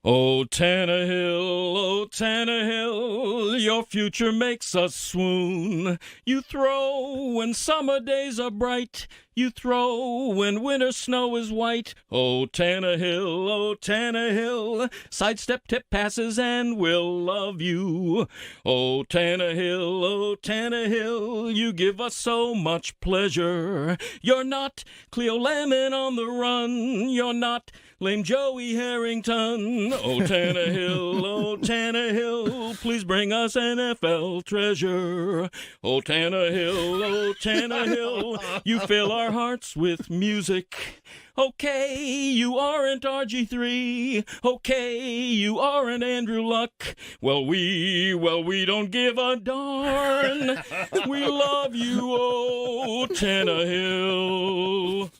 Oh, Tannehill, your future makes us swoon. You throw when summer days are bright. You throw when winter snow is white. Oh, Tannehill, sidestep tip passes and we'll love you. Oh, Tannehill, you give us so much pleasure. You're not Cleo Lemon on the run. You're not lame Joey Harrington. Oh, Tannehill, please bring us NFL treasure. Oh, Tannehill, you fill our hearts with music. Okay, you aren't RG3. Okay, you aren't Andrew Luck. Well, we don't give a darn. We love you, oh, Tannehill.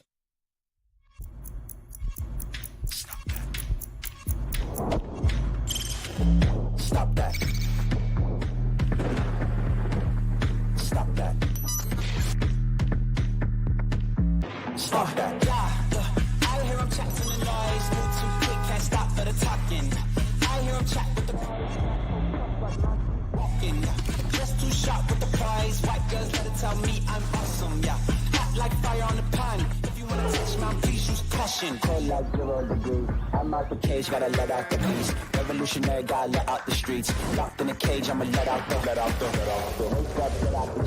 Stop that. Stop that. Stop that. I hear him chat to the noise. Move too quick, can't stop for the talking. I hear him chat with the walking. Just too sharp with the prize. White girls better tell me I'm awesome. Yeah, hot like fire on the pan. If you wanna touch my please use caution. Cold like 0 degrees. I'm out the cage, gotta let out the beast. Revolutionary, gotta let out the streets. Locked in a cage, I'ma let out the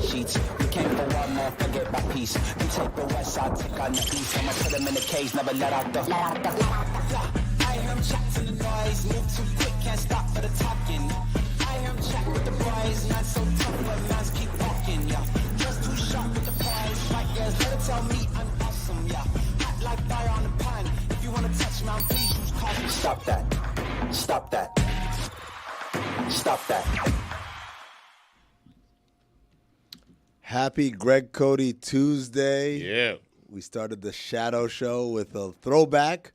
sheets. We came for one man, forget my peace. We take the west side, take on the east. I'ma put him in the cage, never let out the. I hear him chat to the noise. Move too quick, can't stop for the talking. I hear him chat with the boys. Not so tough, but man's keep walking. Yeah, just too sharp with the prize. White girls better tell me I'm awesome. Yeah, hot like fire on the pan. If you wanna touch my please use caution. Stop that. Stop that. Stop that. Happy Greg Cody Tuesday. Yeah. We started the Shadow Show with a throwback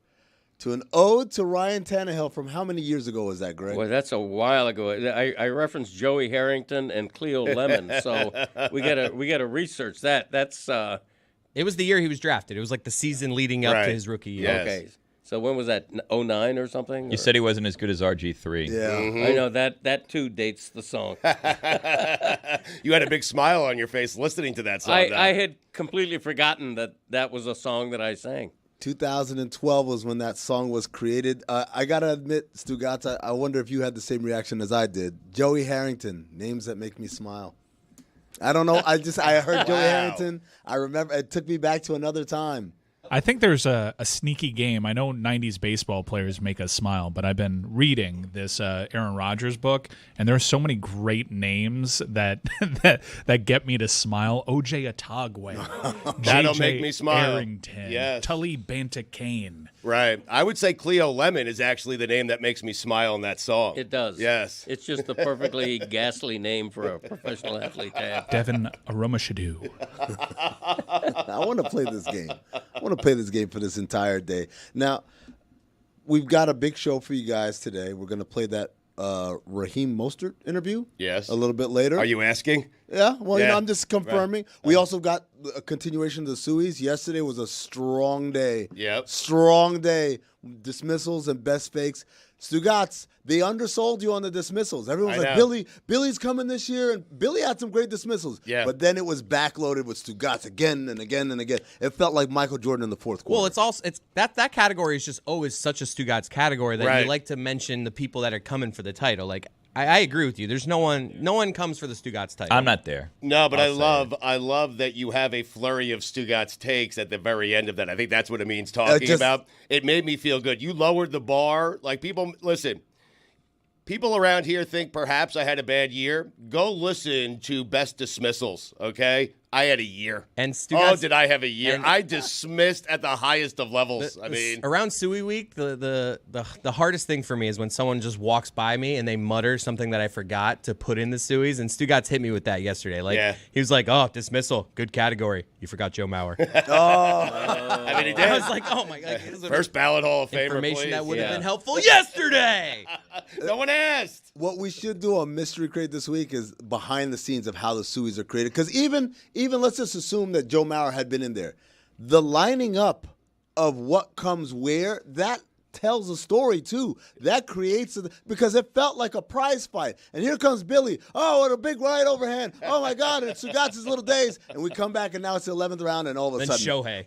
to an ode to Ryan Tannehill from how many years ago was that, Greg? Well, that's a while ago. I referenced Joey Harrington and Cleo Lemon, so we gotta research that. That's It was the year he was drafted. It was like the season leading up to his rookie year. Yes. okay. So when was that? 09 or something? You said he wasn't as good as RG3. Yeah. I know that too dates the song. You had a big smile on your face listening to that song. I had completely forgotten that was a song that I sang. 2012 was when that song was created. I got to admit, Stugotz, I wonder if you had the same reaction as I did. Joey Harrington, names that make me smile. I don't know. I heard Joey Harrington. I remember it took me back to another time. I think there's a sneaky game. I know 90s baseball players make us smile, but I've been reading this Aaron Rodgers book, and there are so many great names that get me to smile. O.J. Atogwe. That'll J.J. make me smile. Arrington. Yes. Tully Bantakane. Right. I would say Cleo Lemon is actually the name that makes me smile in that song. It does. Yes. It's just a perfectly ghastly name for a professional athlete to have. Devin Aromashadu. I want to play this game. I want to play this game for this entire day. Now, we've got a big show for you guys today. We're going to play that Raheem Mostert interview. Yes. A little bit later. Are you asking? Yeah. Well, Yeah. I'm just confirming. Right. We also got a continuation of the Sueys. Yesterday was a strong day. Yep. Strong day. Dismissals and best fakes. Stugotz, they undersold you on the dismissals. Everyone's like, Billy's coming this year, and Billy had some great dismissals. Yeah. But then it was backloaded with Stugotz again and again and again. It felt like Michael Jordan in the fourth quarter. Well, it's that category is just always such a Stugotz category that Right. you like to mention the people that are coming for the title. Like I agree with you. There's no one comes for the Stugotz title. I'm not there. No, but I I'll love that you have a flurry of Stugotz takes at the very end of that. I think that's what it means talking about. It made me feel good. You lowered the bar. Like listen, people around here think perhaps I had a bad year. Go listen to best dismissals, okay? I had a year. And Stugotz, did I have a year? I dismissed at the highest of levels. Around Suey week, the hardest thing for me is when someone just walks by me and they mutter something that I forgot to put in the Sueys. And Stugotz hit me with that yesterday. He was like, "Oh, dismissal, good category. You forgot Joe Mauer." He did. I was like, "Oh my god!" First ballot Hall of Famer, information please. that would have been helpful yesterday. No one asked. What we should do on Mystery Crate this week is behind the scenes of how the Sueys are created. Because even let's just assume that Joe Mauer had been in there. The lining up of what comes where, that tells a story too. That creates because it felt like a prize fight. And here comes Billy. Oh, what a big right overhand. Oh my God! And Stugotz's little days. And we come back, and now it's the 11th round, and all of a sudden, Shohei.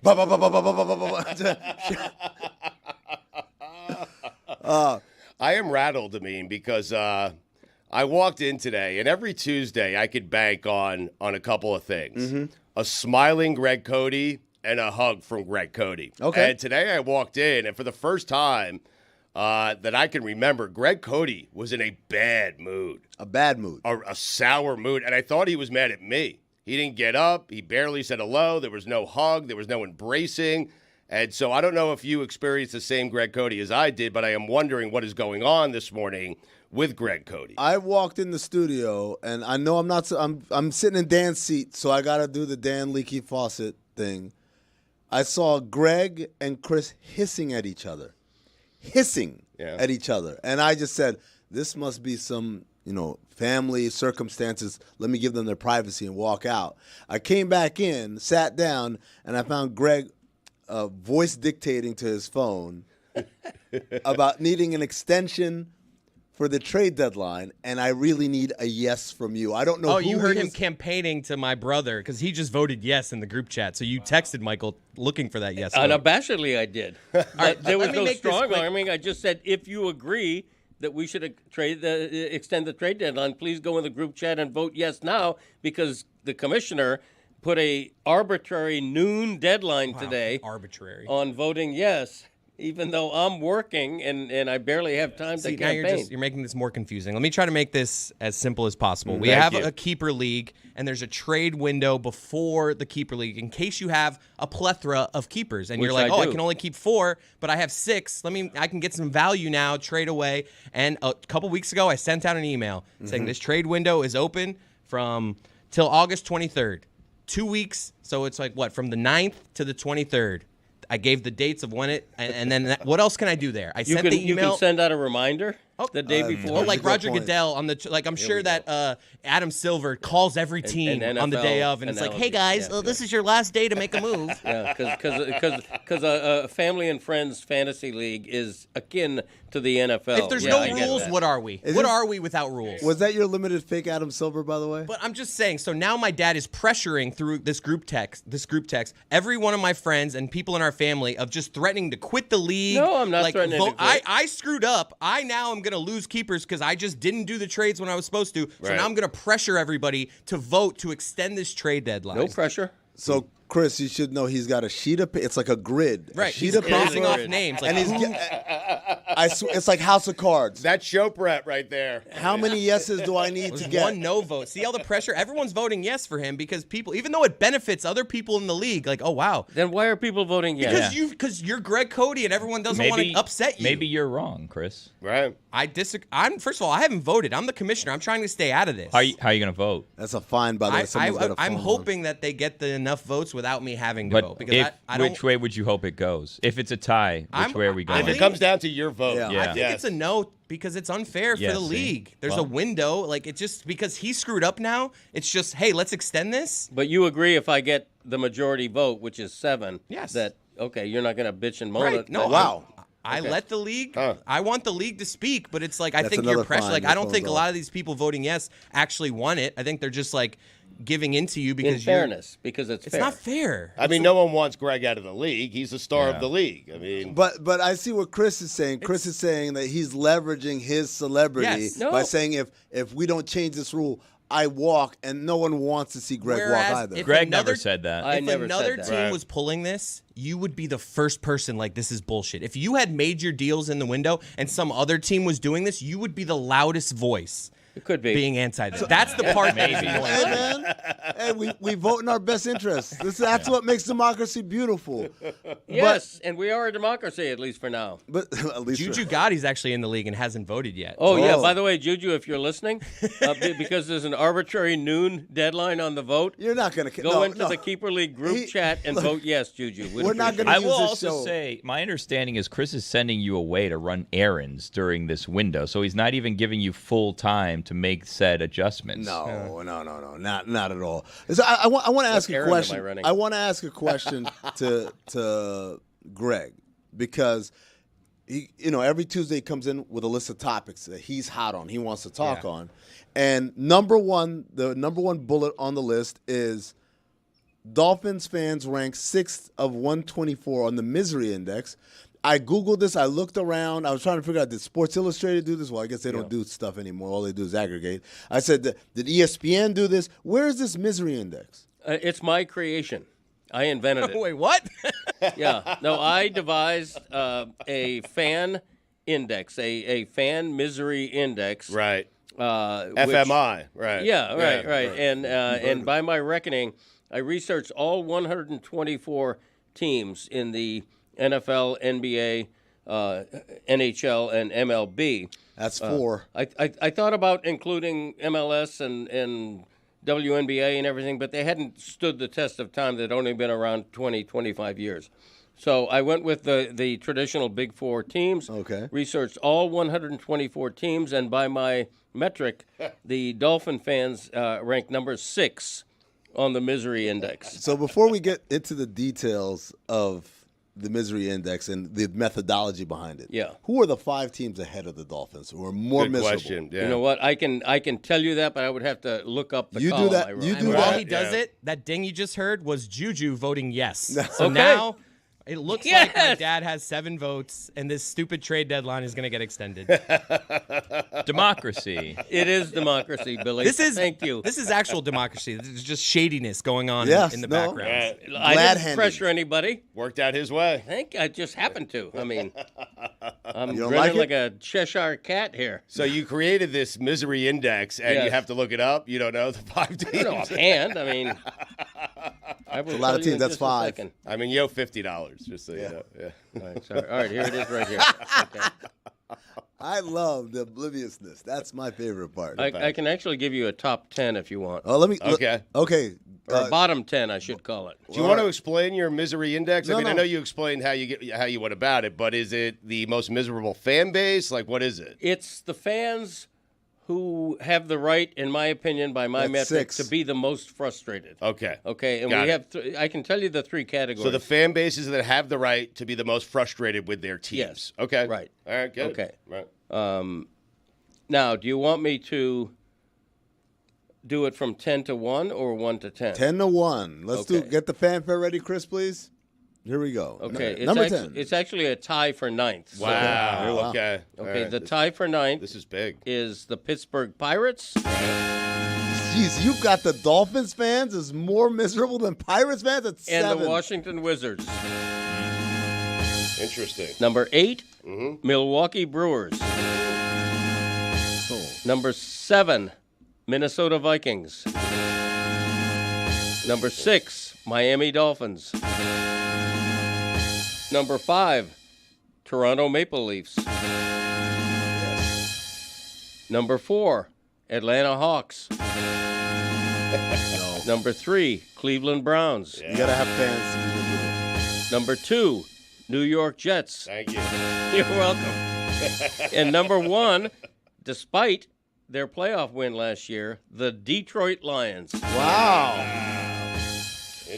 I am rattled, because I walked in today, and every Tuesday I could bank on a couple of things: a smiling Greg Cody and a hug from Greg Cody. Okay. And today I walked in, and for the first time that I can remember, Greg Cody was in a bad mood. A bad mood. A sour mood. And I thought he was mad at me. He didn't get up. He barely said hello. There was no hug. There was no embracing. And so I don't know if you experienced the same Greg Cody as I did, but I am wondering what is going on this morning with Greg Cody. I walked in the studio, and I know I'm sitting in Dan's seat, so I got to do the Dan leaky faucet thing. I saw Greg and Chris hissing at each other. At each other. And I just said, this must be some, family circumstances. Let me give them their privacy and walk out. I came back in, sat down, and I found Greg voice dictating to his phone about needing an extension for the trade deadline, and I really need a yes from you. I don't know. Oh, you heard him campaigning to my brother because he just voted yes in the group chat. So you texted Michael looking for that yes. Unabashedly, I did. right, there was let me no make this strong quick. arming. I just said, if you agree that we should extend the trade deadline, please go in the group chat and vote yes now, because the commissioner put a arbitrary noon deadline today on voting yes. Even though I'm working and I barely have time to campaign. Now you're making this more confusing. Let me try to make this as simple as possible. We have a keeper league, and there's a trade window before the keeper league in case you have a plethora of keepers. And you're like, I can only keep 4, but I have 6. I can get some value now, trade away. And a couple weeks ago, I sent out an email saying this trade window is open from till August 23rd. 2 weeks, so it's from the 9th to the 23rd. I gave the dates of when it, and then what else can I do there? I sent the email. You can send out a reminder the day before. Like Roger Goodell on the, I'm sure that Adam Silver calls every team on the day of, and it's like, hey guys, this is your last day to make a move. Because a family and friends fantasy league is akin to the NFL. If there's no rules, what are we? What are we without rules? Was that your limited fake Adam Silver, by the way? But I'm just saying. So now my dad is pressuring through this group text, every one of my friends and people in our family of just threatening to quit the league. No, I'm not threatening to quit. I screwed up. I now am going to lose keepers because I just didn't do the trades when I was supposed to. So now I'm going to pressure everybody to vote to extend this trade deadline. No pressure. So, Chris, you should know he's got a sheet of paper. It's like a grid. Right. He's crossing off names. And it's like House of Cards. That's Choprat right there. How many yeses do I need to get? One no vote. See all the pressure? Everyone's voting yes for him because people, even though it benefits other people in the league, like, oh, wow. Then why are people voting yes? Because you're Greg Cody and everyone doesn't want to upset you. Maybe you're wrong, Chris. Right. I disagree. First of all, I haven't voted. I'm the commissioner. I'm trying to stay out of this. How are you going to vote? That's a fine, by the way. I'm hoping that they get enough votes without me having to vote. Because which way would you hope it goes? If it's a tie, which way are we going? If it comes down to your vote. Yeah. I think it's a no because it's unfair for the league. There's a window. Like, it's just because he screwed up now, it's just, hey, let's extend this. But you agree if I get the majority vote, which is 7, yes. that, okay, you're not going to bitch and moan. Right. No, wow. I let the league. Huh. I want the league to speak, but it's like I That's think you're another pressured. fine. Like Your I don't think a phone's lot off. of these people voting yes actually want it. I think they're just like giving into you because In fairness, because it's fair. not fair. I mean, no one wants Greg out of the league. He's the star of the league. I mean, But I see what Chris is saying. Chris is saying that he's leveraging his celebrity by saying if we don't change this rule, I walk, and no one wants to see Greg walk either. Greg never said that. I If never another said that. team Right. was pulling this, you would be the first person like, this is bullshit. If you had made your deals in the window and some other team was doing this, you would be the loudest voice. It could be. Being anti this. That's the part that is annoying. Hey, man. Hey, we vote in our best interests. That's what makes democracy beautiful. Yes, and we are a democracy, at least for now. But at least Juju Gotti's actually in the league and hasn't voted yet. Oh, yeah. By the way, Juju, if you're listening, because there's an arbitrary noon deadline on the vote, you're not going to go into the Keeper League group chat and vote yes, Juju. We're not going to I use will this also show. say, my understanding is Chris is sending you away to run errands during this window, so he's not even giving you full time to make said adjustments. No, not at all. So I want to ask a errand am I question. running? I want to ask a question to Greg, because every Tuesday he comes in with a list of topics that he's hot on, he wants to talk on. And the number one bullet on the list is Dolphins fans rank 6th of 124 on the misery index. I Googled this. I looked around. I was trying to figure out, did Sports Illustrated do this? Well, I guess they don't do stuff anymore. All they do is aggregate. I said, did ESPN do this? Where is this misery index? It's my creation. I invented it. Wait, what? Yeah. No, I devised a fan index, a fan misery index. Right. FMI. Right. Yeah, right. And by my reckoning, I researched all 124 teams in the NFL, NBA, NHL, and MLB. That's 4. I thought about including MLS and WNBA and everything, but they hadn't stood the test of time. They'd only been around 20, 25 years. So I went with the traditional Big Four teams, researched all 124 teams, and by my metric, the Dolphin fans ranked number 6 on the misery index. So before we get into the details of the misery index and the methodology behind it, who are the 5 teams ahead of the Dolphins who are more miserable? Question. Yeah. You know what? I can tell you that, but I would have to look up the column. You do that. While he does it, that ding you just heard was Juju voting yes. So now it looks like my dad has 7 votes, and this stupid trade deadline is going to get extended. Democracy. It is democracy, Billy. Thank you. This is actual democracy. This is just shadiness going on in the background. I didn't pressure anybody. Worked out his way. I think I just happened to. I mean, I'm grinning like a Cheshire cat here. So you created this misery index, and you have to look it up? You don't know the 5 teams? I don't know offhand. I mean, I will a lot of teams. That's 5. I mean, you owe $50. Just so you know. Yeah. All right, here it is right here. Okay. I love the obliviousness. That's my favorite part. I can actually give you a top 10 if you want. Oh, let me. Okay. Okay. Or a bottom 10, I should call it. Do you want to explain your misery index? No, I know you explained how you went about it, but is it the most miserable fan base? Like, what is it? It's the fans who have the right, in my opinion, by my metric, to be the most frustrated. Okay. And we have. I can tell you the 3 categories. So the fan bases that have the right to be the most frustrated with their teams. Yes. Okay. Right. All right. Good. Okay. Right. Now, do you want me to do it from 10 to 1 or 1 to 10? 10 to 1. Let's get the fanfare ready, Chris, please. Here we go. Okay. Number 10. It's actually a tie for 9th. Wow. Okay. Okay. The tie for 9th. This is big. Is the Pittsburgh Pirates. Jeez, you got the Dolphins fans is more miserable than Pirates fans at 7. And the Washington Wizards. Interesting. Number 8, Milwaukee Brewers. Number 7, Minnesota Vikings. Number 6, Miami Dolphins. Number 5, Toronto Maple Leafs. Number 4, Atlanta Hawks. Number 3, Cleveland Browns. You got to have fans. Number 2, New York Jets. Thank you. You're welcome. And number 1, despite their playoff win last year, the Detroit Lions. Wow.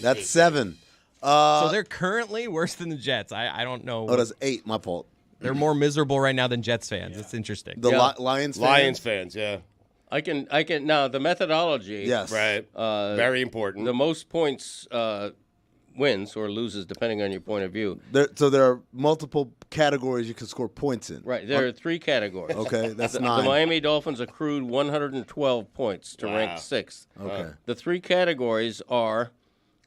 That's 7. So they're currently worse than the Jets. I don't know. Oh, that's 8. My fault. They're more miserable right now than Jets fans. It's interesting. The Lions fans? Lions fans, yeah. I can now the methodology. Yes. Right. Very important. The most points wins or loses depending on your point of view. So there are multiple categories you can score points in. Right. There are 3 categories. Okay, that's the 9. The Miami Dolphins accrued 112 points to rank 6th. Okay. The 3 categories are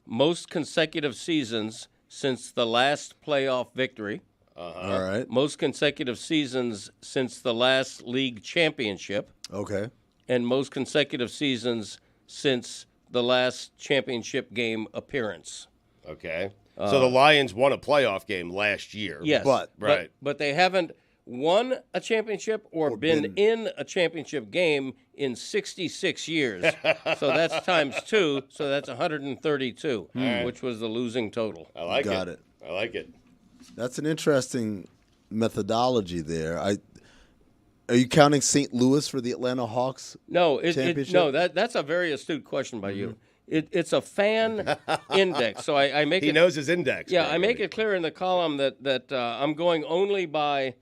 most consecutive seasons since the last playoff victory. All right. Most consecutive seasons since the last league championship. Okay. And most consecutive seasons since the last championship game appearance. Okay. So the Lions won a playoff game last year. Yes. Right. But they haven't won a champmpionship or been in a championship game in 66 years. So that's times 2. So that's 132, which was the losing total. I like it. Got it. I like it. That's an interesting methodology there. Are you counting St. Louis for the Atlanta Hawks? No, championship? no. That's a very astute question by you. It's a fan index. So I make he knows his index. Yeah, I make it clear in the column that I'm going only by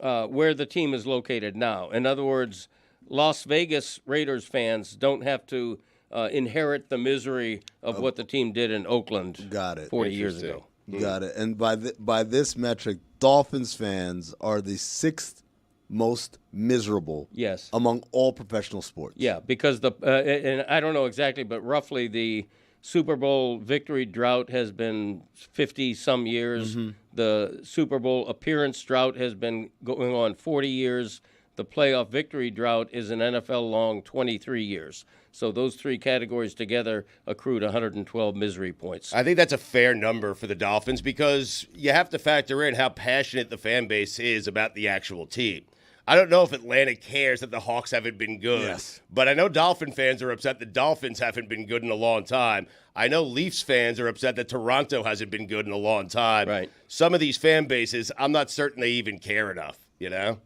where the team is located now. In other words, Las Vegas Raiders fans don't have to inherit the misery of what the team did in Oakland 40 years ago. Got it. And by this metric, Dolphins fans are the 6th most miserable among all professional sports. Yeah, because and I don't know exactly, but roughly the Super Bowl victory drought has been 50-some years. The Super Bowl appearance drought has been going on 40 years. The playoff victory drought is an NFL-long 23 years. So those 3 categories together accrued 112 misery points. I think that's a fair number for the Dolphins because you have to factor in how passionate the fan base is about the actual team. I don't know if Atlanta cares that the Hawks haven't been good, but I know Dolphin fans are upset the Dolphins haven't been good in a long time. I know Leafs fans are upset that Toronto hasn't been good in a long time. Right. Some of these fan bases, I'm not certain they even care enough, you know?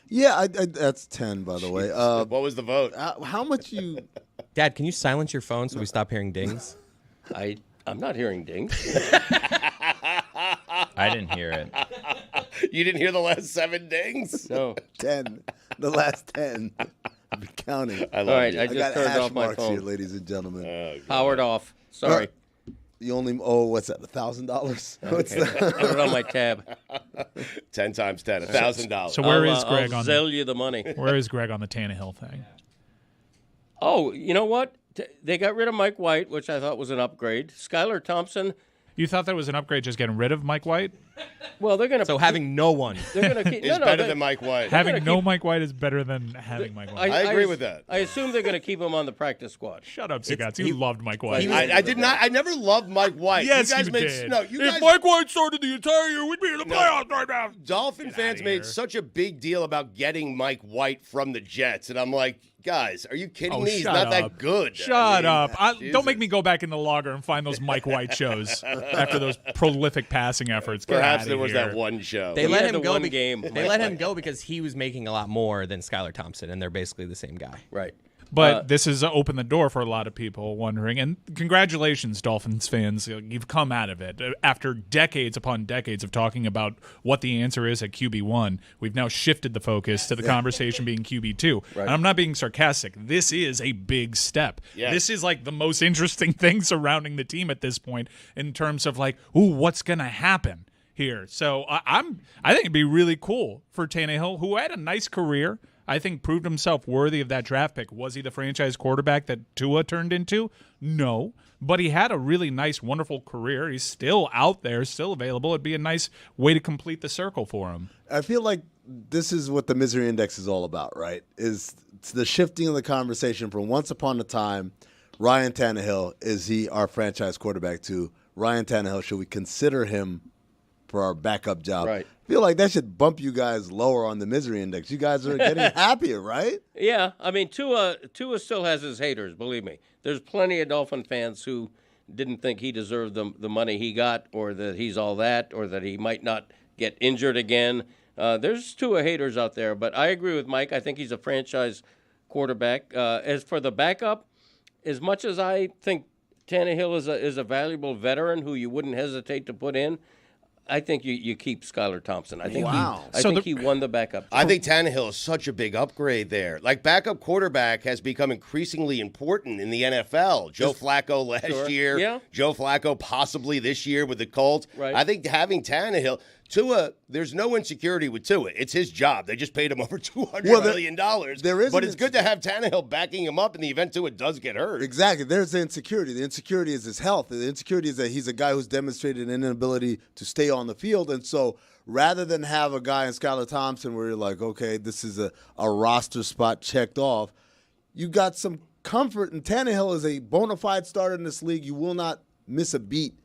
Yeah, that's 10, by the way. What was the vote? How much you... Dad, can you silence your phone so we stop hearing dings? I'm not hearing dings. I didn't hear it. You didn't hear the last 7 dings? No. 10. The last 10. I've been counting. All right, I just got turned hash off my marks phone. here, ladies and gentlemen. Powered off. Sorry. You only owe, what's that, $1,000? What's that? Put it on my tab. 10 times 10, $1,000. So where is Greg I'll on sell you the money. Where is Greg on the Tannehill thing? Oh, you know what? They got rid of Mike White, which I thought was an upgrade. Skylar Thompson. You thought that was an upgrade just getting rid of Mike White? Well, they're going to... So having no one. They're going to keep... It's better than Mike White. Having no Mike White is better than having Mike White. I agree with that. I assume they're going to keep him on the practice squad. Shut up, Stugotz. You loved Mike White. I did not. I never loved Mike White. Yes, you guys you made, did. No, you if guys, Mike White started the entire year, we'd be in the playoffs right now. Dolphin fans made such a big deal about getting Mike White from the Jets, and I'm like, guys, are you kidding me? He's not that good. Shut up. Don't make me go back in the logger and find those Mike White shows after those prolific passing efforts. Get Perhaps outta there was here. that one show. They let him the go. one game. They let him go because he was making a lot more than Skylar Thompson, and they're basically the same guy. Right. But this has opened the door for a lot of people wondering. And congratulations, Dolphins fans. You've come out of it. After decades upon decades of talking about what the answer is at QB1, we've now shifted the focus to the conversation being QB2. Right. And I'm not being sarcastic. This is a big step. Yes. This is like the most interesting thing surrounding the team at this point in terms of like, ooh, what's going to happen here? So I think it'd be really cool for Tannehill, who had a nice career. I think proved himself worthy of that draft pick. Was he the franchise quarterback that Tua turned into? No. But he had a really nice, wonderful career. He's still out there, still available. It'd be a nice way to complete the circle for him. I feel like this is what the misery index is all about, right? It's the shifting of the conversation from once upon a time, Ryan Tannehill, is he our franchise quarterback, to Ryan Tannehill, should we consider him for our backup job? Right. I feel like that should bump you guys lower on the misery index. You guys are getting happier, right? Yeah, I mean, Tua still has his haters, believe me. There's plenty of Dolphin fans who didn't think he deserved the money he got, or that he's all that, or that he might not get injured again. There's Tua haters out there, but I agree with Mike. I think he's a franchise quarterback. As for the backup, as much as I think Tannehill is a valuable veteran who you wouldn't hesitate to put in, I think you keep Skylar Thompson. I think he won the backup. I think Tannehill is such a big upgrade there. Like, backup quarterback has become increasingly important in the NFL. Joe Flacco last year. Yeah. Joe Flacco possibly this year with the Colts. Right. I think having Tannehill, Tua, there's no insecurity with Tua. It's his job. They just paid him over $200 million. There is but it's good to have Tannehill backing him up in the event Tua does get hurt. Exactly. There's the insecurity. The insecurity is his health. The insecurity is that he's a guy who's demonstrated an inability to stay on the field. And so rather than have a guy in Skylar Thompson where you're like, okay, this is a roster spot checked off, you got some comfort. And Tannehill is a bona fide starter in this league. You will not miss a beat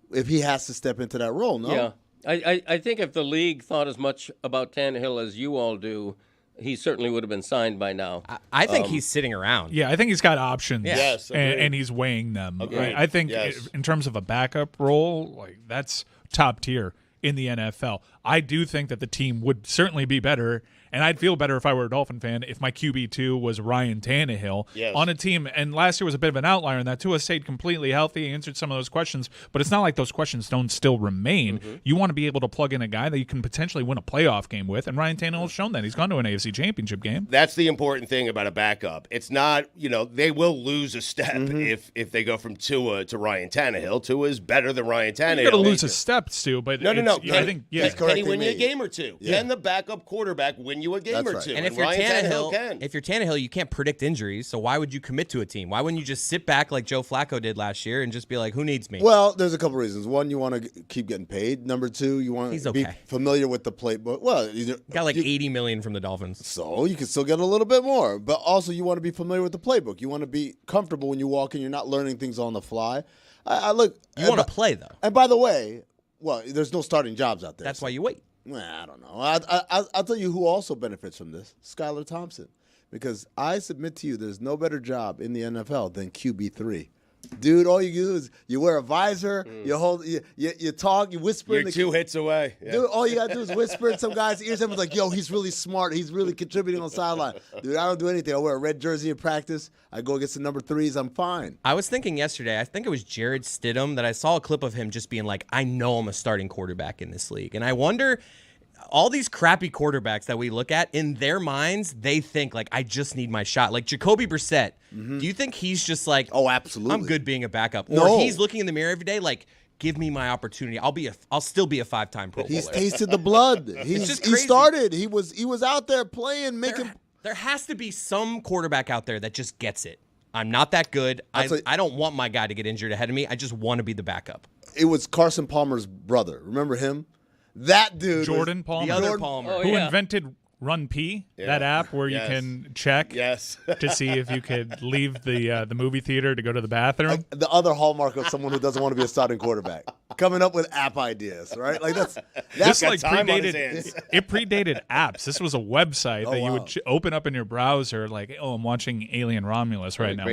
if he has to step into that role, no? Yeah. I think if the league thought as much about Tannehill as you all do, he certainly would have been signed by now. I think he's sitting around. Yeah, I think he's got options. Yeah. Yes, and he's weighing them. Agreed. I think Yes. in terms of a backup role, like that's top tier in the NFL. I do think that the team would certainly be better And I'd feel better if I were a Dolphin fan if my QB2 was Ryan Tannehill on a team. And last year was a bit of an outlier in that Tua stayed completely healthy, answered some of those questions. But it's not like those questions don't still remain. You want to be able to plug in a guy that you can potentially win a playoff game with. And Ryan Tannehill has shown that. He's gone to an AFC Championship game. That's the important thing about a backup. It's not, they will lose a step if they go from Tua to Ryan Tannehill. Tua is better than Ryan Tannehill. You're going to lose a step, Stu, but no. I think, Can he win you a game or two? Yeah. Can the backup quarterback win you a game or two? And if you're Tannehill, you can't predict injuries, so why would you commit to a team? Why wouldn't you just sit back like Joe Flacco did last year and just be like, who needs me? Well, there's a couple reasons. One, you want to keep getting paid. Number two, you want to be familiar with the playbook. Well, got like $80 million from the Dolphins. So you can still get a little bit more. But also you want to be familiar with the playbook. You want to be comfortable when you walk in. You're not learning things on the fly. I look. You want to play, though. And by the way, there's no starting jobs out there. That's why you wait. Well, I don't know. I'll tell you who also benefits from this: Skylar Thompson. Because I submit to you, there's no better job in the NFL than QB3. Dude, all you do is you wear a visor, you hold, you talk, you whisper. You're 2 hits away. Yeah. Dude, all you gotta do is whisper in some guy's ears. Everyone's like, "Yo, he's really smart. He's really contributing on the sideline." Dude, I don't do anything. I wear a red jersey in practice. I go against the number 3s. I'm fine. I was thinking yesterday. I think it was Jared Stidham that I saw a clip of him just being like, "I know I'm a starting quarterback in this league," and I wonder. All these crappy quarterbacks that we look at, in their minds, they think, like, I just need my shot. Like Jacoby Brissett, do you think he's just like, oh, absolutely, I'm good being a backup? No. Or he's looking in the mirror every day like, give me my opportunity. I'll still be a 5-time Pro Bowler. He's tasted the blood. He started. He was out there playing, making. There has to be some quarterback out there that just gets it. I'm not that good. I don't want my guy to get injured ahead of me. I just want to be the backup. It was Carson Palmer's brother. Remember him? That dude, Jordan Palmer, the other Palmer, who invented Run P, that app where you can check to see if you could leave the movie theater to go to the bathroom. The other hallmark of someone who doesn't want to be a starting quarterback, coming up with app ideas, right? Like that's like predated. It predated apps. This was a website that you would open up in your browser, like, oh, I'm watching Alien Romulus right now.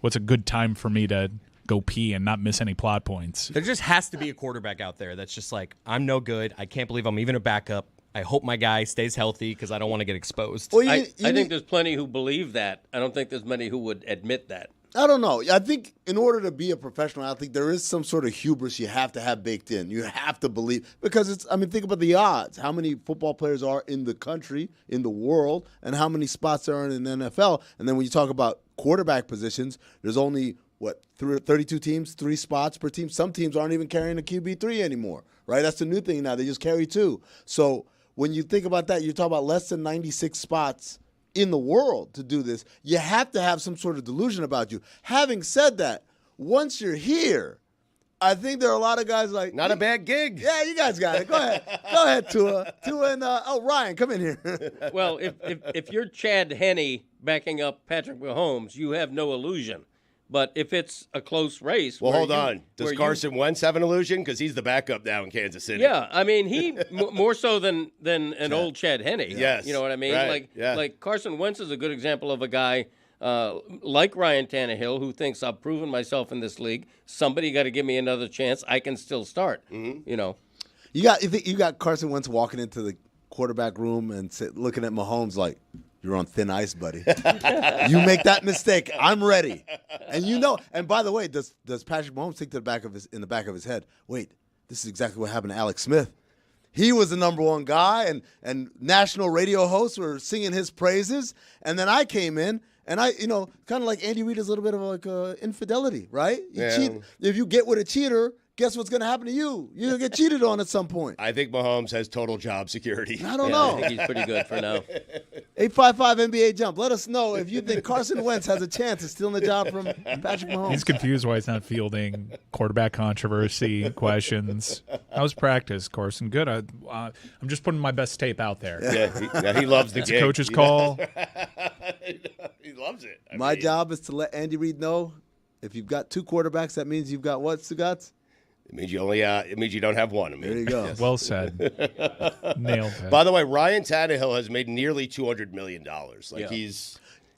What's a good time for me to go pee and not miss any plot points? There just has to be a quarterback out there that's just like, I'm no good. I can't believe I'm even a backup. I hope my guy stays healthy because I don't want to get exposed. Well, I think there's plenty who believe that. I don't think there's many who would admit that. I don't know. I think in order to be a professional athlete, there is some sort of hubris you have to have baked in. You have to believe. Because think about the odds. How many football players are in the country, in the world, and how many spots there are in the NFL. And then when you talk about quarterback positions, there's only 32 teams, 3 spots per team. Some teams aren't even carrying a QB3 anymore, right? That's the new thing now. They just carry 2. So when you think about that, you're talking about less than 96 spots in the world to do this. You have to have some sort of delusion about you. Having said that, once you're here, I think there are a lot of guys like... Not a bad gig. Yeah, you guys got it. Go ahead. Go ahead, Tua. Tua and... Ryan, come in here. Well, if you're Chad Henne backing up Patrick Mahomes, you have no illusion. But if it's a close race... Well, hold on. Does Carson Wentz have an illusion? Because he's the backup now in Kansas City. Yeah, I mean, he more so than an old Chad Henne. Yes. You know what I mean? Right. Like Carson Wentz is a good example of a guy like Ryan Tannehill who thinks, I've proven myself in this league. Somebody got to give me another chance. I can still start, you know. You got Carson Wentz walking into the quarterback room and looking at Mahomes like, you're on thin ice, buddy. You make that mistake, I'm ready. And by the way, does Patrick Mahomes think in the back of his head, wait, this is exactly what happened to Alex Smith. He was the number 1 guy, and national radio hosts were singing his praises. And then I came in, and I, kind of like Andy Reid is a little bit of like infidelity, right? You cheat. If you get with a cheater, guess what's going to happen to you? You're going to get cheated on at some point. I think Mahomes has total job security. I don't know. I think he's pretty good for now. 855 NBA Jump. Let us know if you think Carson Wentz has a chance of stealing the job from Patrick Mahomes. He's confused why he's not fielding quarterback controversy questions. How's practice, Carson? Good. I'm just putting my best tape out there. Yeah, he loves the it's gig. Coach's call. He loves it. My job is to let Andy Reid know if you've got 2 quarterbacks, that means you've got what, Stugotz? It means you only. It means you don't have one. There you go. Yes. Well said. Nailed it. By the way, Ryan Tannehill has made nearly $200 million.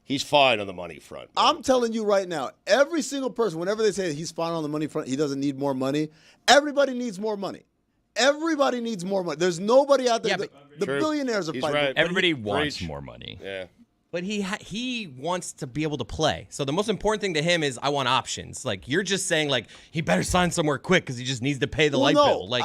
He's fine on the money front. I'm telling you right now, every single person, whenever they say he's fine on the money front, he doesn't need more money. Everybody needs more money. Everybody needs more money. There's nobody out there. Yeah, the billionaires are He's fighting. right. Everybody wants Preach. more money. Yeah. But he wants to be able to play. So the most important thing to him is I want options. Like you're just saying like he better sign somewhere quick because he just needs to pay the light bill. Like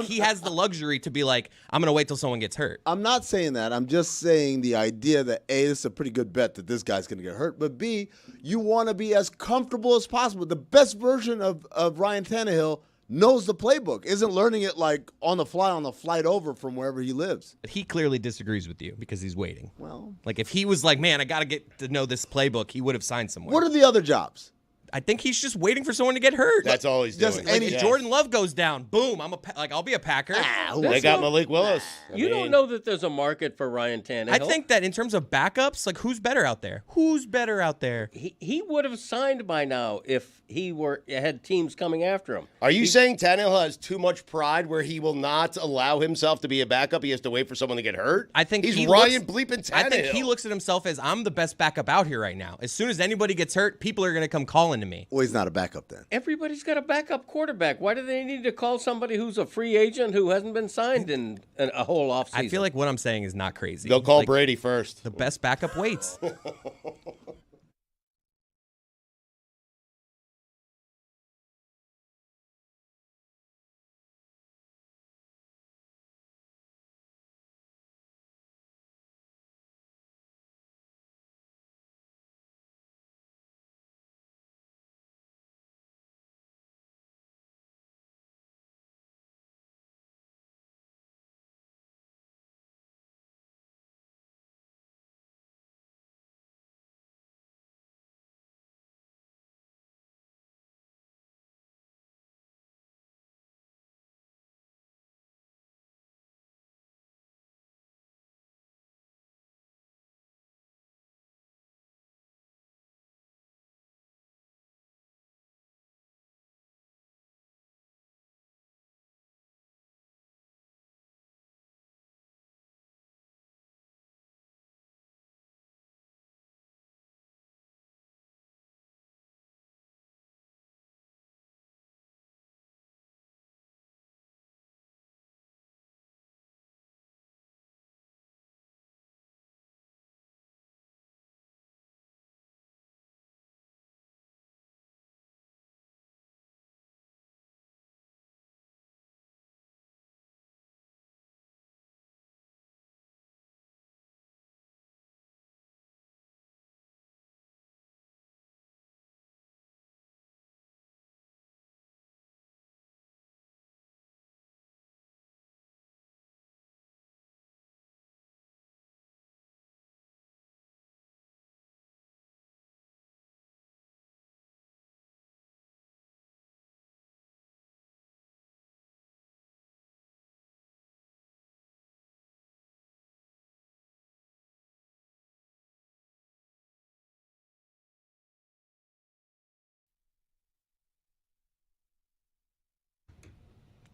he has the luxury to be like I'm gonna wait till someone gets hurt. I'm not saying that. I'm just saying the idea that A, this is a pretty good bet that this guy's going to get hurt. But B, you want to be as comfortable as possible. The best version of Ryan Tannehill knows the playbook, isn't learning it like on the fly on the flight over from wherever he lives. But he clearly disagrees with you because he's waiting. Well, Like if he was like, man, I got to get to know this playbook, he would have signed somewhere. what are the other jobs? I think he's just waiting for someone to get hurt. That's all he's Just doing. any- If Jordan Love goes down, boom, I'll be a Packer. They got Malik Willis. You don't know that there's a market for Ryan Tannehill. I think that in terms of backups, like who's better out there? Who's better out there? he would have signed by now if he had teams coming after him. Are you saying Tannehill has too much pride where he will not allow himself to be a backup? He has to wait for someone to get hurt? I think he's he Ryan looks, bleeping Tannehill. I think he looks at himself as I'm the best backup out here right now. As soon as anybody gets hurt, people are going to come calling to me. Well, he's not a backup then. Everybody's got a backup quarterback. Why do they need to call somebody who's a free agent who hasn't been signed in a whole offseason? I feel like what I'm saying is not crazy. Go call Like, Brady first. The best backup waits.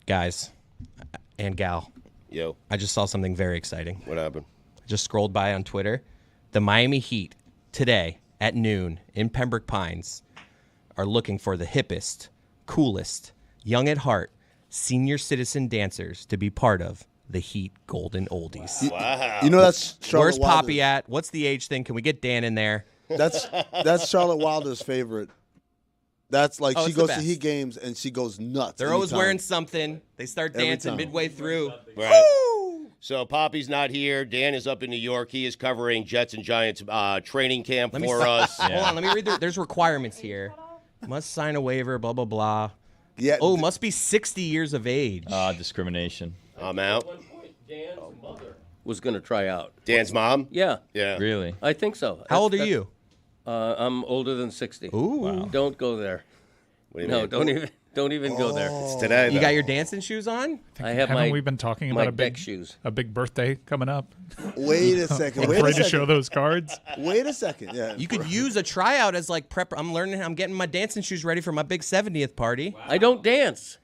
Guys and gal, Yo, I just saw something very exciting. what happened? I just scrolled by on Twitter. The Miami Heat today at noon in Pembroke Pines are looking for the hippest, coolest, young at heart, senior citizen dancers to be part of the Heat Golden Oldies. Wow. You know that's Charlotte Where's Wilder's- Poppy at? What's the age thing? Can we get Dan in there? That's Charlotte Wilder's favorite. That's like Oh, she it's the goes to best. Heat games and she goes nuts. They're always anytime. wearing something. They start Every dancing time. midway through. Right. So Poppy's not here. Dan is up in New York. He is covering Jets and Giants training camp Let me for us. Hold on, let me read. There's requirements here. Must sign a waiver. Blah blah blah. Yeah. Oh, must be 60 years of age. Discrimination. I'm out. Dan's mother was going to try out. Dan's mom? Yeah, Yeah. Really? I think so. How old are you? I'm older than 60. Ooh. Don't go there. What do you No, mean? don't even go there. It's today, You though. got your dancing shoes on? I have Haven't my we been talking my about deck shoes. a big birthday coming up? Wait a second. Wait a Afraid to show second. those cards? Wait a second. Yeah. You could use a tryout as like prep. I'm getting my dancing shoes ready for my big 70th party. I don't dance.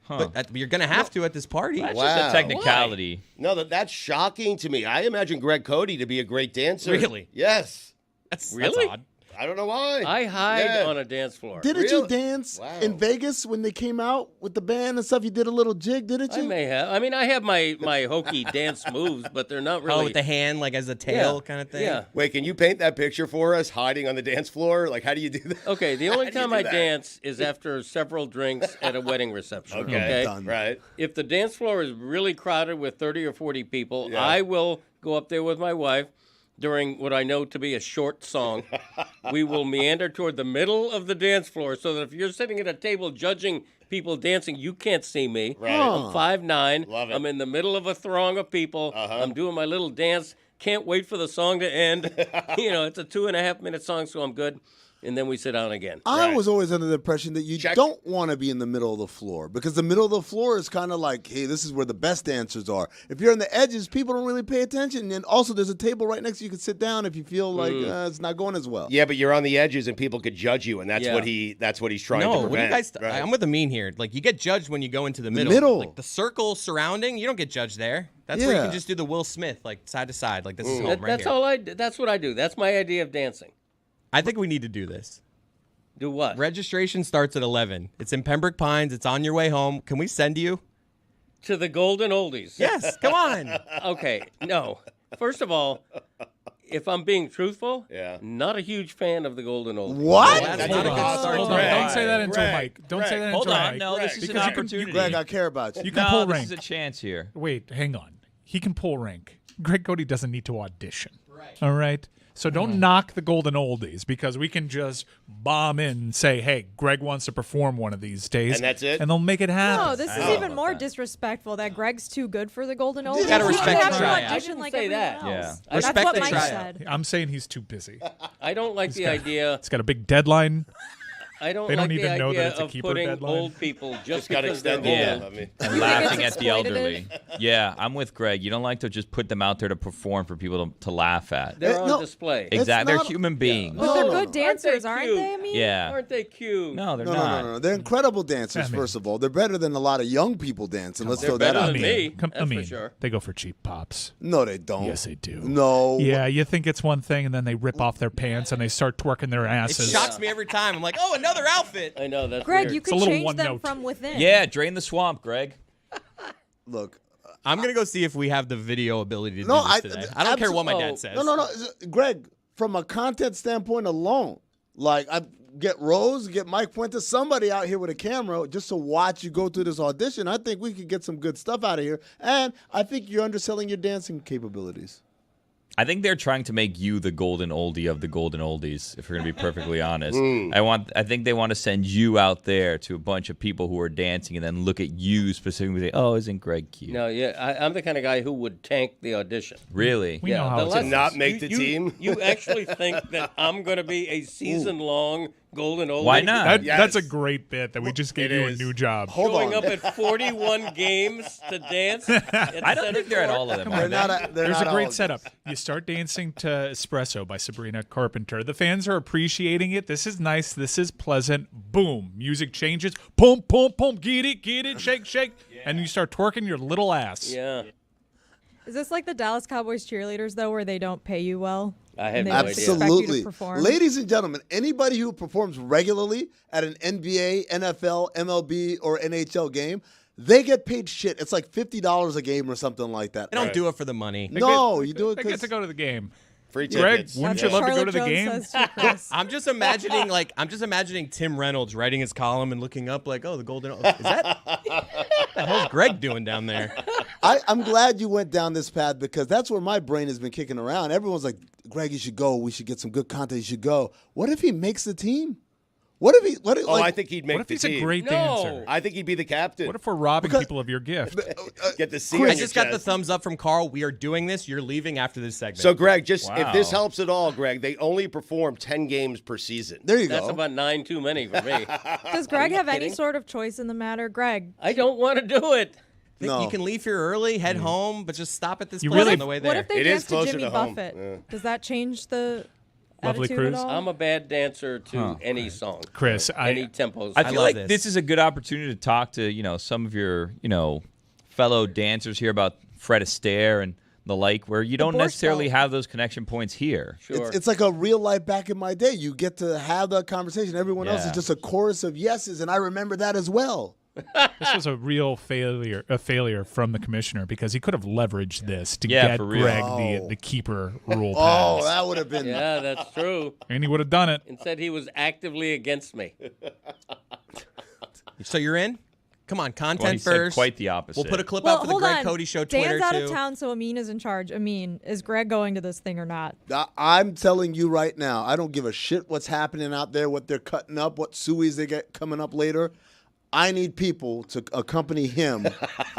But you're going to have to at this party. That's Wow. just a technicality. No, that's shocking to me. I imagine Greg Cody to be a great dancer. Really? Yes. That's Really? odd. I don't know why. I hide on a dance floor. Didn't you dance Wow. in Vegas when they came out with the band and stuff? You did a little jig, didn't you? I may have. I mean, I have my hokey dance moves, but they're not really. Oh, with the hand, like as a tail kind of thing? Yeah. Wait, can you paint that picture for us, hiding on the dance floor? Like, how do you do that? Okay, the only time I that? dance is after several drinks at a wedding reception. Okay, Done. right. If the dance floor is really crowded with 30 or 40 people, I will go up there with my wife during what I know to be a short song. We will meander toward the middle of the dance floor so that if you're sitting at a table judging people dancing, you can't see me. Right. I'm 5'9". Love it. I'm in the middle of a throng of people. I'm doing my little dance. Can't wait for the song to end. It's a 2.5-minute song, so I'm good. And then we sit down again. I was always under the impression that you Check. don't want to be in the middle of the floor because the middle of the floor is kind of like, hey, this is where the best dancers are. If you're on the edges, people don't really pay attention. And also, there's a table right next to you. You can sit down if you feel like it's not going as well. Yeah, but you're on the edges and people could judge you, and that's what he's trying to No, prevent. what do you guys? Right. I'm with the mean here. Like you get judged when you go into the middle. middle. Like the circle surrounding, you don't get judged there. That's where you Yeah. can just do the Will Smith, like side to side, like this is home right That's here. That's what I do. That's my idea of dancing. I think we need to do this. Do what? Registration starts at 11. It's in Pembroke Pines. It's on your way home. Can we send you? To the Golden Oldies. Yes, come on. Okay, no. First of all, if I'm being truthful, not a huge fan of the Golden Oldies. What? That's Hold not a good on. start. Hold to on, it. don't say that into a Greg, mic. Don't say that Hold into a on. mic. No, this is an Because you can- opportunity. Greg, I care about you. You can No, pull this rank. is a chance here. Wait, hang on. He can pull rank. Greg Cody doesn't need to audition. Right. All right? So don't knock the Golden Oldies because we can just bomb in and say, hey, Greg wants to perform one of these days. And that's it? And they'll make it happen. No, this is even more disrespectful that Greg's too good for the Golden Oldies. gotta He should respect have the to tryout. audition I like didn't say everyone that. else. Yeah. That's Respect what the Mike tryout. said. I'm saying he's too busy. I don't like the idea. He's got a big deadline. I don't They don't like the even know that idea it's a of keeper putting deadline. old people just Got to because they're extend old. it. I mean, And think laughing it's at the exploitative? elderly. Yeah, I'm with Greg. You don't like to just put them out there to perform for people to laugh at. They're on No. display. Exactly. They're not- human beings. But they're No, good no. dancers, Aren't aren't they they? I mean, Yeah. Aren't they cute? No, they're No, not. no. They're incredible dancers, I mean- first of all. They're better than a lot of young people dancing. Let's They're throw that better out than there. me. That's for sure. They go for cheap pops. No, they don't. Yes, they do. No. Yeah, you think it's one thing, and then they rip off their pants and they start twerking their It asses. shocks me every time. I'm like, oh, another outfit. I know that's Greg, weird. you a could little change one them note. from within. Yeah, drain the swamp, Greg. Look. I'm gonna go see if we have the video ability to No, do this today. I don't care what my dad says. No. Greg, from a content standpoint alone, like I get Rose, get Mike Fuentes, somebody out here with a camera just to watch you go through this audition. I think we could get some good stuff out of here. And I think you're underselling your dancing capabilities. I think they're trying to make you the golden oldie of the golden oldies, if we're going to be perfectly honest. I think they want to send you out there to a bunch of people who are dancing and then look at you specifically and say, oh, isn't Greg cute? No, yeah, I'm the kind of guy who would tank the audition. Really? We know how the it's lessons. not make the team? You actually think that I'm going to be a season-long Golden Oldie? Why not? That's a great bit that we just gave It you is. a new job. Hold Showing on. up at 41 games to dance? I don't think they're at all of them. They're are they? not they're There's not a all great of setup. You start dancing to Espresso by Sabrina Carpenter. The fans are appreciating it. This is nice. This is pleasant. Boom. Music changes. Boom, boom, boom. Get it, shake, shake. And you start twerking your little ass. Yeah, Is this like the Dallas Cowboys cheerleaders, though, where they don't pay you well? I have And no they idea. expect you to Absolutely. perform? Ladies and gentlemen, anybody who performs regularly at an NBA, NFL, MLB, or NHL game, they get paid shit. It's like $50 a game or something like that. I don't do it for the money. No, you do it They get because to go to the game. Free Greg, tickets. wouldn't That's you what love to go to Charlotte the Jones game? says too, Chris. I'm just imagining Tim Reynolds writing his column and looking up like, oh, the Golden. Is that what the hell's Greg doing down there? I'm glad you went down this path because that's where my brain has been kicking around. Everyone's like, Greg, you should go. We should get some good content. You should go. What if he makes the team? What if he? I think he'd make What if the he's team. a great No. dancer? I think he'd be the captain. What if we're robbing people of your gift? Get the C I on just your got the chest. thumbs up from Carl. We are doing this. You're leaving after this segment. So, Greg, just if this Wow. helps at all, Greg, they only perform 10 games per season. There you That's go. about 9 too many for me. Does Greg have any kidding? sort of choice in the matter? Greg, I don't want to do it. Think No. you can leave here early, head home, but just stop at this You place really- on the way there. what if they It is dance to closer Jimmy to home. Buffett? Yeah. Does that change the Lovely attitude Cruise? at all? I'm a bad dancer to any song. Chris, Any tempos. I feel love like this. this is a good opportunity to talk to, some of your, fellow dancers here about Fred Astaire and the like, where you don't Borscht necessarily Belt. have those connection points here. Sure. It's like a real life back in my day. You get to have that conversation. Everyone else is Yeah. just a chorus of yeses, and I remember that as well. This was a real failure from the commissioner because he could have leveraged this to Yeah, get for real. Greg the keeper rule Oh, passed. that would have been. Yeah, that's true. And he would have done it. And said he was actively against me. So you're in? Come on, Well, he content said first. quite the opposite. We'll put a clip Well, out for the hold Greg on. Cody Show Twitter Dan's out too. of town, so Amin is in charge. Amin, is Greg going to this thing or not? I'm telling you right now, I don't give a shit what's happening out there, what they're cutting up, what Sueys they get coming up later. I need people to accompany him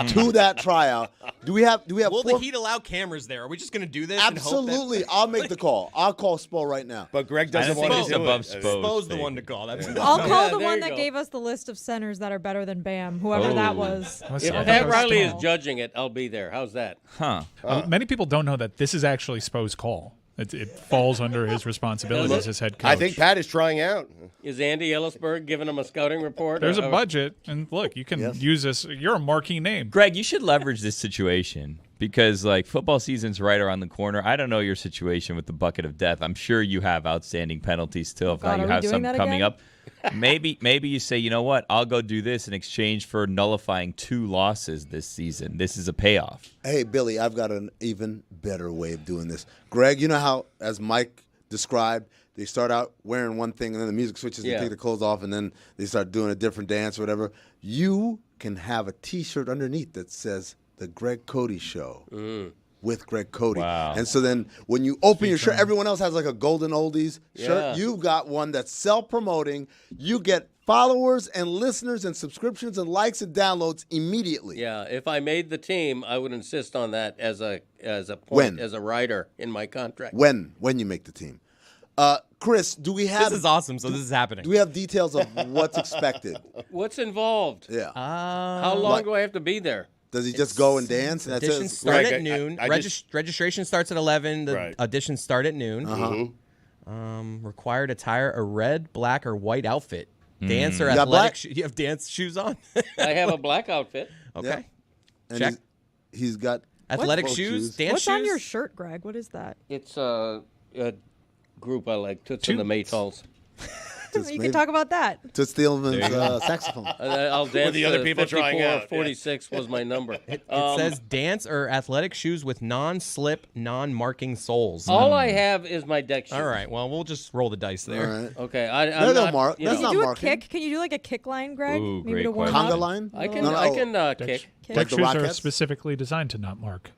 to that tryout. Do we have Will the four? Heat allow cameras there? Are we just going to do this? And hope that- Absolutely. I'll make the call. I'll call Spo right now. But Greg I doesn't don't think want it's to do above it. Spo's the thing. one to call. That's I'll call the there one you that go. gave us the list of centers that are better than Bam, whoever that was. Let's If see. I Pat thought it was Riley is Spo. judging it, I'll be there. How's that? Huh. Many people don't know that this is actually Spo's call. It falls under his responsibilities as head coach. I think Pat is trying out. Is Andy Ellisberg giving him a scouting report? There's a Or- budget, and look, you can use this. You're a marquee name. Greg, you should leverage this situation because, like, football season's right around the corner. I don't know your situation with the bucket of death. I'm sure you have outstanding penalties still. If God, not, you are we have doing some that coming again? up. Maybe you say, you know what? I'll go do this in exchange for nullifying 2 losses this season. This is a payoff. Hey, Billy, I've got an even better way of doing this. Greg, you know how, as Mike described, they start out wearing one thing and then the music switches, Yeah. they take the clothes off, and then they start doing a different dance or whatever. You can have a T-shirt underneath that says The Greg Cody Show. With Greg Cody. Wow. And so then when you open your shirt, everyone else has like a Golden Oldies shirt. Yeah. You've got one that's self-promoting. You get followers and listeners and subscriptions and likes and downloads immediately. Yeah, if I made the team, I would insist on that as a point, When? as a rider in my contract. When you make the team. Chris, do we have This is awesome. So this is happening. do we have details of what's expected? What's involved? Yeah. How long do I have to be there? Does he just go and dance? And that's Auditions it? start Greg, at noon. I just- Registration starts at 11. The Right. auditions start at noon. Required attire: a red, black, or white outfit. Dance or You got athletic. black? You have dance shoes on. I have a black outfit. Okay. And Check. he's got Athletic What? shoes. Dance What's shoes. on your shirt, Greg? What is that? It's a group I like, Toots and the Maytals. You can talk about that. Toots Thielman's saxophone. I'll dance. the other people 54, trying out, yeah. 46 was my number. It says dance or athletic shoes with non-slip, non-marking soles. All I have is my deck shoes. All right. Well, we'll just roll the dice All there. right. Okay. No, I'm no, not, Mark. you That's know, not Can you do a marking. kick? Can you do like a kick line, Greg? Ooh, Maybe great to warm question. Conga up? line? I can No, no, I oh, can Deck kick. deck Like the shoes are Rockettes? specifically designed to not mark.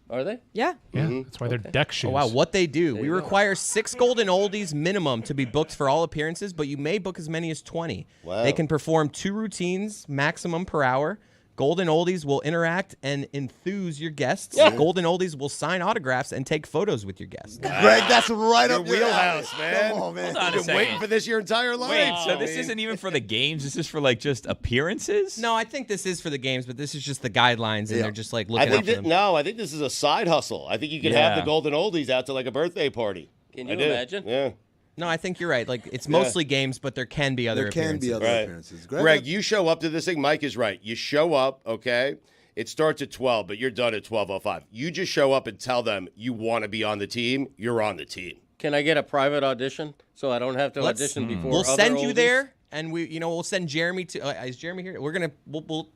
Are they? Yeah. Yeah, that's why they're deck shoes. Oh, wow, what they do. We you go. require 6 Golden Oldies minimum to be booked for all appearances, but you may book as many as 20. Wow. They can perform 2 routines maximum per hour. Golden Oldies will interact and enthuse your guests. Golden Oldies will sign autographs and take photos with your guests. Greg, that's right Your up your wheelhouse, alley. man. Come on, man. Hold on a You've been waiting second. for this your entire life. Wait, so this isn't even for the games? This is for, like, just appearances? No, I think this is for the games, but this is just the guidelines, and Yeah. they're just like I looking think out for them. I think this is a side hustle. I think you could have Yeah. the Golden Oldies out to like a birthday party. Can I you do. imagine? Yeah. No, I think you're right. Like it's mostly games, but there can be other There can appearances. be other Right. appearances. Greg, you show up to this thing. Mike is right. You show up, okay? It starts at 12, but you're done at 12:05. You just show up and tell them you want to be on the team. You're on the team. Can I get a private audition so I don't have to Let's- audition before? We'll other send you oldies? there, and we'll send Jeremy to. Is Jeremy here? We're gonna.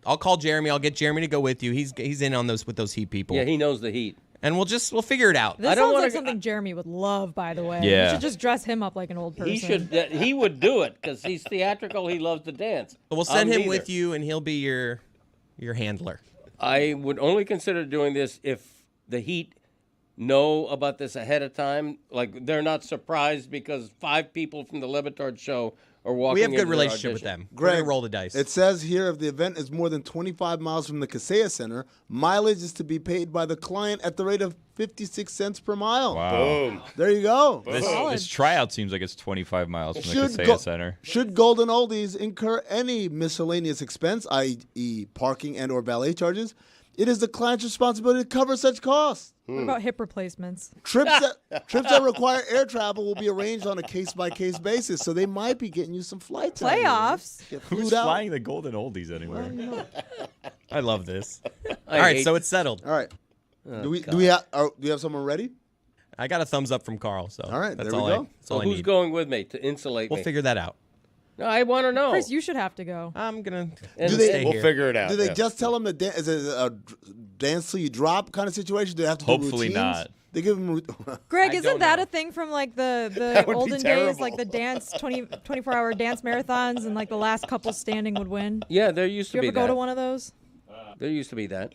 I'll call Jeremy. I'll get Jeremy to go with you. He's in on those with those Heat people. Yeah, he knows the heat. and we'll figure it out. This I don't sounds wanna like go- something Jeremy would love, by the way. Yeah. You should just dress him up like an old person. He should. He would do it because he's theatrical. He loves to dance. But we'll send I'm him neither. with you, and he'll be your handler. I would only consider doing this if the Heat know about this ahead of time. Like they're not surprised because 5 people from the Le Batard Show are walking. We have a good into their relationship with audition. them. We're Greg, gonna roll the dice. It says here if the event is more than 25 miles from the Kaseya Center, mileage is to be paid by the client at the rate of 56 cents per mile. Wow. Boom. There you go. This tryout seems like it's 25 miles from the Kaseya Center. Should Golden Oldies incur any miscellaneous expense, i.e. parking and or ballet charges, it is the client's responsibility to cover such costs. What about hip replacements? Trips that require air travel will be arranged on a case-by-case basis, so they might be getting you some flights. out here. Playoffs? Get Who's flued out. flying the Golden Oldies anywhere? I love this. I All right, hate- so it's settled. All right. Do we have someone ready? I got a thumbs up from Carl. So all right, that's there we all go. that's all I who's need. going with me to insulate me? We'll figure that out. No, I want to know. Chris, you should have to go. I'm gonna We'll figure it out. Do they just tell them to dance? Is it a dance till you drop kind of situation? Do they have to Hopefully do routines? not. They give them. Greg, I isn't don't that know. a thing from like the would be olden days, terrible. like the dance 24-hour dance marathons, and like the last couple standing would win? Yeah, there used to Do you be ever go that. to one of those? There used to be that.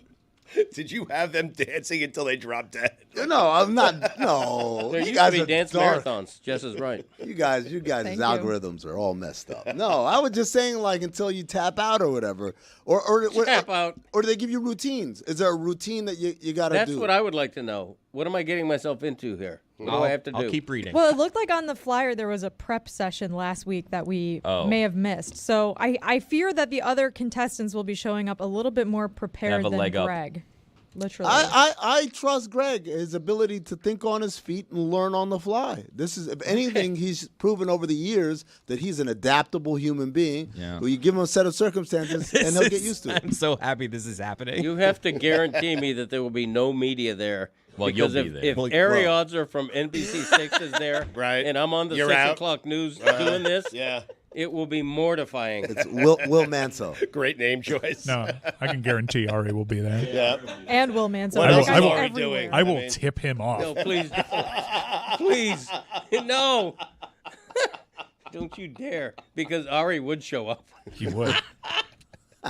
Did you have them dancing until they dropped dead? No, I'm not. No, There you used guys to be are dance dark. marathons. Jess is right. You guys' Thank you. algorithms are all messed up. No, I was just saying like until you tap out or whatever, or Tap out. or do they give you routines? Is there a routine that you got to do? That's what I would like to know. What am I getting myself into here? What do I have to do? I'll keep reading. Well, it looked like on the flyer there was a prep session last week that we may have missed. So I fear that the other contestants will be showing up a little bit more prepared Have a than leg up. Greg. Literally. I trust Greg, his ability to think on his feet and learn on the fly. This is, if anything, he's proven over the years that he's an adaptable human being. Yeah. Who you give him a set of circumstances and he'll get used to it. I'm so happy this is happening. You have to guarantee me that there will be no media there. Well, because you'll if, be there. If Well, Ariodzer from NBC6 is there, Right. and I'm on the You're 6 out. o'clock news doing this, Yeah. it will be mortifying. It's Will Manso. Great name choice. No, I can guarantee Ari will be there. Yeah. and Will Manson. What I else will- is I will- Ari everywhere. doing? I will mean- tip him off. No, please don't. Please. No. Don't you dare. Because Ari would show up. He would.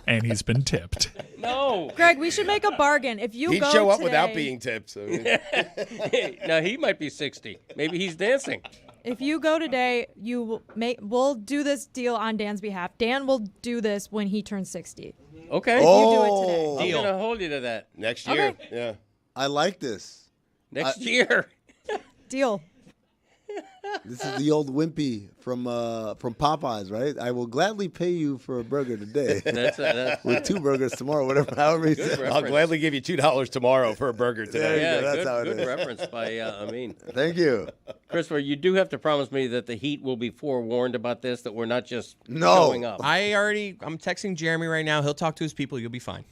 And he's been tipped. No. Greg, we should make a bargain. If you He'd go show up today, without being tipped. I mean, Now, he might be 60. Maybe he's dancing. if you go today, we'll do this deal on Dan's behalf. Dan will do this when he turns 60. Okay. You do it today. Oh, I'm going to hold you to that. next year. Okay. Yeah. I like this. Next year. Deal. This is the old Wimpy from Popeyes, right? I will gladly pay you for a burger today. That's With 2 burgers tomorrow, whatever. However he said. reference. I'll gladly give you $2 tomorrow for a burger today. Yeah, That's how it good is. reference by Amin. Thank you. Christopher, you do have to promise me that the Heat will be forewarned about this, that we're not just No. showing up. I'm texting Jeremy right now. He'll talk to his people. You'll be fine.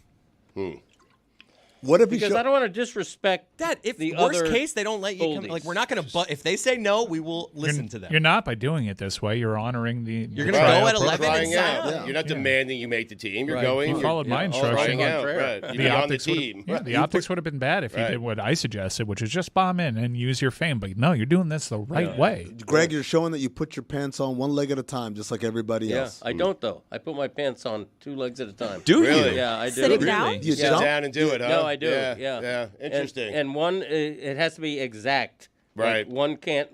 What if he Because I don't want to disrespect That if the worst other case they don't let you come, oldies. like we're not gonna. But if they say no, we will listen to them. You're not by doing it this way. You're honoring the. You're the gonna go tryout at program. 11 and Trying out. sign. Yeah. You're not demanding you make the team. You're Right. going. You you're followed my all instructions. trying out. Prayer. Right. The You'd be on the optics would team. the optics would have been bad if you Right. did what I suggested, which is just bomb in and use your fame. But no, you're doing this the right way. Greg, you're showing that you put your pants on one leg at a time, just like everybody Yeah, else. I don't though. I put my pants on 2 legs at a time. Do Really? you? Yeah, I do. Sitting down? You Sit jump? down and do it, huh? No, I do. Yeah. Yeah. Interesting. And one, it has to be exact. Right. Like pant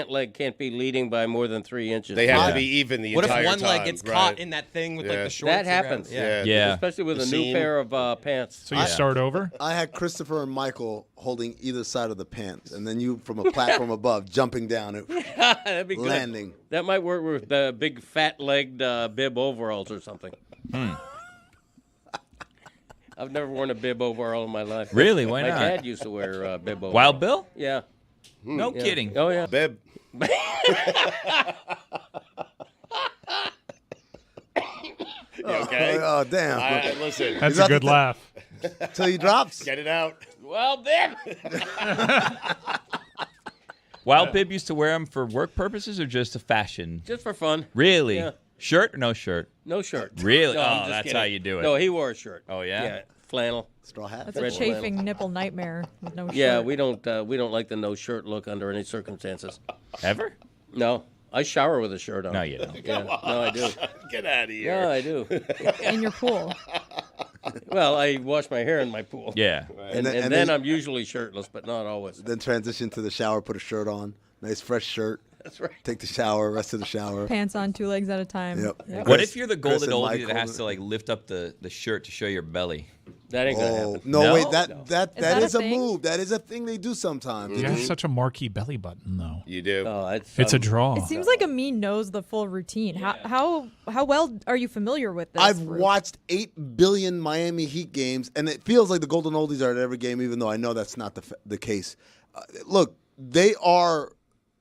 leg can't be leading by more than 3 inches. They have to be even the What if entire one time. leg gets right. caught in that thing with like Yeah. the shorts? That happens. around- Yeah. Especially with The a new seam. pair of pants. So you start over. I had Christopher and Michael holding either side of the pants, and then you from a platform above jumping down and That'd be good. landing. That might work with the big fat-legged bib overalls or something. I've never worn a bib overall in my life. Really? Why my not? dad used to wear bib overalls. Wild Bill? Yeah. No kidding. Oh, yeah. Bib. You okay? Oh, damn. Listen. That's Is a that good the- laugh. Till he drops. Get it out. Well, bib. Wild Bib used to wear them for work purposes or just a fashion? Just for fun. Really? Yeah. Shirt or no shirt? No shirt. Really? No, I'm Oh, just that's kidding. how you do it. No, he wore a shirt. Oh, yeah? Yeah. Flannel. Straw hat. That's a Red chafing nipple nightmare with no Yeah, shirt. we don't like the no shirt look under any circumstances. Ever? No, I shower with a shirt on. No, you don't. Yeah, no, I do. Get out of here. Yeah, I do. In your pool. Well, I wash my hair in my pool. Yeah. And then I'm usually shirtless, but not always. Then transition to the shower, put a shirt on. Nice fresh shirt. That's right. Take the shower, rest of the shower. Pants on 2 legs at a time. Yep. What if you're the Chris golden and oldie Michael. that has to like lift up the shirt to show your belly? That ain't gonna Oh happen. no! No? Wait, that that is a a thing? move. That is a thing they do sometimes. You have such a marquee belly button, though. You do. Oh, It's a draw. It seems like Amin knows the full routine. How well are you familiar with this? I've route? watched 8 billion Miami Heat games, and it feels like the Golden Oldies are at every game, even though I know that's not the case. Look, they are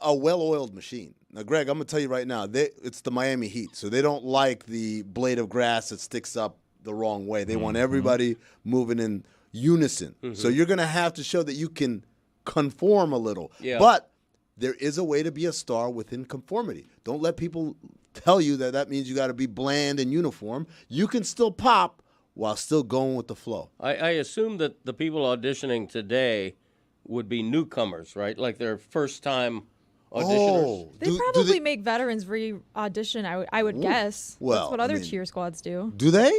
a well-oiled machine. Now, Greg, I'm going to tell you right now, it's the Miami Heat, so they don't like the blade of grass that sticks up the wrong way. They want everybody moving in, unison. So you're going to have to show that you can conform a little. Yeah. But there is a way to be a star within conformity. Don't let people tell you that means you got to be bland and uniform. You can still pop while still going with the flow. I assume that the people auditioning today would be newcomers, right? Like their first time auditioners. They probably make veterans re-audition, I would guess. Well, that's what other cheer squads do. Do they?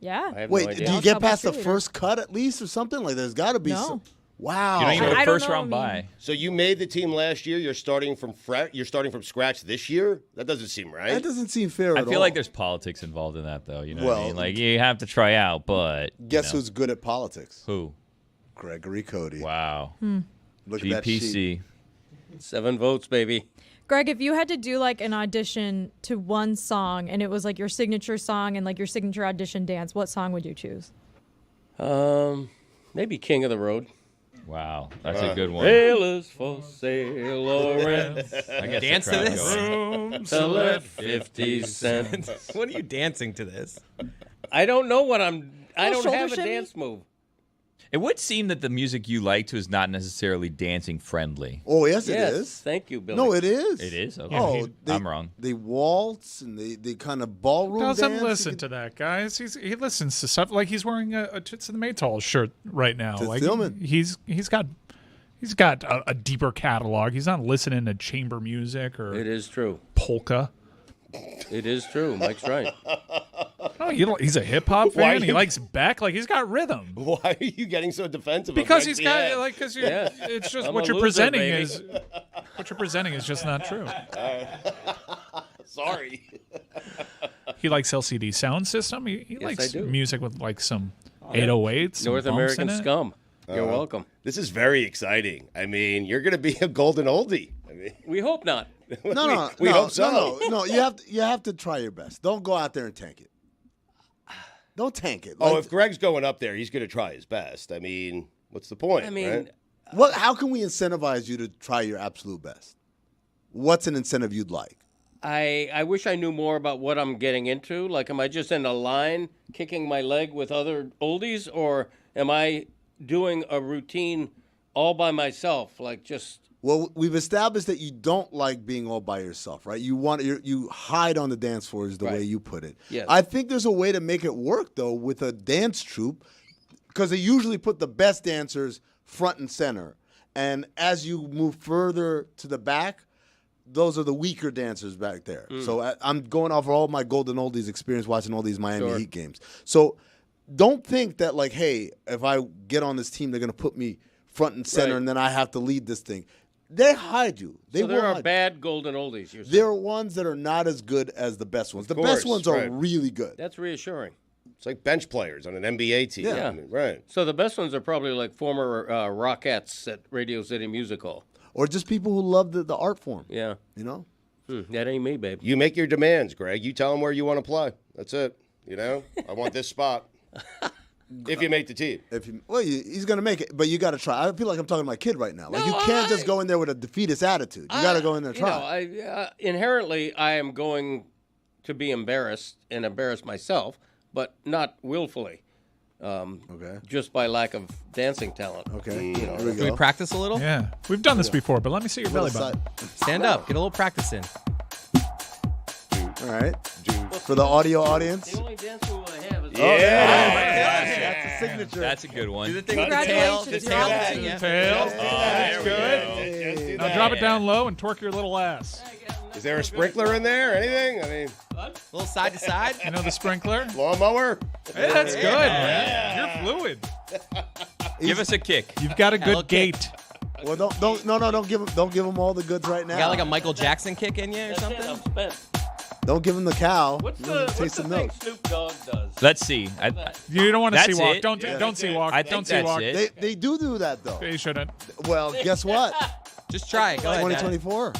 Yeah. I have Wait, no idea. do you get past the first cut at least or something? Like there's got to be No. Wow. You don't even I go don't first know, round I mean- bye. So you made the team last year. You're starting from scratch this year. That doesn't seem right. That doesn't seem fair I at all. feel like there's politics involved in that, though. You know what I Well, mean? Like, you have to try out, but Guess you know. who's good at politics? Who? Gregory Cody. Wow. Look at that sheet. GPC. 7 votes, baby. Greg, if you had to do like an audition to one song and it was like your signature song and like your signature audition dance, what song would you choose? Maybe King of the Road. Wow. That's a good one. Sailors for Lawrence. I guess Dance the to crowd this? going. To let 50 cents. What are you dancing to this? I don't know what I don't shoulder have a shimmy? dance move. It would seem that the music you liked was not necessarily dancing friendly. Oh, yes, Yes, it is. thank you, Billy. No, it is. It is? Okay. Oh, I'm wrong. They waltz and they kind of ballroom Doesn't dance. listen to that, guys. He listens to stuff like he's wearing a Toots and the Maytals shirt right now. To Like Stillman. he's got a deeper catalog. He's not listening to chamber music or It is true. polka. It is true. Mike's right. Oh, he's a hip hop Why fan. He you- likes Beck. Like he's got rhythm. Why are you getting so defensive? Because of he's Beck? got Yeah. like because Yeah. it's just I'm what a you're loser, presenting baby. is just not true. Sorry. He likes LCD sound system. He Yes, likes I do. music with like some 808s, some North bumps American in it. scum. You're welcome. This is very exciting. I mean, you're going to be a golden oldie. I mean, We hope not. No, we hope so. No. You have to try your best. Don't go out there and tank it. Don't tank it. Oh, Like, if Greg's going up there, he's going to try his best. I mean, what's the point? I mean, right? how can we incentivize you to try your absolute best? What's an incentive you'd like? I wish I knew more about what I'm getting into. Like, am I just in a line kicking my leg with other oldies, or am I doing a routine all by myself? Like, just Well, we've established that you don't like being all by yourself, right? You hide on the dance floor is the way you put it. Yes. I think there's a way to make it work though with a dance troupe, because they usually put the best dancers front and center, and as you move further to the back, those are the weaker dancers back there. So I'm going off of all my Golden Oldies experience watching all these Miami Heat games. So don't think that like, hey, if I get on this team, they're going to put me front and center, Right. and then I have to lead this thing. They hide you. They so there will are hide bad golden oldies. You're you. saying. There are ones that are not as good as the best ones. The course, best ones are right. really good. That's reassuring. It's like bench players on an NBA team. Yeah. I mean, right. So the best ones are probably like former Rockettes at Radio City Music Hall. Or just people who love the art form. Yeah. You know? That ain't me, babe. You make your demands, Greg. You tell them where you want to play. That's it. You know, I want this spot. If you make the team. He's going to make it, but you got to try. I feel like I'm talking to my kid right now. Like, No, you can't just go in there with a defeatist attitude. You got to go in there and try. Inherently, I am going to be embarrassed and embarrass myself, but not willfully. Okay. Just by lack of dancing talent. Okay. You know, Here we Can we go. practice a little? Yeah, we've done this before, but let me see your belly button. Stand up. Get a little practice in. All right. For the audio audience. The only dance move I have is That's a signature. That's a good one. Do the thing with the tail. The Congratulations, tail y'all. thing, yeah. Tail. There we good. go. Now drop it down low and torque your little ass. Is there a sprinkler in there? Anything? I mean, A little side to side. You know the sprinkler? lawnmower? Hey, that's good, man. You're fluid. Give us a kick. You've got a little good kick. gait. Well, don't give him all the goods right now. You got like a Michael Jackson kick in you or That's it, something? I'm spent. Don't give him the cow. What's You wanna the taste some thing milk. Snoop Dogg does? Let's see. You don't want to That's see walk. it. Don't see walk. I think Don't see that's walk. it. They do that though. You shouldn't. Well, guess what? Just try it. Go ahead. Dad. 2024.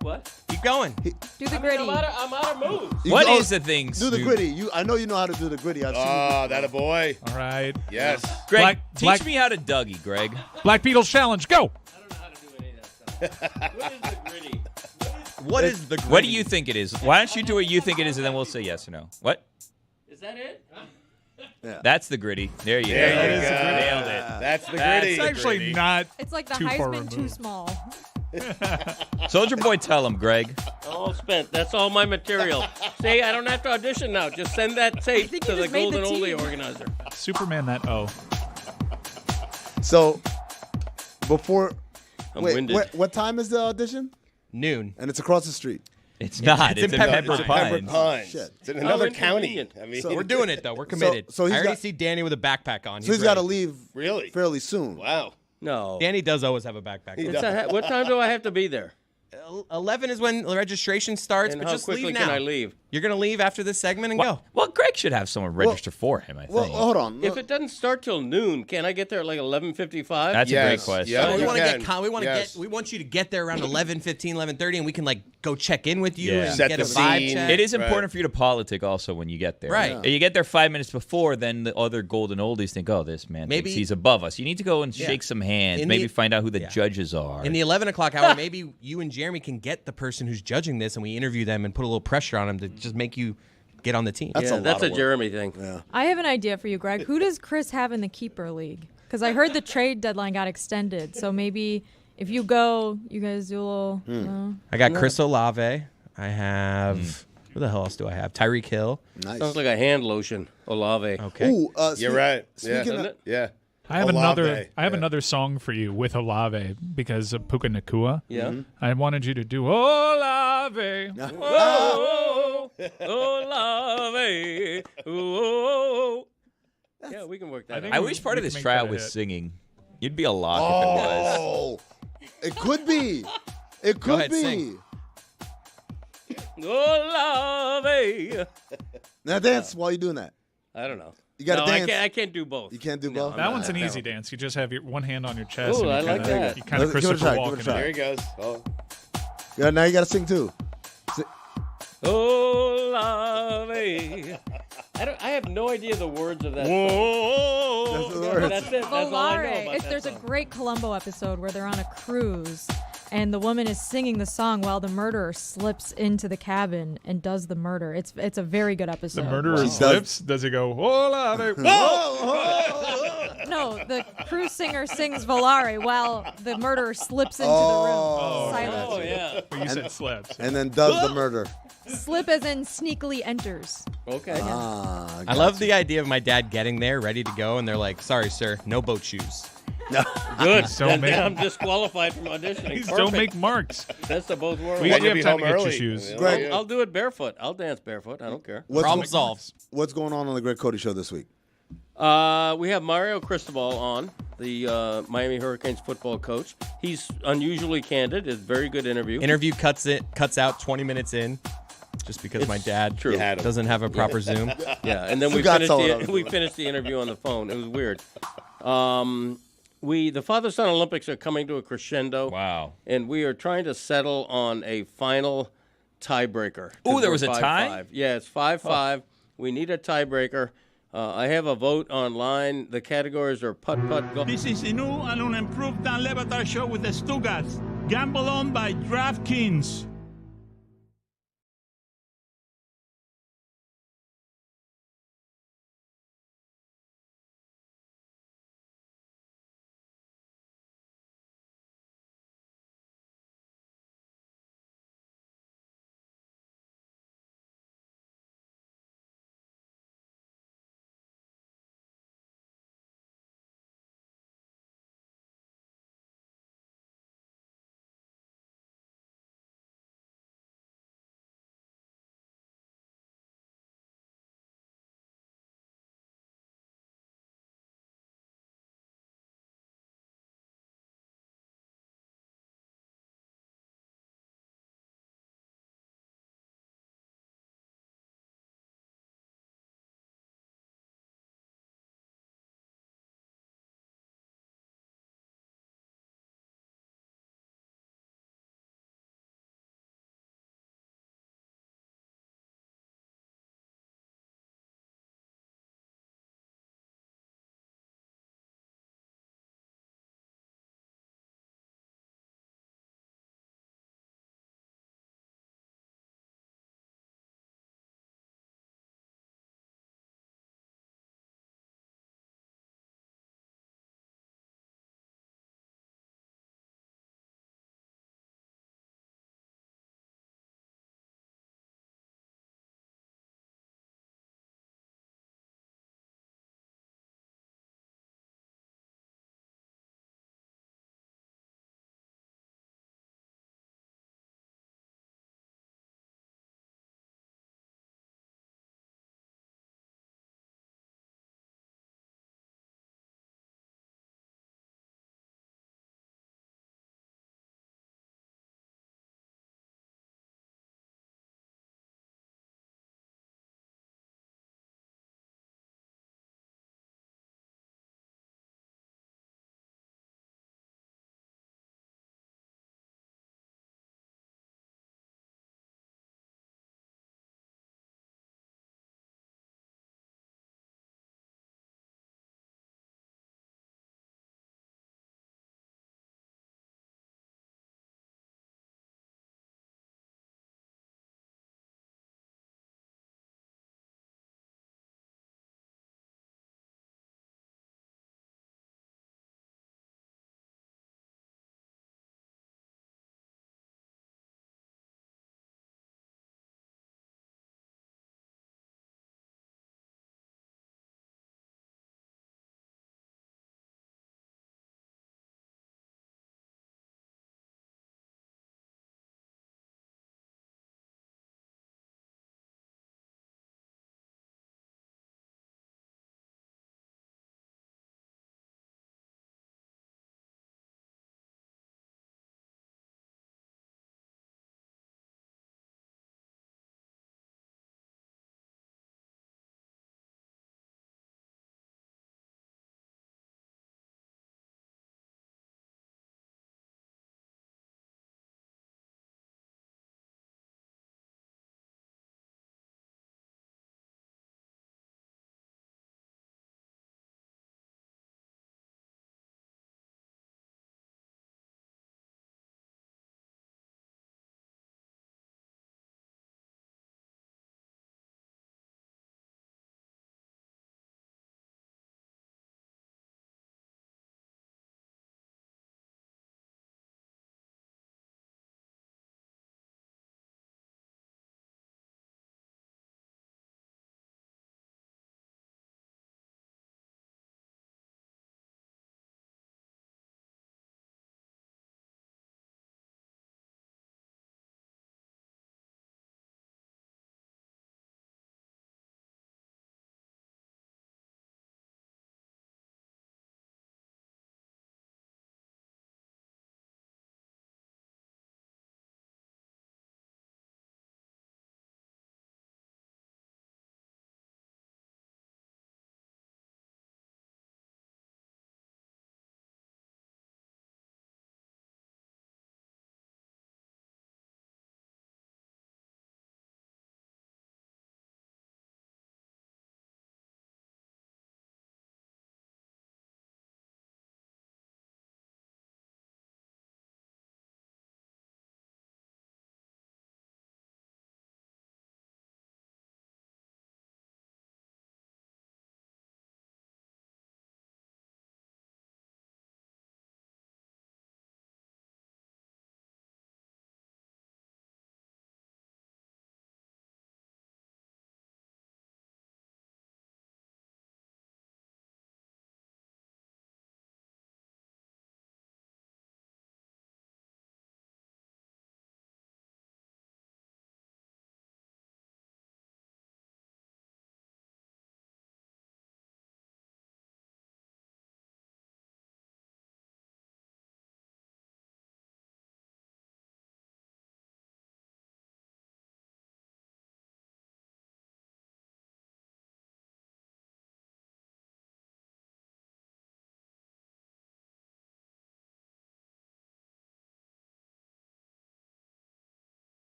What? Keep going. Do the gritty. I'm out of moves. What is the thing? Do the Snoop? gritty. I know you know how to do the gritty. I've seen you. Oh, that a boy. All right. Yes. Greg, teach Black- me how to Dougie, Greg. Black Beatles challenge. Go. I don't know how to do any of that stuff. What is the gritty? What is the What do you think it is? Why don't you do what you think it is, and then we'll say yes or no. What? Is that it? That's the gritty. There you go. Nailed it. That's the That's gritty. It's actually not. It's like the too far Heisman too removed. small. Soldier Boy, tell him, Greg. All spent. That's all my material. See, I don't have to audition now. Just send that tape think to you the just made the Golden Oldie team. organizer. Superman that O. So, before. I'm Wait, winded. what time is the audition? Noon. And it's across the street. It's not. It's in Pembroke Pembroke Pines. Pines. Shit. It's in another How county. inconvenient. I mean, So- We're doing it though. We're committed. So he's I already got- see Danny with a backpack on. So he's got to ready. leave Really? fairly soon. Wow. No. Danny does always have a backpack. He on. does. What time do I have to be there? 11 is when the registration starts, And but how just quickly leave can now. I leave? You're gonna leave after this segment and go. Well, Greg should have someone register for him, I think. Well, hold on. If it doesn't start till noon, can I get there at like 11:55? That's a great Yes. question. Yeah. we you want to can. get. We want to Yes. get. We want you to get there around 11:15, 11:30, and we can like go check in with you Yeah. and Set get the a vibe scene. check. It is Right. important for you to politic also when you get there. Right. You get there 5 minutes before, then the other Golden Oldies think, oh, this man Maybe- thinks he's above us. You need to go and Yeah. shake some hands, In maybe the- find out who the yeah. judges are. In the 11 o'clock hour, maybe you and Jeremy can get the person who's judging this, and we interview them and put a little pressure on them to just make you get on the team. That's a lot That's of a work. Jeremy thing. I have an idea for you, Greg. Who does Chris have in the keeper league? Because I heard the trade deadline got extended. So maybe if you go, you guys do a little. I got Chris Olave. I have. Who the hell else do I have? Tyreek Hill. Nice. Sounds like a hand lotion, Olave. Okay. Ooh, You're right. Yeah. Speaking of, it? Yeah. I have Olave. another song for you with Olave because of Puka Nakua. Yeah. I wanted you to do Olave. Oh, Olave. Oh. Yeah, we can work that think out. I wish part we of can this make tryout that a was hit. singing. You'd be a lock if it was. Oh, it could be. It could ahead, be. sing. Olave. Now dance while you're doing that. I don't know. You gotta no, dance. I can't do both. You can't do No, both. That one's an No. easy dance. You just have your one hand on your chest. Ooh, and I you like kinda, that. You kind of Give it a Christopher try, give it a Walken. try. There he goes. Oh. Yeah, now you got to sing too. Olave. I have no idea the words of that. That's the words. That's it. That's all I know Volare. about that There's a song. great Columbo episode where they're on a cruise and the woman is singing the song while the murderer slips into the cabin and does the murder. It's a very good episode. The murderer Wow. slips. Does it go Olave? No, the cruise singer sings Volare while the murderer slips into Oh. the room. Silent. Oh yeah. You said slips. And then does the murder. Slip as in sneakily enters. Okay. Ah, I love the idea of my dad getting there, ready to go, and they're like, "Sorry, sir, no boat shoes." Good. Don't Then make- I'm disqualified from auditioning. Please Perfect. don't make marks. Best of both worlds. We And have you'll be time to home get your early. shoes. Greg, I'll do it barefoot. I'll dance barefoot. I don't care. Problem solved. What's going on the Greg Cody Show this week? We have Mario Cristobal on, the Miami Hurricanes football coach. He's unusually candid. It's a very good interview. Interview cuts out 20 minutes in, just because my dad true. You had him. doesn't have a proper Zoom. Yeah, and then Stugotz we finished the interview on the phone. It was weird. The father-son Olympics are coming to a crescendo. Wow. And we are trying to settle on a final tiebreaker. Ooh, there was a 5-5. tie? Yeah, it's 5-5. We need a tiebreaker. I have a vote online. The categories are putt-putt. This is a new and unimproved Dan Le Batard Show with the Stugotz. Gamble on by DraftKings.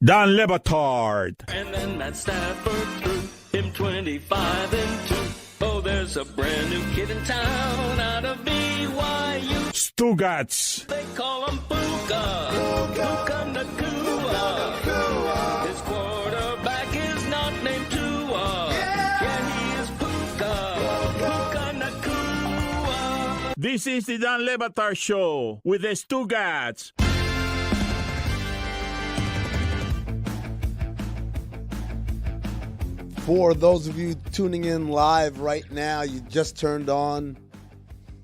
Dan Le Batard. And then Matt Stafford threw him 25 and 2. Oh, there's a brand new kid in town out of BYU. Stugotz. They call him Puka. Puka Nakua. His quarterback is not named Tua. Yeah, he is Puka. Puka Nakua. This is the Dan Le Batard Show with the Stugotz. For those of you tuning in live right now, you just turned on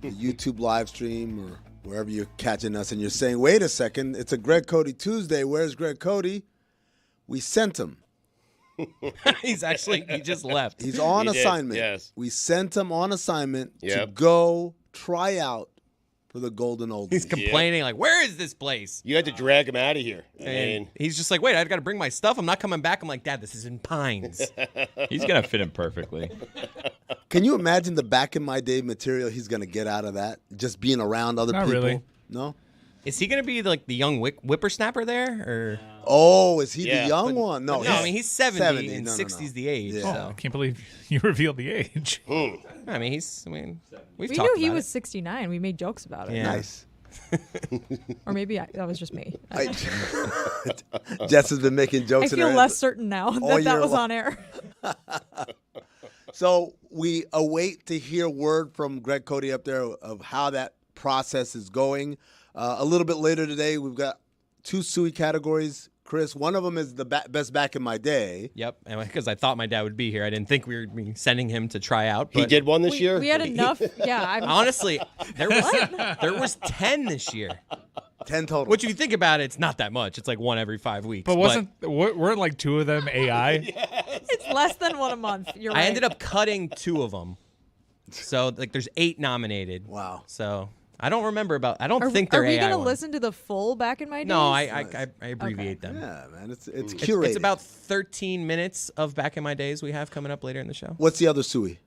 the YouTube live stream or wherever you're catching us, and you're saying, wait a second, it's a Greg Cody Tuesday. Where's Greg Cody? We sent him. He just left. He's on He assignment. did, yes. We sent him on assignment to Yep. go try out for the Golden Oldies. He's complaining like, where is this place? You had to drag him out of here. I And mean, he's just like, wait, I've got to bring my stuff. I'm not coming back. I'm like, Dad, this is in Pines. He's going to fit in perfectly. Can you imagine the back in my day material he's going to get out of that? Just being around other Not people? really. No? Is he going to be like the young whippersnapper there? Or Oh, is he Yeah. the young one? No, I mean, he's 70 and No, 60's the age. Yeah. Oh, So. I can't believe you revealed the age. I mean, we've We talked knew he about was it. 69. We made jokes about it. Yeah. Nice. Or maybe that was just me. Jess has been making jokes. I in her feel head less certain now all that year was long. on air. So we await to hear word from Greg Cody up there of how that process is going. A little bit later today, we've got 2 Suey categories. Chris, one of them is the best back in my day. Yep, and because I thought my dad would be here, I didn't think we were sending him to try out. he But did one this year? We had enough. Yeah. honestly, there was 10 this year. 10 total. Which, if you think about it, it's not that much. It's like one every 5 weeks. But weren't like 2 of them AI? It's less than one a month. You're right. I ended up cutting 2 of them, so like there's 8 nominated. Wow. So I don't remember about. I don't think they're Are we AI gonna ones. listen to the full back in my days? No, I abbreviate them. Yeah, man. It's curated. It's about 13 minutes of back in my days we have coming up later in the show. What's the other Suey?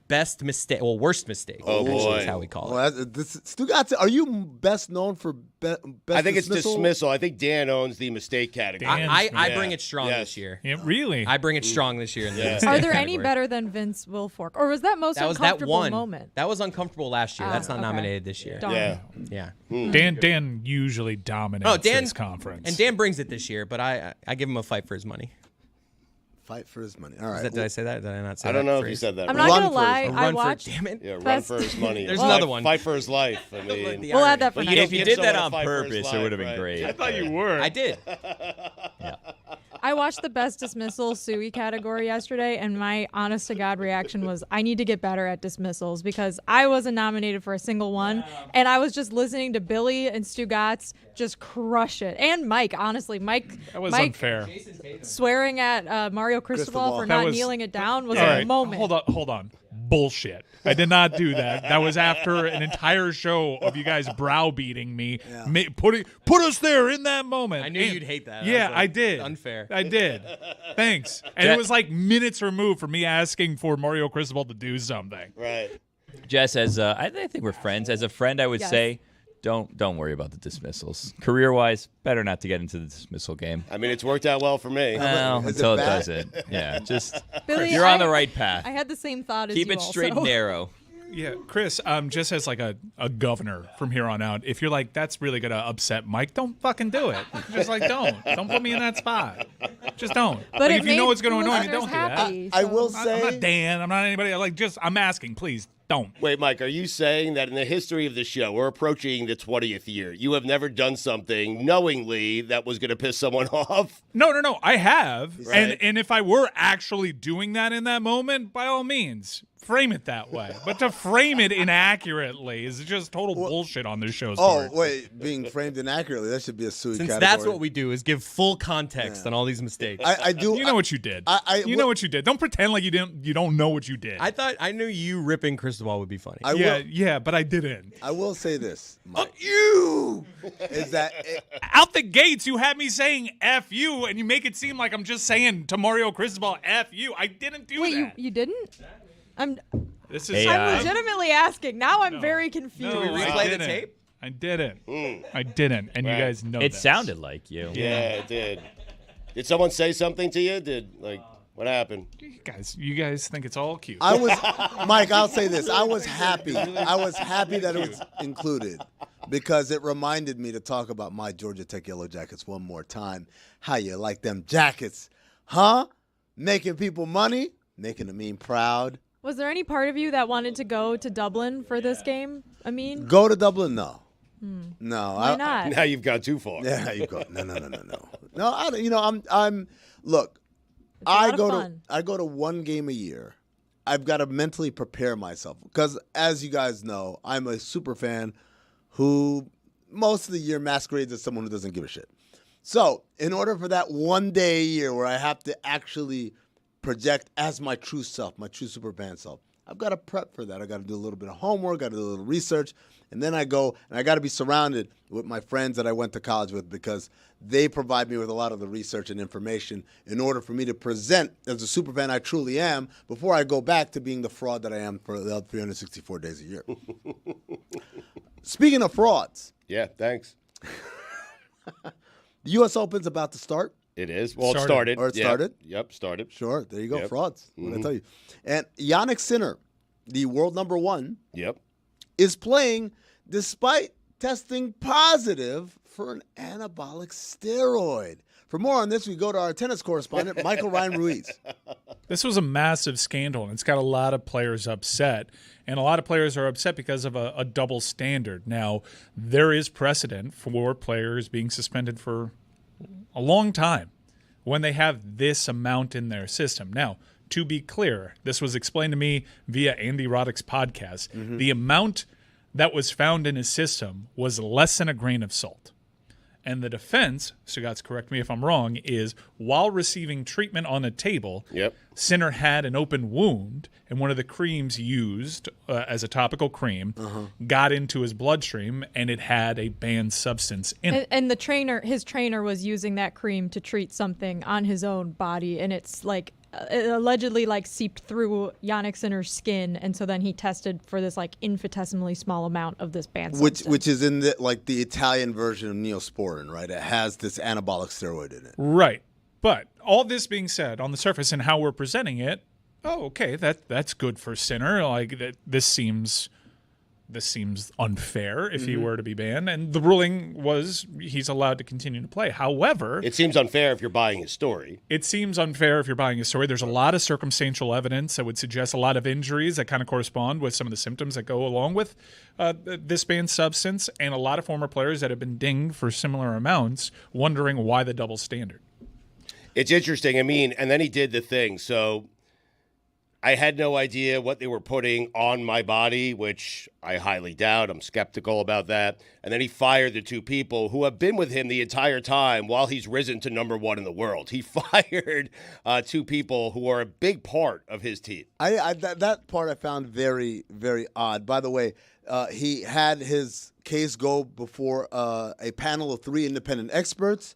Best mistake, worst mistake. Oh, actually, boy. is how we call it. Well, Stugotz, are you best known for best I think dismissal? it's dismissal. I think Dan owns the mistake category. Dan- I Yeah. bring it strong Yes. this year. Yeah, really? I bring it strong this year. In the Yeah. mistake Are there any category. better than Vince Wilfork, or was that most That was that uncomfortable one moment? That was uncomfortable last year. Ah, That's not okay. nominated this year. Darn. Yeah. Yeah. Dan usually dominates Oh, Dan this conference. And Dan brings it this year, but I give him a fight for his money. Fight for his money. All right. Did I say that? Did I not say I that? don't know if phrase? you said that I'm right. not Run gonna for his- lie. Or I run watched. for damn it. Yeah, run Best- for his money. There's Fight- another one. Fight for his life. I mean, We'll add that for But next If you week. did Give that someone a on fight for his purpose, it would have been life, great. right? I thought you were. I did. I watched the best dismissal Suey category yesterday, and my honest to God reaction was, I need to get better at dismissals because I wasn't nominated for a single one, and I was just listening to Billy and Stugotz just crush it, and Mike. Honestly, Mike unfair. swearing at Mario Cristobal for That not was- kneeling it down was All a right, moment. Hold on. Bullshit. I did not do that. That was after an entire show of you guys browbeating me, put us there in that moment. I knew you'd hate that. Yeah, was, like, I did. Unfair. I did. Thanks. And it was like minutes removed from me asking for Mario Cristobal to do something. Right. Jess, as I think we're friends. As a friend, I would Yes. say, don't worry about the dismissals. Career-wise, better not to get into the dismissal game. I mean, it's worked out well for me. Well, Is it until it bad? doesn't. Yeah, just Billy, you're on I- the right path. I had the same thought as Keep you it straight also. and narrow. Yeah, Chris, just as like a governor from here on out, if you're like, that's really going to upset Mike, don't fucking do it. Just like, don't put me in that spot. Just don't. But Like, it if you know made what's going to annoy me, listeners don't do that. happy, I so- will I'm say. not Dan. I'm not anybody. I'm asking, please don't. Wait, Mike, are you saying that in the history of the show, we're approaching the 20th year, you have never done something knowingly that was going to piss someone off? No. I have. Right. And if I were actually doing that in that moment, by all means, frame it that way. But to frame it inaccurately is just total bullshit on this show's Oh, part. wait. Being framed inaccurately. That should be a Suey Since category. that's what we do is give full context on all these mistakes. I do. You know what you did. I you know what you did. Don't pretend like you don't know what you did. I thought I knew you ripping Cristobal would be funny. Yeah, but I didn't. I will say this. Mike, You! is that Out the gates, you had me saying F you, and you make it seem like I'm just saying to Mario Cristobal, F you. I didn't do Wait, that. you didn't? I'm This is Hey, I'm legitimately asking. Now I'm very confused. No, we replay I the didn't. tape? I didn't. I didn't, and you guys know It that. sounded like you. Yeah, it did. Did someone say something to you? What happened? You guys think it's all cute. I was, Mike, I'll say this. I was happy. I was happy that it was included because it reminded me to talk about my Georgia Tech Yellow Jackets one more time. How you like them jackets? Huh? Making people money? Making them proud? Was there any part of you that wanted to go to Dublin for this game? I mean, go to Dublin? No. No. Why not? Now you've gone too far. Yeah, you go. No. No, I'm look, It's a lot of fun. I go to one game a year. I've got to mentally prepare myself because, as you guys know, I'm a super fan who most of the year masquerades as someone who doesn't give a shit. So, in order for that one day a year where I have to actually project as my true self, my true super fan self, I've got to prep for that. I got to do a little bit of homework, got to do a little research, and then I go and I got to be surrounded with my friends that I went to college with because they provide me with a lot of the research and information in order for me to present as a super fan I truly am before I go back to being the fraud that I am for the 364 days a year. Speaking of frauds. Yeah, thanks. The U.S. Open's about to start. It is. Well, it started. Or it started? Yep, started. Sure. There you go. Yep. Frauds. What did I tell you? And Jannik Sinner, the world number one, Yep. is playing despite testing positive for an anabolic steroid. For more on this, we go to our tennis correspondent, Michael Ryan Ruiz. This was a massive scandal, and it's got a lot of players upset. And a lot of players are upset because of a double standard. Now, there is precedent for players being suspended for a long time when they have this amount in their system. Now, to be clear, this was explained to me via Andy Roddick's podcast. The amount that was found in his system was less than a grain of salt. And the defense, Stugotz, correct me if I'm wrong, is while receiving treatment on a table, Sinner had an open wound, and one of the creams used as a topical cream got into his bloodstream, and it had a banned substance in it. And his trainer was using that cream to treat something on his own body, and it's like it allegedly seeped through Jannik Sinner's skin, and so then he tested for this infinitesimally small amount of this banned substance. Which is in the Italian version of Neosporin, right? It has this anabolic steroid in it. Right. But all this being said, on the surface and how we're presenting it, okay, that's good for Sinner. This seems unfair if he were to be banned. And the ruling was he's allowed to continue to play. However, it seems unfair if you're buying his story. It seems unfair if you're buying his story. There's a lot of circumstantial evidence that would suggest a lot of injuries that kind of correspond with some of the symptoms that go along with this banned substance, and a lot of former players that have been dinged for similar amounts wondering why the double standard. It's interesting. I mean, and then he did the thing. So I had no idea what they were putting on my body, which I highly doubt. I'm skeptical about that. And then he fired the two people who have been with him the entire time while he's risen to number one in the world. He fired two people who are a big part of his team. That part I found very, very odd. By the way, he had his case go before a panel of 3 independent experts,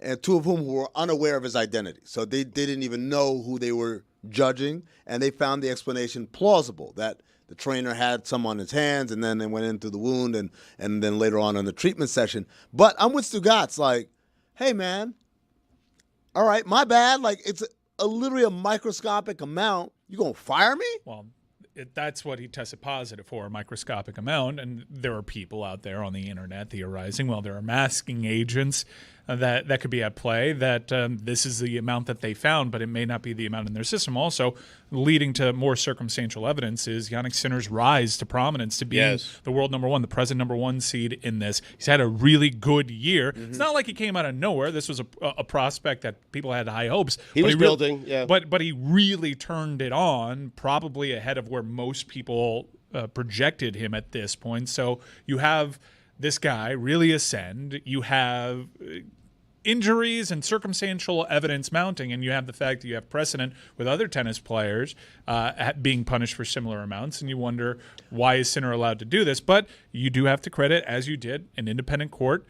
and 2 of whom were unaware of his identity. So they didn't even know who they were judging, and they found the explanation plausible that the trainer had some on his hands, and then they went into the wound, and then later on in the treatment session. But I'm with Stugotz, hey, man, all right, my bad. It's literally a microscopic amount. You gonna fire me? Well, that's what he tested positive for, a microscopic amount. And there are people out there on the internet theorizing, well, there are masking agents that could be at play, that this is the amount that they found, but it may not be the amount in their system. Also, leading to more circumstantial evidence is Jannik Sinner's rise to prominence to being the world number one, the present number one seed in this. He's had a really good year. It's not like he came out of nowhere. This was a prospect that people had high hopes. He was building, But he really turned it on, probably ahead of where most people projected him at this point. So you have this guy really ascend. You have injuries and circumstantial evidence mounting, and you have the fact that you have precedent with other tennis players being punished for similar amounts, and you wonder, why is Sinner allowed to do this? But you do have to credit, as you did, an independent court,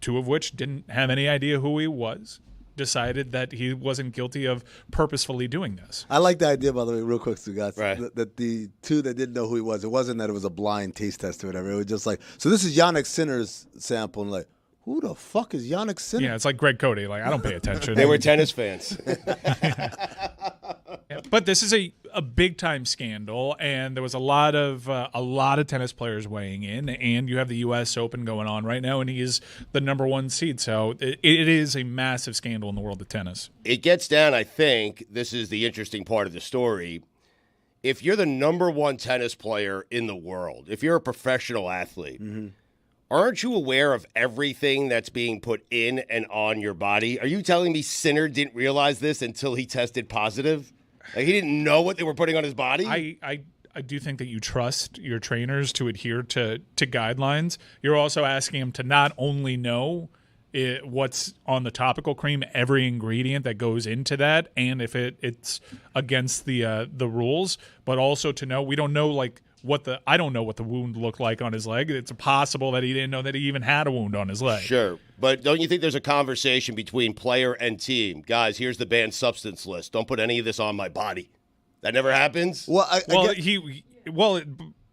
2 of which didn't have any idea who he was, decided that he wasn't guilty of purposefully doing this. I like the idea, by the way, real quick, Stugotz, right, that the 2 that didn't know who he was, it wasn't that it was a blind taste test or whatever. It was just so this is Jannik Sinner's sample, and who the fuck is Jannik Sinner? Yeah, it's like Greg Cody. Like, I don't pay attention. They were tennis fans. But this is a big time scandal, and there was a lot of tennis players weighing in, and you have the U.S. Open going on right now, and he is the number 1 seed. So it is a massive scandal in the world of tennis. It gets down, I think, this is the interesting part of the story. If you're the number 1 tennis player in the world, if you're a professional athlete, aren't you aware of everything that's being put in and on your body? Are you telling me Sinner didn't realize this until he tested positive? Like, he didn't know what they were putting on his body? I do think that you trust your trainers to adhere to guidelines. You're also asking them to not only know what's on the topical cream, every ingredient that goes into that, and if it's against the rules, but also to know, we don't know I don't know what the wound looked like on his leg. It's possible that he didn't know that he even had a wound on his leg. Sure. But don't you think there's a conversation between player and team? Guys, here's the banned substance list. Don't put any of this on my body. That never happens? Well,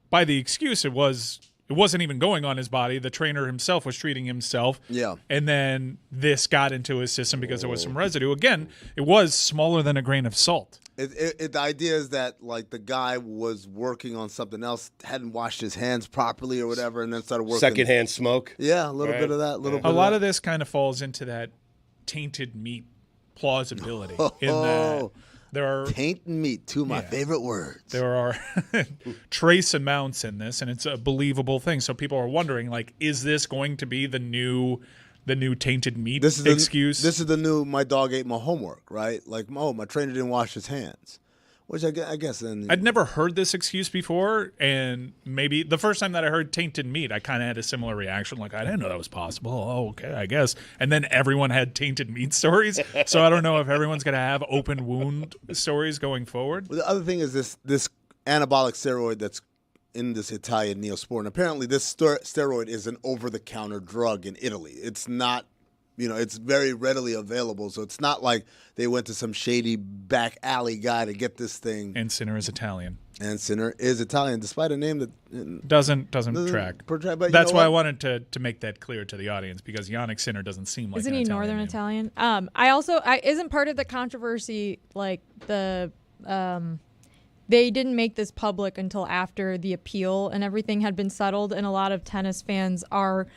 by the excuse, it wasn't even going on his body. The trainer himself was treating himself. Yeah. And then this got into his system because there was some residue. Again, it was smaller than a grain of salt. The idea is that, like, the guy was working on something else, hadn't washed his hands properly or whatever, and then started working. Secondhand smoke? Yeah, a little bit of that. A lot of this kind of falls into that tainted meat plausibility. In that there are taint and meat, two of my favorite words. There are trace amounts in this, and it's a believable thing. So people are wondering, like, is this going to be the new tainted meat excuse? This is the new my dog ate my homework, right? Like, my trainer didn't wash his hands. Which I guess then... I'd never heard this excuse before, and maybe the first time that I heard tainted meat, I kind of had a similar reaction. Like, I didn't know that was possible. Oh, okay, I guess. And then everyone had tainted meat stories. So I don't know if everyone's going to have open wound stories going forward. Well, the other thing is this anabolic steroid that's in this Italian Neosporin. Apparently, this steroid is an over-the-counter drug in Italy. It's not... it's very readily available, so it's not like they went to some shady back alley guy to get this thing. And Sinner is Italian. Despite a name that doesn't track. But that's why I wanted to make that clear to the audience, because Jannik Sinner doesn't seem like Isn't an he Italian Northern name. Italian? I isn't part of the controversy, like the they didn't make this public until after the appeal and everything had been settled, and a lot of tennis fans are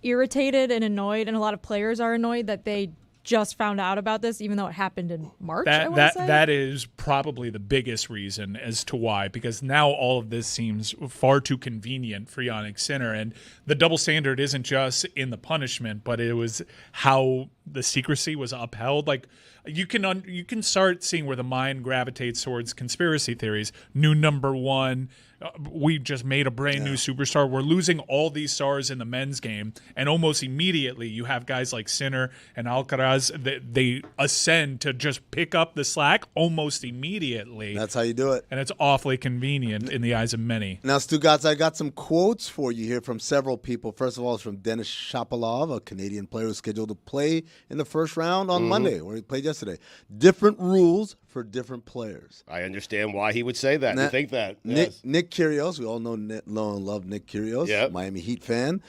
irritated and annoyed, and a lot of players are annoyed that they just found out about this, even though it happened in March. That is probably the biggest reason as to why, because now all of this seems far too convenient for Jannik Sinner, and the double standard isn't just in the punishment, but it was how the secrecy was upheld. Like, you can start seeing where the mind gravitates towards conspiracy theories. New number one. We just made a brand new superstar. We're losing all these stars in the men's game, and almost immediately you have guys like Sinner and Alcaraz. They ascend to just pick up the slack almost immediately. That's how you do it. And it's awfully convenient in the eyes of many. Now, Stugotz, I got some quotes for you here from several people. First of all, it's from Denis Shapovalov, a Canadian player who's scheduled to play in the first round on Monday, where he played yesterday. Different rules for different players. I understand why he would say that and think that. Nick Kyrgios, we all know and love Nick Kyrgios, Miami Heat fan.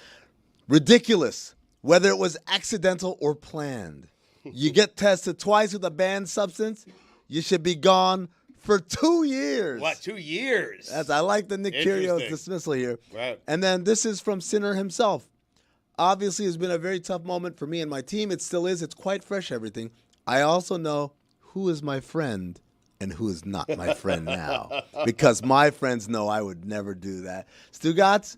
Ridiculous, whether it was accidental or planned. You get tested twice with a banned substance, you should be gone for 2 years. What, 2 years? I like the Nick Kyrgios dismissal here. Right. And then this is from Sinner himself. Obviously, it's been a very tough moment for me and my team. It still is. It's quite fresh, everything. I also know who is my friend and who is not my friend now, because my friends know I would never do that. Stugotz,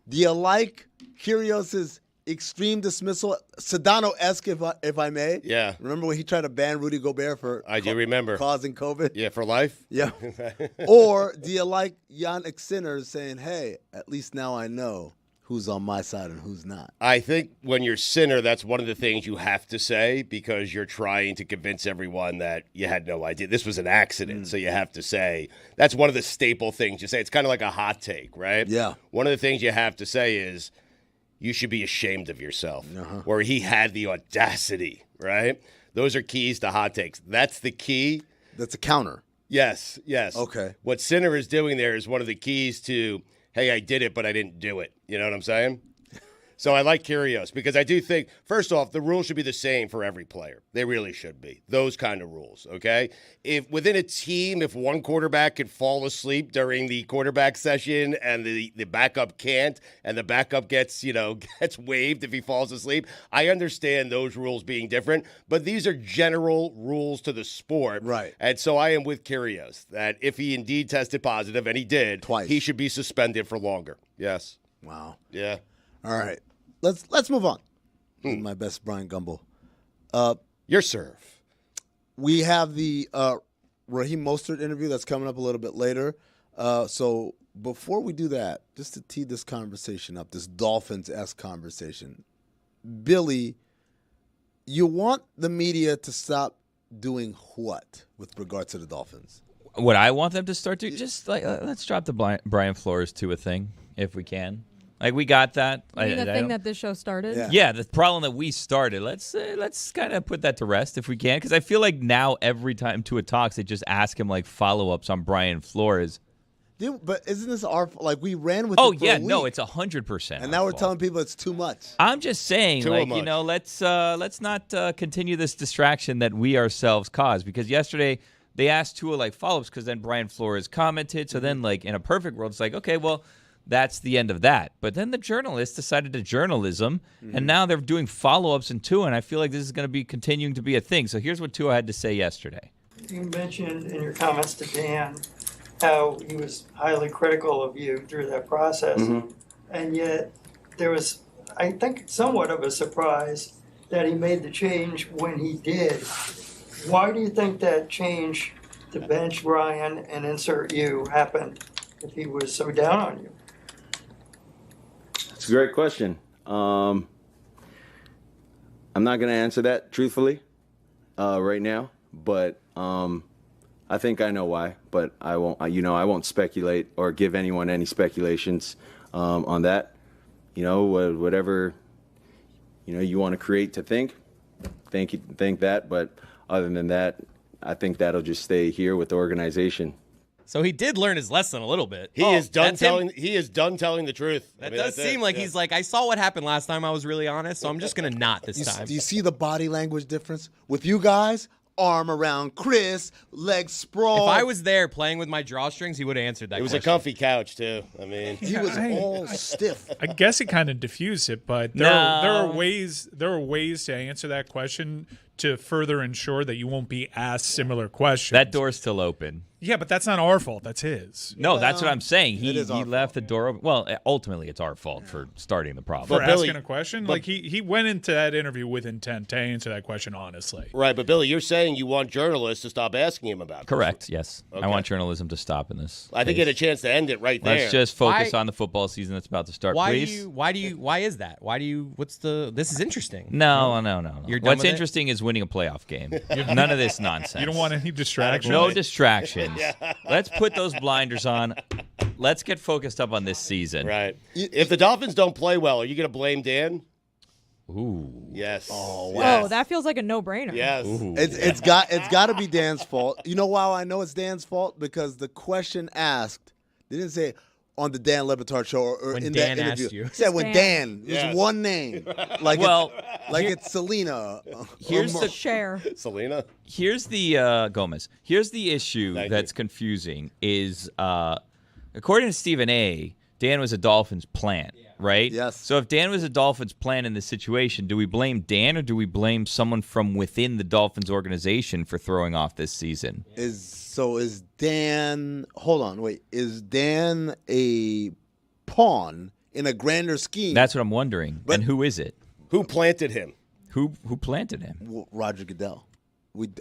do you like Kyrgios' extreme dismissal, Sedano-esque, if I may? Yeah. Remember when he tried to ban Rudy Gobert for I do remember causing COVID? Yeah, for life? Yeah. Or do you like Jannik Sinner saying, hey, at least now I know who's on my side and who's not? I think when you're Sinner, that's one of the things you have to say, because you're trying to convince everyone that you had no idea. This was an accident, so you have to say. That's one of the staple things you say. It's kind of like a hot take, right? Yeah. One of the things you have to say is, you should be ashamed of yourself, where he had the audacity, right? Those are keys to hot takes. That's the key. That's a counter. Yes. Okay. What Sinner is doing there is one of the keys to, hey, I did it, but I didn't do it. You know what I'm saying? So I like Kyrgios because I do think, first off, the rules should be the same for every player. They really should be. Those kind of rules, okay? If within a team, if one quarterback could fall asleep during the quarterback session and the backup can't, and the backup gets waived if he falls asleep, I understand those rules being different, but these are general rules to the sport. Right. And so I am with Kyrgios that if he indeed tested positive, and he did, twice, he should be suspended for longer. Yes. Wow. Yeah. All right. Let's move on. My best Brian Gumble. Your serve. We have the Raheem Mostert interview that's coming up a little bit later. So before we do that, just to tee this conversation up, this Dolphins-esque conversation, Billy, you want the media to stop doing what with regard to the Dolphins? What I want them to start doing, just like let's drop the Brian Flores to a thing if we can. Like, we got that. You mean the thing that this show started? Yeah, the problem that we started. Let's kind of put that to rest if we can, because I feel like now every time Tua talks, they just ask him like follow-ups on Brian Flores. Dude, but isn't this we ran with? Oh it for yeah, a week. no, it's 100%. And now we're telling people it's too much. I'm just saying, Too much. let's not continue this distraction that we ourselves caused, because yesterday they asked Tua like follow-ups because then Brian Flores commented. So then, like, in a perfect world, it's like, okay, well, that's the end of that. But then the journalists decided to journalism, and now they're doing follow-ups in Tua, and I feel like this is going to be continuing to be a thing. So here's what Tua had to say yesterday. You mentioned in your comments to Dan how he was highly critical of you through that process, and yet there was, I think, somewhat of a surprise that he made the change when he did. Why do you think that change to bench Brian and insert you happened if he was so down on you? It's a great question. I'm not going to answer that truthfully right now, but I think I know why. But I won't. I won't speculate or give anyone any speculations on that. Whatever you want to create to think that. But other than that, I think that'll just stay here with the organization. So he did learn his lesson a little bit. He is done telling the truth. That does seem like he's like, I saw what happened last time. I was really honest, so I'm just going to not this time. Do you see the body language difference? With you guys, arm around Chris, legs sprawled. If I was there playing with my drawstrings, he would have answered that question. It was a comfy couch, too. I mean, he was all stiff. I guess it kind of diffused it, but there are ways to answer that question to further ensure that you won't be asked similar questions. That door's still open. Yeah, but that's not our fault. That's his. No, that's what I'm saying. He our left the door open. Well, ultimately, it's our fault for starting the problem. For asking a question? Like, he went into that interview with intent to answer that question honestly. Right, but Billy, you're saying you want journalists to stop asking him about this. Correct, yes. Okay. I want journalism to stop in this. I think you had a chance to end it right there. Let's just focus on the football season that's about to start, please. Why is that? This is interesting. No. You're done What's with interesting is winning a playoff game. None of this nonsense. You don't want any distractions? No distractions. Let's put those blinders on. Let's get focused up on this season. Right. If the Dolphins don't play well, are you going to blame Dan? Ooh. Yes. Oh, wow. That feels like a no-brainer. Yes. It's got to be Dan's fault. You know why I know it's Dan's fault? Because the question asked, they didn't say on the Dan Le Batard Show or when in Dan that interview. asked you. It said when Dan. There's one name. It's Selena. Here's the Cher. Selena. Here's the Gomez. Here's the issue that's confusing is according to Stephen A., Dan was a Dolphins plant, right? Yes. So if Dan was a Dolphins plant in this situation, do we blame Dan or do we blame someone from within the Dolphins organization for throwing off this season? Is Dan – hold on, wait. Is Dan a pawn in a grander scheme? That's what I'm wondering. And who is it? Who planted him? Who planted him? Roger Goodell.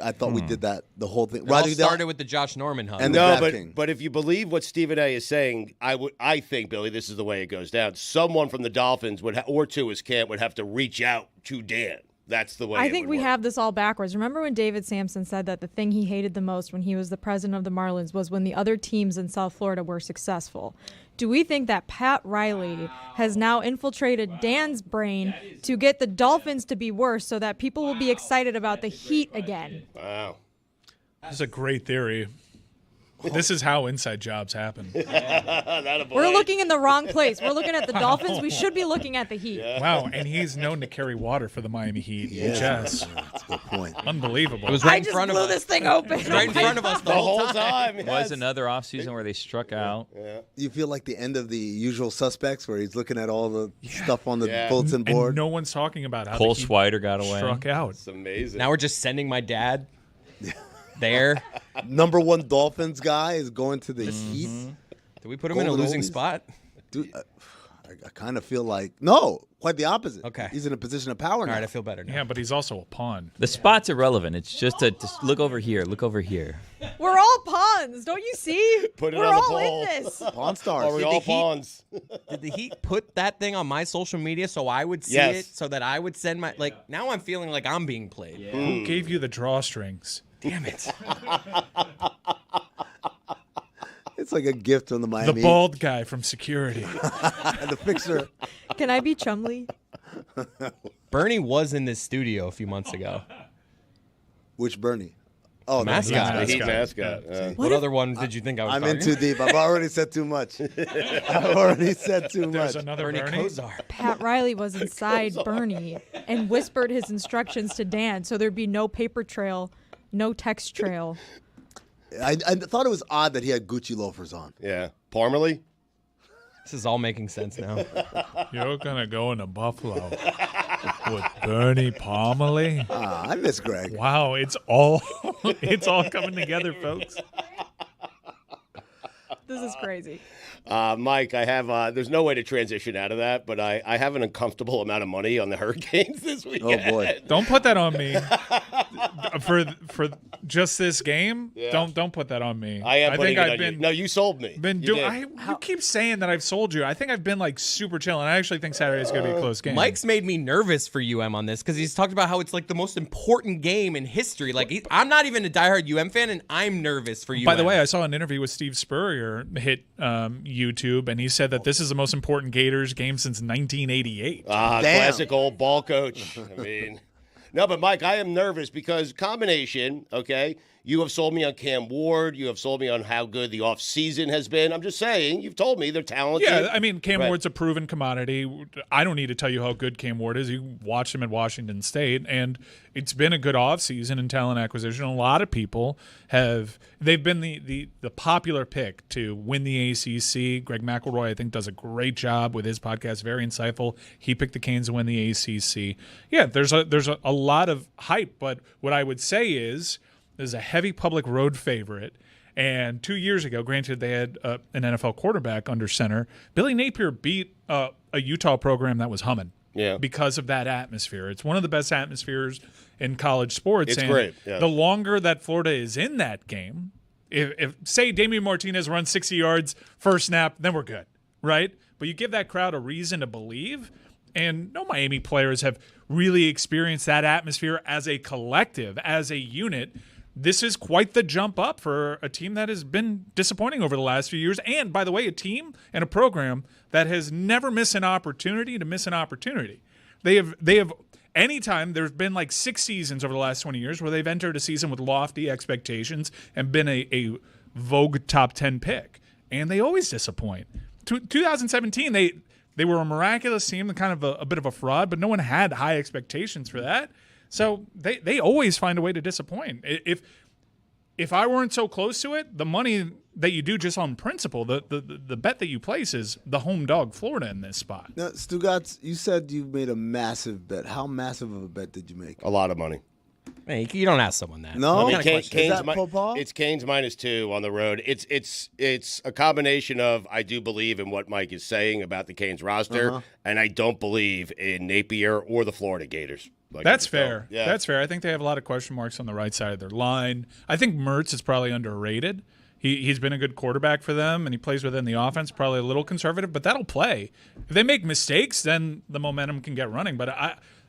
I thought we did that, the whole thing. It all started with the Josh Norman hunt. And but if you believe what Stephen A. is saying, I think, Billy, this is the way it goes down. Someone from the Dolphins or to his camp would have to reach out to Dan. That's the way I think we have this all backwards. Remember when David Sampson said that the thing he hated the most when he was the president of the Marlins was when the other teams in South Florida were successful? Do we think that Pat Riley has now infiltrated Dan's brain to get the Dolphins to be worse so that people will be excited about the Heat again? Wow. That's a great theory. This is how inside jobs happen. We're looking in the wrong place. We're looking at the Dolphins. We should be looking at the Heat. Yeah. Wow, and he's known to carry water for the Miami Heat. Yes. That's a good point. Unbelievable. It was right I in just front blew of us. this thing open. It was right in front of us The whole time. It was another offseason where they struck out. You feel like the end of the Usual Suspects where he's looking at all the stuff on the bulletin and board. no one's talking about how Cole the Heat Swider got away. struck out. It's amazing. Now we're just sending my dad there. Number one Dolphins guy is going to the Heat. Did we put him in a Golden losing Oldies. spot? Dude, I kind of feel like no, quite the opposite. Okay. He's in a position of power All now. right, I feel better now. Yeah, but he's also a pawn. The spot's irrelevant. It's just just look over here. Look over here. We're all pawns. Don't you see? Put it We're on the all poll. in this. Pawn stars. Are we all pawns? Did the Heat put that thing on my social media so I would see Yes. it, so that I would send my now I'm feeling like I'm being played. Who gave you the drawstrings? Damn it. It's like a gift from the Miami. The bald guy from security. the fixer. Can I be Chumley? Bernie was in this studio a few months ago. Which Bernie? Oh, Mascot. The Heat Mascot. mascot. What other one did you think I was I'm talking in too deep. I've already said too much. I've already said too There's much. another Bernie Bernie. Kosar. Pat Riley was inside Bernie and whispered his instructions to Dan so there'd be no paper trail, no text trail. I thought it was odd that he had Gucci loafers on. Yeah. Parmalee? This is all making sense now. You're going to go into Buffalo with Bernie Parmalee? I miss Greg. Wow, it's all coming together, folks. This is crazy. Mike, I have. There's no way to transition out of that, but I have an uncomfortable amount of money on the Hurricanes this weekend. Oh boy! Don't put that on me. For just this game, don't put that on me. I am. think I've I've been. No, you sold me. Been You doing. did. You keep saying that I've sold you. I think I've been like super chill, and I actually think Saturday's going to be a close game. Mike's made me nervous for UM on this because he's talked about how it's like the most important game in history. Like I'm not even a diehard UM fan, and I'm nervous for UM. By the way, I saw an interview with Steve Spurrier hit YouTube, and he said that this is the most important Gators game since 1988. Classic old ball coach. I mean, no, but Mike, I am nervous because combination, okay, you have sold me on Cam Ward. You have sold me on how good the offseason has been. I'm just saying, you've told me they're talented. Yeah, I mean, Cam Right. Ward's a proven commodity. I don't need to tell you how good Cam Ward is. You watched him at Washington State, and it's been a good offseason in talent acquisition. A lot of people they've been the popular pick to win the ACC. Greg McElroy, I think, does a great job with his podcast. Very insightful. He picked the Canes to win the ACC. Yeah, there's a lot of hype, but what I would say is there's a heavy public road favorite. And 2 years ago, granted, they had an NFL quarterback under center. Billy Napier beat a Utah program that was humming because of that atmosphere. It's one of the best atmospheres in college sports. It's and great. Yeah. The longer that Florida is in that game, if say Damian Martinez runs 60 yards first snap, then we're good, right? But you give that crowd a reason to believe, and no Miami players have really experienced that atmosphere as a collective, as a unit. This is quite the jump up for a team that has been disappointing over the last few years. And, by the way, a team and a program that has never missed an opportunity to miss an opportunity. They have anytime there's been like 6 seasons over the last 20 years where they've entered a season with lofty expectations and been a Vogue top 10 pick. And they always disappoint. 2017, they were a miraculous team, kind of a bit of a fraud, but no one had high expectations for that. So they always find a way to disappoint. If I weren't so close to it, the money that you do just on principle, the bet that you place is the home dog Florida in this spot. Now, Stugotz, you said you made a massive bet. How massive of a bet did you make? A lot of money. Hey, you don't ask someone that. No? What kind of question is that? It's Canes -2 on the road. It's a combination of I do believe in what Mike is saying about the Canes roster, and I don't believe in Napier or the Florida Gators. That's fair. Yeah. That's fair. I think they have a lot of question marks on the right side of their line. I think Mertz is probably underrated. He's been a good quarterback for them, and he plays within the offense, probably a little conservative, but that'll play. If they make mistakes, then the momentum can get running. But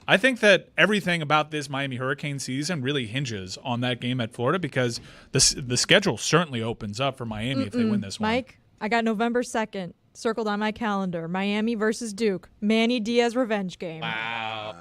I think that everything about this Miami Hurricane season really hinges on that game at Florida because the schedule certainly opens up for Miami if they win this one. Mike, I got November 2nd circled on my calendar. Miami versus Duke. Manny Diaz revenge game. Wow.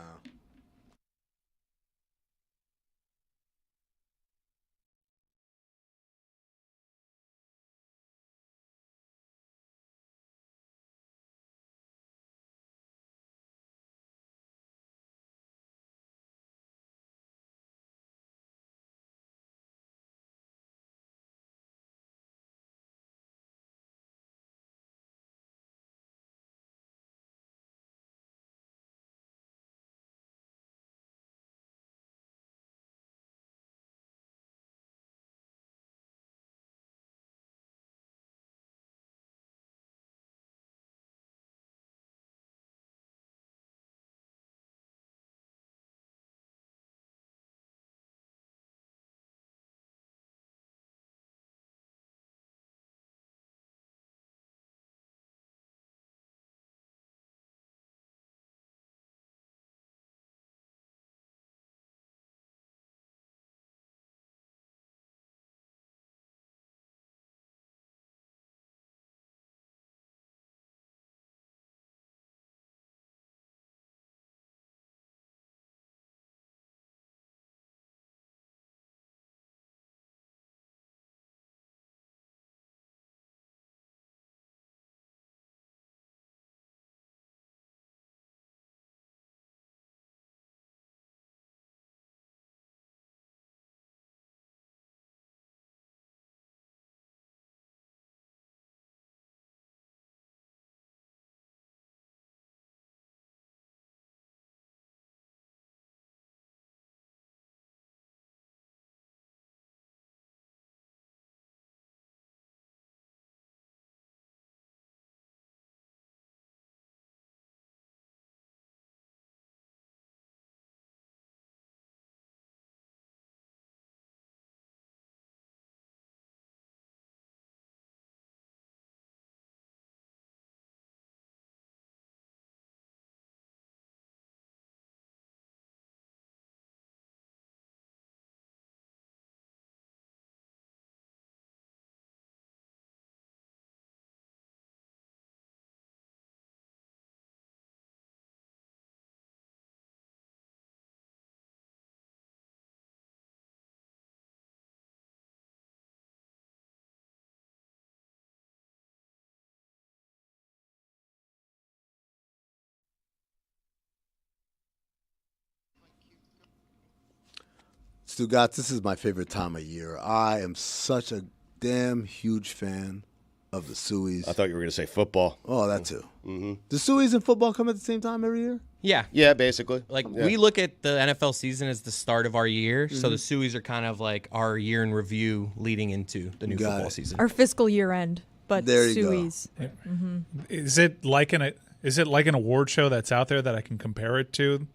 Stugotz, this is my favorite time of year. I am such a damn huge fan of the Sueys. I thought you were going to say football. Oh, that too. Mm-hmm. Do Sueys and football come at the same time every year? Yeah. Yeah, basically. We look at the NFL season as the start of our year, so the Sueys are kind of like our year in review leading into the new football season. Our fiscal year end, but there you Sueys. go. Mm-hmm. Is it like an award show that's out there that I can compare it to?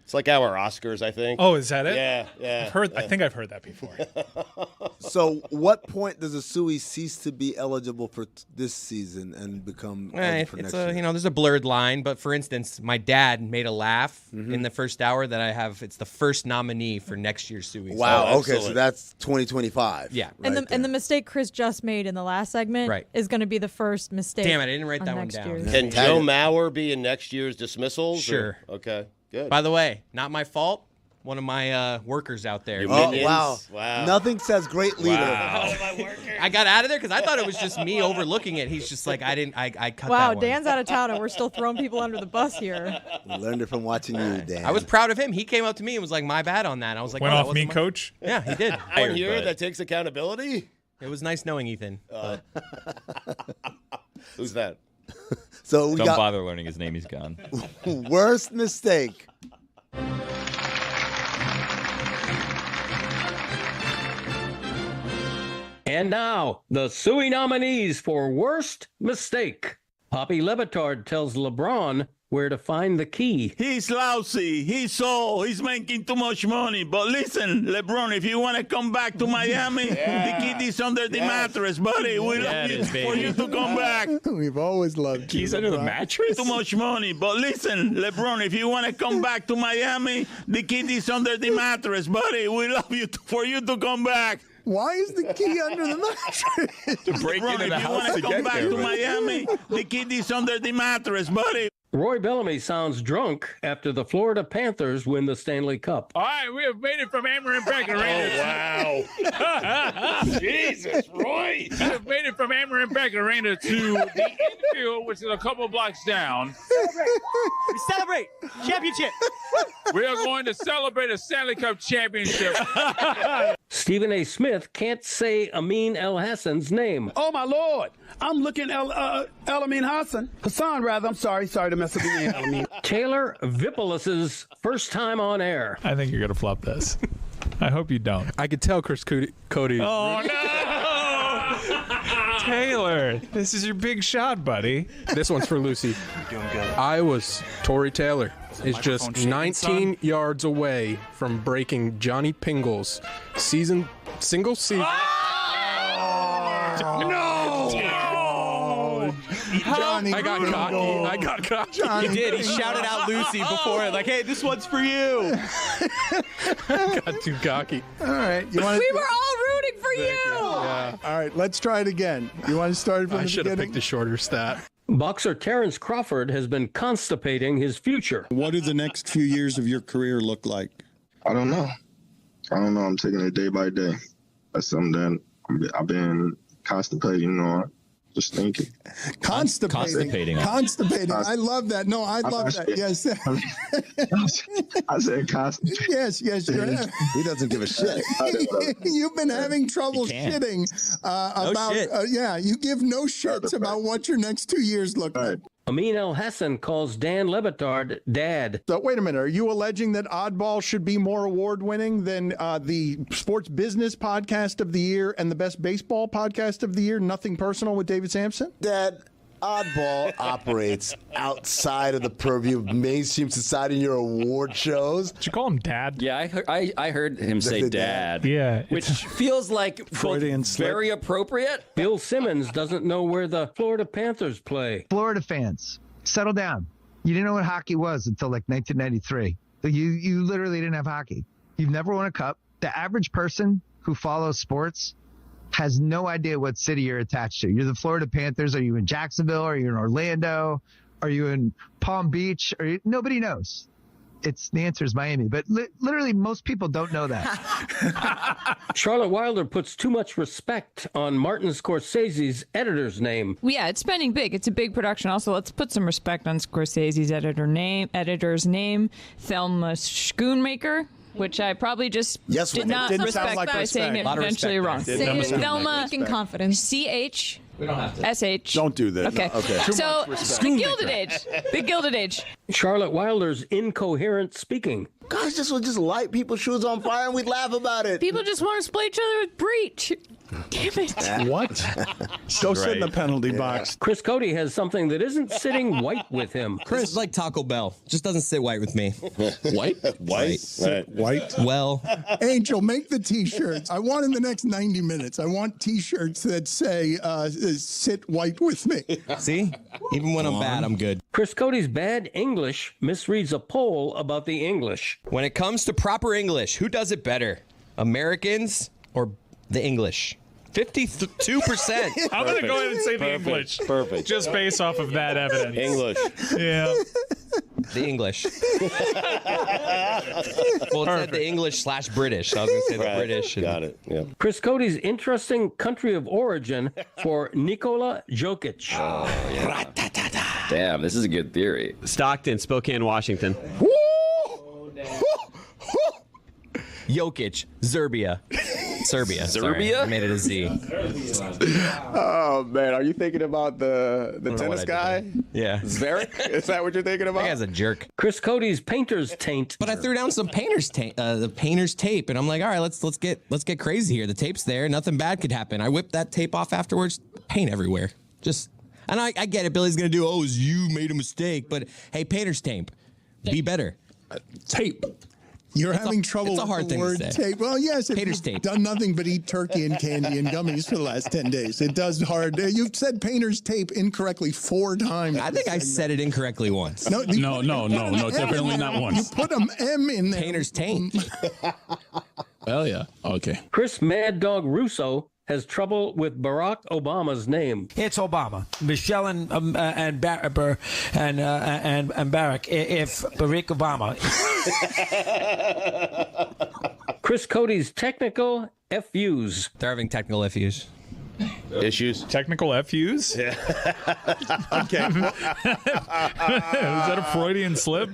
It's like our Oscars, I think. Oh, is that it? Yeah. I think I've heard that before. So, what point does a Suey cease to be eligible for this season and become eligible for next year? There's a blurred line, but for instance, my dad made a laugh in the first hour that I have. It's the first nominee for next year's Sueys. Wow. Okay, so that's 2025. Yeah. And the mistake Chris just made in the last segment is going to be the first mistake. Damn it, I didn't write that one down. Can Joe Mauer be in next year's dismissals? Sure. Okay. Good. By the way, not my fault. One of my workers out there. Wow. Nothing says great leader. Wow. I got out of there because I thought it was just me overlooking it. He's just like, I cut Wow, that one. Dan's out of town and we're still throwing people under the bus here. We learned it from watching you, Dan. I was proud of him. He came up to me and was like, my bad on that. I was like, Went off me, coach? Yeah, he did. Anyone here that takes accountability? It was nice knowing Ethan. Who's that? So we Don't bother learning his name. He's gone. Worst mistake. And now, the Suey nominees for Worst Mistake. Poppy Le Batard tells LeBron where to find the key. He's lousy. He's making too much money. But listen, LeBron, if you want to come back to Miami, the kid is under the mattress, buddy. We love you for you to come back. We've always loved Keys under the mattress? Too much money. But listen, LeBron, if you want to come back to Miami, the kid is under the mattress, buddy. We love you for you to come back. Why is the key under the mattress? To break into the house to If you want to come get back there. to Miami, the kid is under the mattress, buddy. Roy Bellamy sounds drunk after the Florida Panthers win the Stanley Cup. All right, we have made it from Amarin Beck Arena. Wow. Jesus, Roy. We have made it from Amarin Beck Arena to the infield, which is a couple blocks down. We celebrate championship. We are going to celebrate a Stanley Cup championship. Stephen A. Smith can't say Amin El Hassan's name. Oh, my Lord. I'm looking El-Amin Hassan. Hassan, rather. I'm sorry to mess up your name, El-Amin. Taylor Vipolis's first time on air. I think you're going to flop this. I hope you don't. I could tell Chris Cody. Oh, no! Taylor, this is your big shot, buddy. This one's for Lucy. You're doing good. Iowa's Tory Taylor is just 19 yards away from breaking Johnny Pingle's single season. No! Johnny I got cocky. He did. He shouted out Lucy before, like, hey, this one's for you. Got too cocky. All right. We were all rooting for you. Yeah. All right, let's try it again. You want to start from the beginning? I should have picked a shorter stat. Boxer Terrence Crawford has been constipating his future. What do the next few years of your career look like? I don't know. I'm taking it day by day. That's something that I've been constipating on. Just thinking. Constipating. I love that. No, I love that. Yes. I said constipating. Yes. He doesn't give a shit. You've been having trouble shitting about. shit. You give no shits about what your next 2 years look like. Amin El Hassan calls Dan Le Batard dad. So wait a minute. Are you alleging that Oddball should be more award-winning than the Sports Business Podcast of the Year and the Best Baseball Podcast of the Year? Nothing Personal with David Sampson? Dad, Oddball operates outside of the purview of mainstream society in your award shows. Did you call him Dad? Yeah, I heard him say dad. Yeah. Which feels like Freudian slip. very appropriate. Bill Simmons doesn't know where the Florida Panthers play. Florida fans, settle down. You didn't know what hockey was until like 1993. You literally didn't have hockey. You've never won a cup. The average person who follows sports has no idea what city you're attached to. You're the Florida Panthers. Are you in Jacksonville? Are you in Orlando? Are you in Palm Beach? Nobody knows. The answer is Miami, but literally most people don't know that. Charlotte Wilder puts too much respect on Martin Scorsese's editor's name. Yeah, it's spending big. It's a big production. Also, let's put some respect on Scorsese's editor's name, Thelma Schoonmaker. which I probably just Yes, did women. not Didn't respect sound like by saying respect. it Lot of eventually wrong. respect Say there. it, Velma, speak in confidence. CH. We don't have to. SH. Don't do this. Okay. Okay. So, the Gilded Age. The Gilded Age. Charlotte Wilder's incoherent speaking. Guys, this would just light people's shoes on fire and we'd laugh about it. People just want to split each other with breach. Damn it. What? Go sit in the penalty box. Chris Cody has something that isn't sitting white with him. Chris is like Taco Bell. Just doesn't sit white with me. White? White. Right. White. Well, Angel, make the T-shirts. I want in the next 90 minutes. I want T-shirts that say "Sit white with me." see? Even when I'm bad, I'm good. Chris Cody's bad English misreads a poll about the English. When it comes to proper English, who does it better? Americans or the English? 52%. I'm going to go ahead and say the English. Perfect. Just based off of that evidence. English. Yeah. The English. Well, it said the English/British. So I was going to say the British. Got it. Yeah. Chris Cody's interesting country of origin for Nikola Jokic. Damn, this is a good theory. Stockton, Spokane, Washington. Jokic, Serbia. Serbia. Serbia? I made it a Z. Oh, man. Are you thinking about the tennis guy? Yeah. Zverev? Is that what you're thinking about? That guy's a jerk. Chris Cody's painter's taint. But I threw down some painter's tape, and I'm like, all right, let's get crazy here. The tape's there. Nothing bad could happen. I whipped that tape off afterwards. Paint everywhere. And I get it. Billy's gonna do. Oh, you made a mistake. But hey, painter's tape. Be better. Tape. You're having trouble it's a hard with the thing to word say. tape. Well, yes, if Painter's you've tape. done nothing but eat turkey and candy and gummies for the last 10 days. It does hard. You've said painter's tape incorrectly 4 times. I think I said it incorrectly once. No, definitely not once. You put an M in there. Painter's taint. Well, yeah. Okay. Chris Mad Dog Russo has trouble with Barack Obama's name. It's Obama, Michelle and Barack. If Barack Obama. Chris Cody's technical FUs. They're having technical FUs. Issues. Technical FUs? Yeah. Okay. Was that a Freudian slip?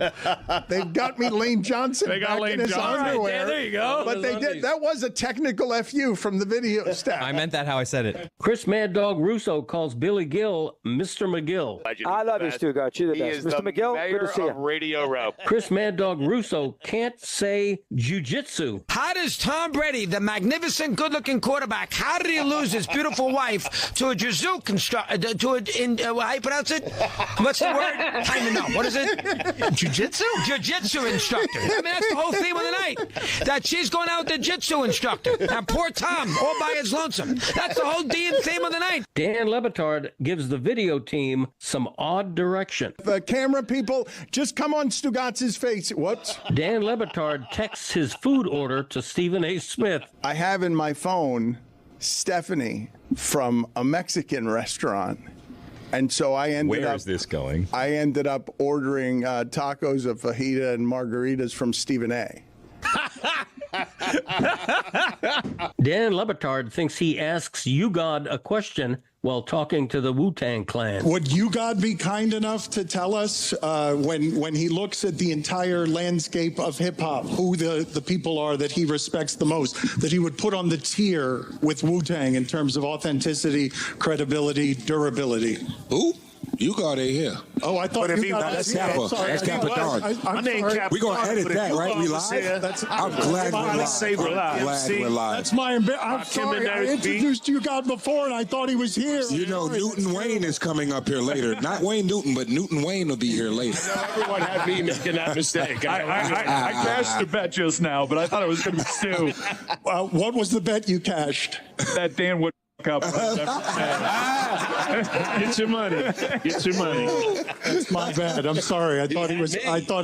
They've got me Lane Johnson. They got back Lane in his Johnson. underwear. Yeah, there you go. But they did. That was a technical FU from the video staff. I meant that how I said it. Chris Mad Dog Russo calls Billy Gill Mr. McGill. I love you, Stugotz. You're the best. Mr. McGill, good to see you. Radio Row. Chris Mad Dog Russo can't say jujitsu. How does Tom Brady, the magnificent, good-looking quarterback, how did he lose his beautiful wife to a jiu-jitsu instructor? How you pronounce it? What's the word? I don't even know. What is it? Jiu-jitsu? Jiu-jitsu instructor. I mean, that's the whole theme of the night. That she's going out with the jiu-jitsu instructor. And poor Tom, all by his lonesome. That's the whole damn theme of the night. Dan Le Batard gives the video team some odd direction. The camera people, just come on Stugotz's face. Whoops. Dan Le Batard texts his food order to Stephen A. Smith. I have in my phone Stephanie from a Mexican restaurant. And so I ended Where is this going? I ended up ordering tacos, a fajita, and margaritas from Stephen A. Dan Le Batard thinks he asks you God a question while talking to the Wu-Tang Clan. Would you, God, be kind enough to tell us when he looks at the entire landscape of hip-hop, who the people are that he respects the most, that he would put on the tier with Wu-Tang in terms of authenticity, credibility, durability? Who? You got it here. Oh, I thought you got that's it. Kappa. That's Capricorn. My We're going to edit that, right? We live? I'm glad we're live. That's my I'm sorry. I introduced you God before, and I thought he was here. You know, Newton Wayne is coming up here later. Not Wayne Newton, but Newton Wayne will be here later. I know everyone had me making that mistake. I cashed the bet just now, but I thought it was going to be Stu. What was the bet you cashed? That Dan would up. Get your money. Get your money. It's my bad. I'm sorry. I thought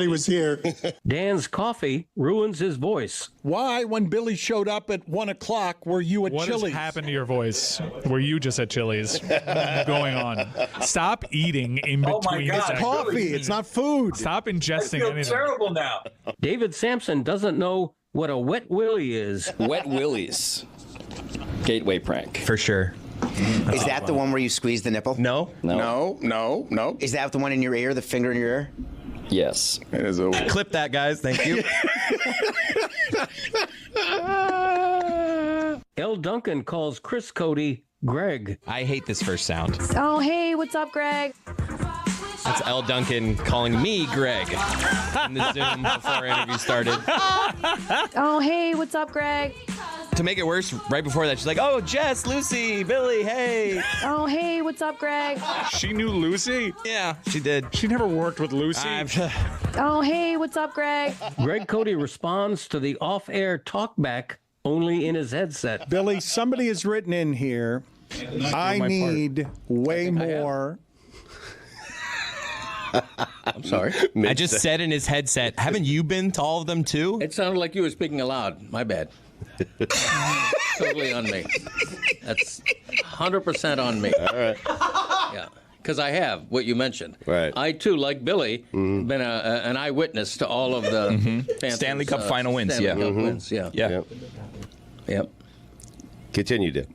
he was here. Dan's coffee ruins his voice. Why, when Billy showed up at 1:00, were you at Chili's? What has happened to your voice? Were you just at Chili's? What's going on? Stop eating in between. Oh my God. It's coffee. It's not food. Stop ingesting anything. Terrible now. David Sampson doesn't know what a wet willy is. Wet willies. Gateway prank. For sure. Is that the one where you squeeze the nipple? No. No. Is that the one in your ear, the finger in your ear? Yes. It is a Clip that, guys. Thank you. L. Duncan calls Chris Cody Greg. I hate this first sound. Oh, hey, what's up, Greg? That's L. Duncan calling me Greg in the Zoom before our interview started. Oh, hey, what's up, Greg? To make it worse, right before that, she's like, "Oh, Jess, Lucy, Billy, hey." Oh, hey, what's up, Greg? She knew Lucy? Yeah, she did. She never worked with Lucy. Oh, hey, what's up, Greg? Greg Cody responds to the off-air talkback only in his headset. Billy, somebody has written in here, I need way more. I'm sorry. I just said in his headset, haven't you been to all of them too? It sounded like you were speaking aloud. My bad. Totally on me. That's 100% on me. All right. Yeah. Because I have what you mentioned. Right. I, too, like Billy, been an eyewitness to all of the Panthers, Stanley Cup final wins. Stanley Yeah. Cup wins. Yeah. Yeah. Yep. Continue, Dan.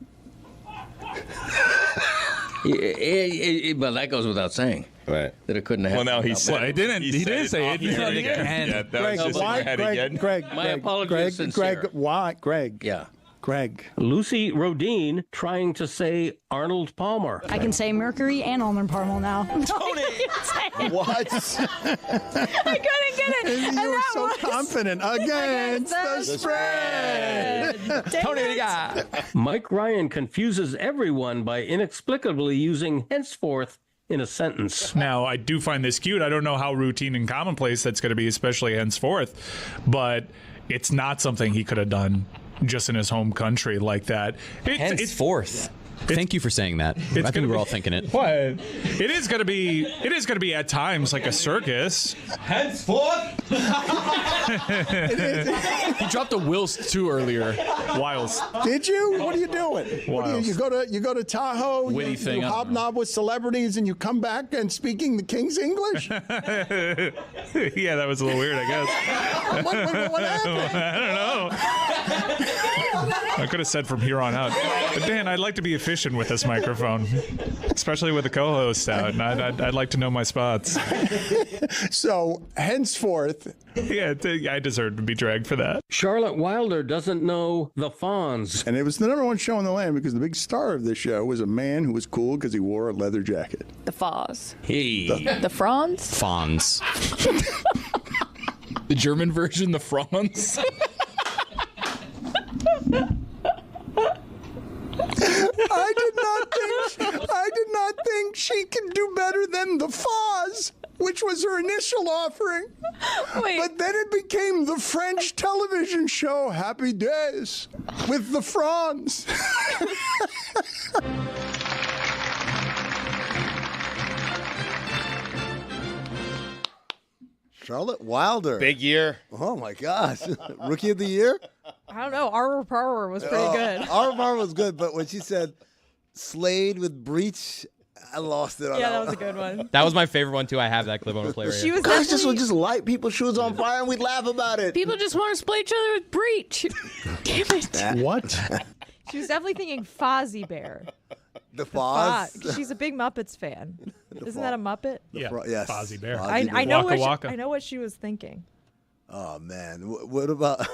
Well, that goes without saying. Right. That it couldn't have happened. Well, no, he said. Well, he didn't say it. He said it again. Yeah, that was just in my head again. My apologies, sincere. Greg, why? Greg. Yeah. Greg. Lucy Rodine trying to say Arnold Palmer. I can say Mercury and Arnold Palmer now. Tony! What? I couldn't get it. You were so confident against the spread. Tony, what do you got? Mike Ryan confuses everyone by inexplicably using henceforth in a sentence. Now, I do find this cute. I don't know how routine and commonplace that's going to be, especially henceforth, but it's not something he could have done just in his home country like that. Henceforth. Thank you for saying that. I think we're all thinking it. What? It is going to be at times like a circus. Henceforth. He dropped the whilst too earlier. Whilst. Did you? What are you doing? What do you go to Tahoe, Witty you thing, I don't hobnob with celebrities, and you come back and speaking the King's English? Yeah, that was a little weird, I guess. What happened? I don't know. I could have said from here on out. But Dan, I'd like to be efficient with this microphone, especially with the co-host out, and I'd like to know my spots. So, henceforth. Yeah, I deserve to be dragged for that. Charlotte Wilder doesn't know the Fonz. And it was the #1 show in the land because the big star of this show was a man who was cool because he wore a leather jacket. The Foz. Hey. The Franz? Fonz. The German version, the Franz. I did not think she could do better than the Foz, which was her initial offering. Wait. But then it became the French television show Happy Days with the Franz. Charlotte Wilder. Big year. Oh, my gosh. Rookie of the year? I don't know. Our Power was pretty good. Our Power was good, but when she said Slade with Breach, I lost it on Yeah, that that was a good one. That was my favorite one too. I have that clip on the play right She here. was Guys definitely... just would light people's shoes on fire and we'd laugh about it. People just want to split each other with Breach. Damn it. What? She was definitely thinking Fozzie Bear. The Foz? She's a big Muppets fan. Isn't that a Muppet? Yeah, Yes. Fozzie Bear. I know Waka Waka. I know what she was thinking. Oh, man. What about...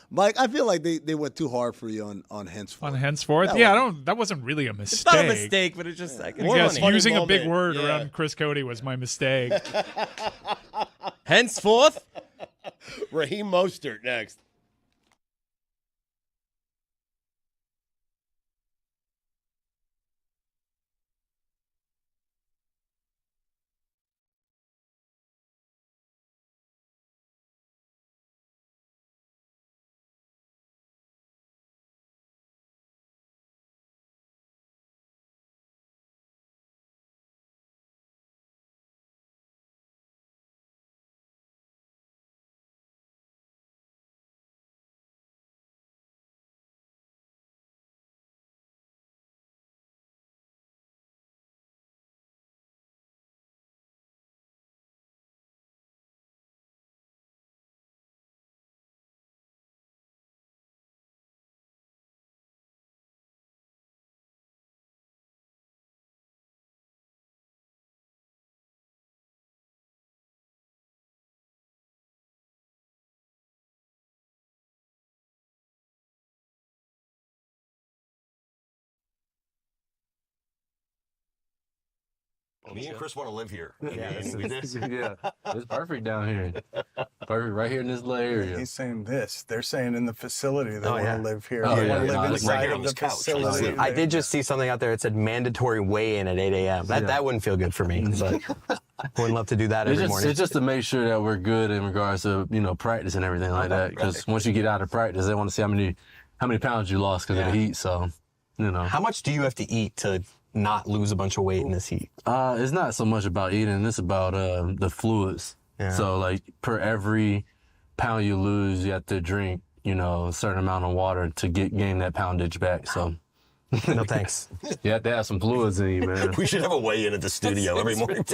Mike, I feel like they went too hard for you on henceforth. On henceforth? That wasn't really a mistake. It's not a mistake, but it's just like... Yes, funny using a moment. big word Yeah. around Chris Cody was my mistake. Henceforth? Raheem Mostert next. Me and Chris want to live here. Yeah, it's perfect down here. Perfect right here in this little area. He's saying this. They're saying in the facility they want to live here. Oh, They yeah. want to live No, inside of the facility. I did just see something out there that said mandatory weigh-in at 8 a.m. That wouldn't feel good for me, but wouldn't love to do that every morning. It's just to make sure that we're good in regards to practice and everything like that. Because once you get out of practice, they want to see how many pounds you lost because of the heat. So, How much do you have to eat to not lose a bunch of weight in this heat? It's not so much about eating. It's about the fluids. Yeah. So like per every pound you lose, you have to drink, a certain amount of water to gain that poundage back. So. No thanks. You have to have some fluids in you, man. We should have a weigh-in at the studio every morning.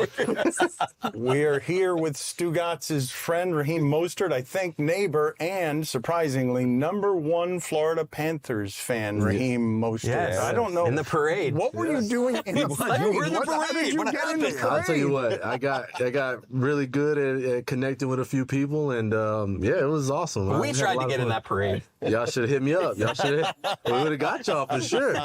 We're here with Stugotz's friend, Raheem Mostert, I think neighbor, and surprisingly, #1 Florida Panthers fan, Raheem Mostert. Yes. I don't know. In the parade. What were you doing in the parade? You were in the How parade. did you What get in the happened? parade? I'll tell you what, I got really good at connecting with a few people, and it was awesome. We tried to get in that parade. Y'all should have hit me up. We would have got y'all for sure.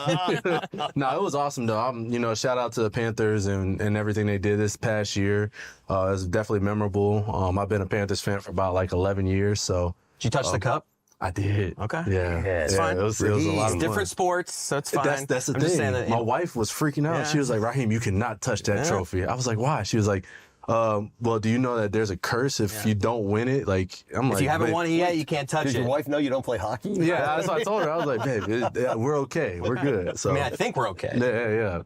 No, it was awesome though. Shout out to the Panthers and everything they did this past year. It was definitely memorable. I've been a Panthers fan for about 11 years. So Did you touch the cup? I did. Okay. Yeah, it's fine. It was a lot of It's fun. different sports, so it's fine. That's the I'm just thing. saying that, My wife was freaking out. Yeah. She was like, "Raheem, you cannot touch that trophy." I was like, "Why?" She was like, well, do you know that there's a curse if you don't win it? If you haven't won it yet, you can't touch it. Does your wife know you don't play hockey? Yeah, that's what I told her. I was like, babe, we're okay. We're good. So I think we're okay. Yeah.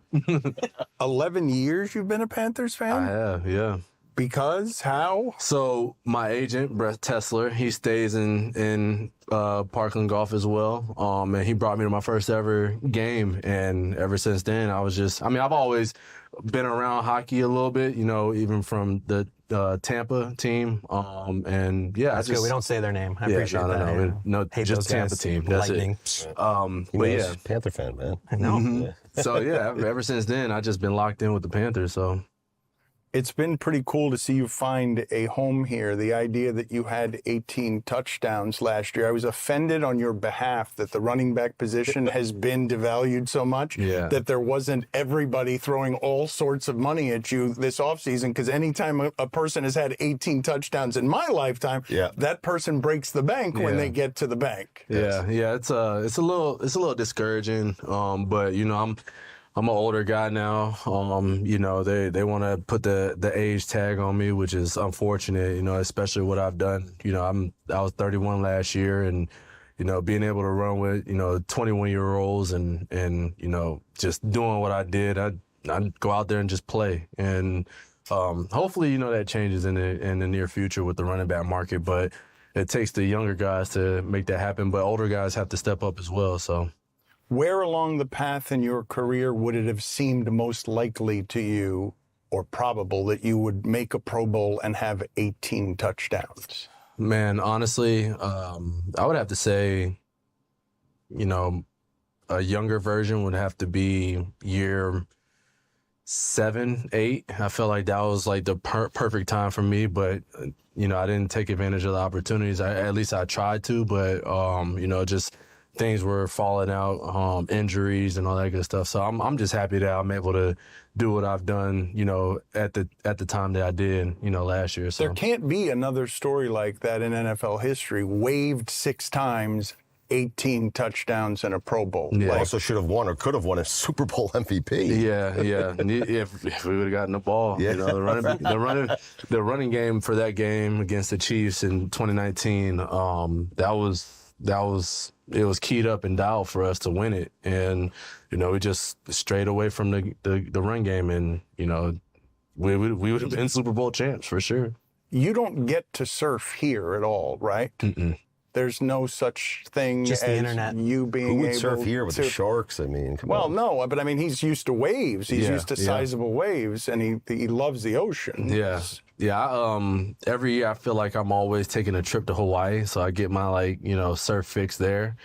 11 years you've been a Panthers fan? I have, yeah. Because? How? So my agent, Brett Tessler, he stays in Parkland Golf as well. And he brought me to my first ever game. And ever since then, I've always been around hockey a little bit, even from the Tampa team. That's good. We don't say their name. I appreciate that. No, Hate just those Tampa guys. team. That's Lightning. it. Panther fan, man. I know. Mhm. So ever since then, I've just been locked in with the Panthers. So. It's been pretty cool to see you find a home here. The idea that you had 18 touchdowns last year. I was offended on your behalf that the running back position has been devalued so much that there wasn't everybody throwing all sorts of money at you this offseason, because anytime a person has had 18 touchdowns in my lifetime, that person breaks the bank when they get to the bank. Yeah, it's a little discouraging. But I'm an older guy now. They want to put the age tag on me, which is unfortunate, especially what I've done. I was 31 last year, and, being able to run with, 21-year-olds and just doing what I did, I'd go out there and just play. And hopefully, that changes in the near future with the running back market. But it takes the younger guys to make that happen. But older guys have to step up as well, so. Where along the path in your career would it have seemed most likely to you or probable that you would make a Pro Bowl and have 18 touchdowns? Man, honestly, I would have to say, a younger version would have to be year 7, 8. I felt like that was the perfect time for me, but I didn't take advantage of the opportunities. At least I tried to, but just things were falling out, injuries and all that good stuff. So I'm just happy that I'm able to do what I've done, at the time that I did, last year. So there can't be another story like that in NFL history. Waived 6 times, 18 touchdowns and a Pro Bowl. Yeah. Also should have won or could have won a Super Bowl MVP. Yeah. And if we would have gotten the ball, the running game for that game against the Chiefs in 2019, it was keyed up and dialed for us to win it. And, we just strayed away from the run game, and, we would have been Super Bowl champs for sure. You don't get to surf here at all, right? Mm-mm. There's no such thing Just as the internet. You being Who would able surf here with to... the sharks? I mean, come on. No, but he's used to waves. He's used to sizable waves, and he loves the ocean. Yeah. Every year I feel like I'm always taking a trip to Hawaii, so I get my surf fix there.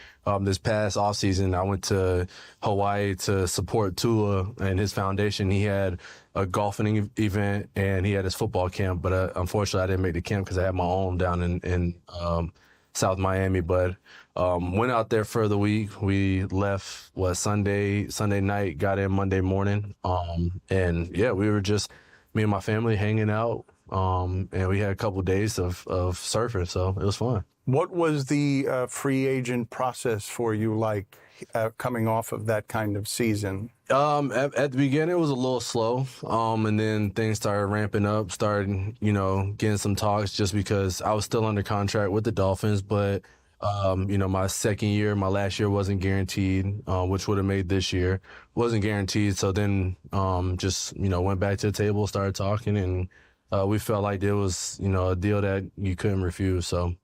This past off season, I went to Hawaii to support Tua and his foundation. He had a golfing event and he had his football camp, but unfortunately I didn't make the camp because I had my own down in South Miami, but went out there for the week. We left Sunday night, got in Monday morning, and yeah, we were just me and my family hanging out, and we had a couple days of surfing, so it was fun. What was the free agent process for you like coming off of that kind of season? At the beginning, it was a little slow, and then things started ramping up, getting some talks just because I was still under contract with the Dolphins, but, my second year, my last year wasn't guaranteed, which would have made this year. Wasn't guaranteed, so then went back to the table, started talking, and we felt like there was, a deal that you couldn't refuse, so.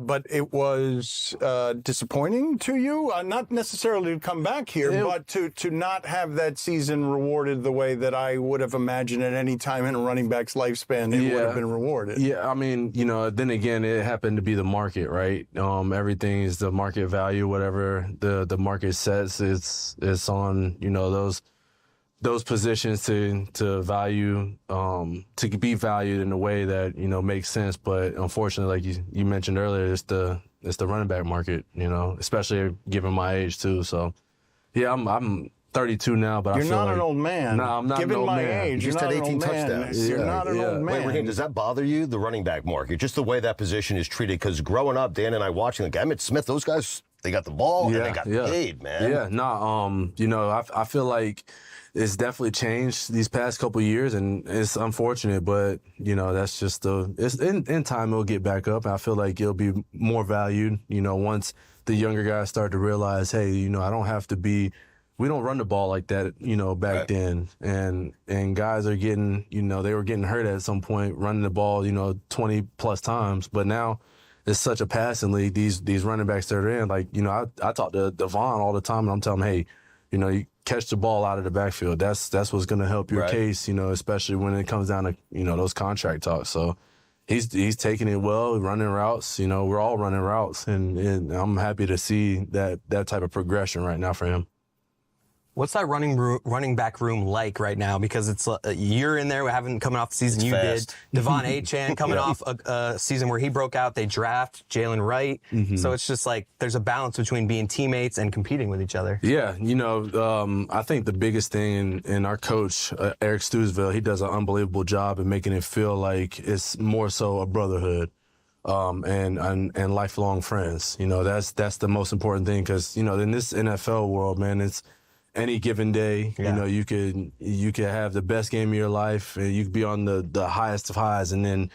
But it was disappointing to you, not necessarily to come back here, but to not have that season rewarded the way that I would have imagined at any time in a running back's lifespan it would have been rewarded. Yeah, I mean, then again, it happened to be the market, right? Everything is the market value, whatever the market sets, it's on, those positions to value, to be valued in a way that, makes sense. But unfortunately, like you mentioned earlier, it's the running back market, especially given my age too. So yeah, I'm 32 now, but you're I feel not like, an old man. No, I'm not given an old my man. age, You just you're had not 18 an old man. touchdowns. You're not an old man. Wait, Raheem, does that bother you, the running back market? Just the way that position is treated? Because growing up, Dan and I watching, like Emmitt Smith, those guys, they got the ball and they got paid, man. Yeah, I feel like it's definitely changed these past couple of years, and it's unfortunate, but that's just it's in time it'll get back up. I feel like it'll be more valued, once the younger guys start to realize, hey, I don't have to be. We don't run the ball like that, back then, and guys are getting, they were getting hurt at some point running the ball, 20 plus times, but now. It's such a passing league. These running backs that are in, like, I talk to Devon all the time, and I'm telling him, hey, you catch the ball out of the backfield. That's what's going to help your case, especially when it comes down to, those contract talks. So he's taking it well, running routes. We're all running routes, and I'm happy to see that type of progression right now for him. What's that running back room like right now? Because it's you're in there. We haven't coming off the season it's you fast. did. Devon Achane coming off a season where he broke out. They draft Jalen Wright. Mm-hmm. So it's just like there's a balance between being teammates and competing with each other. Yeah, I think the biggest thing, and our coach, Eric Stugotz, he does an unbelievable job in making it feel like it's more so a brotherhood. And lifelong friends. That's the most important thing, because in this NFL world, man, it's any given day, you could have the best game of your life, and you could be on the highest of highs, and then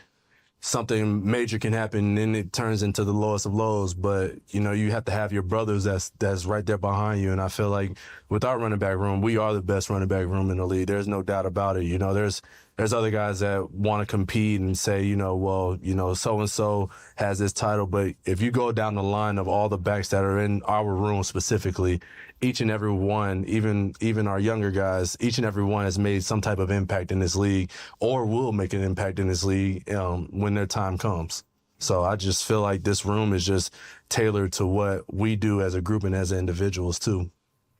something major can happen, and then it turns into the lowest of lows. But you have to have your brothers that's right there behind you. And I feel like with our running back room, we are the best running back room in the league. There's no doubt about it. There's other guys that want to compete and say, so and so has this title. But if you go down the line of all the backs that are in our room specifically, each and every one, even our younger guys, each and every one has made some type of impact in this league, or will make an impact in this league when their time comes. So I just feel like this room is just tailored to what we do as a group and as individuals too.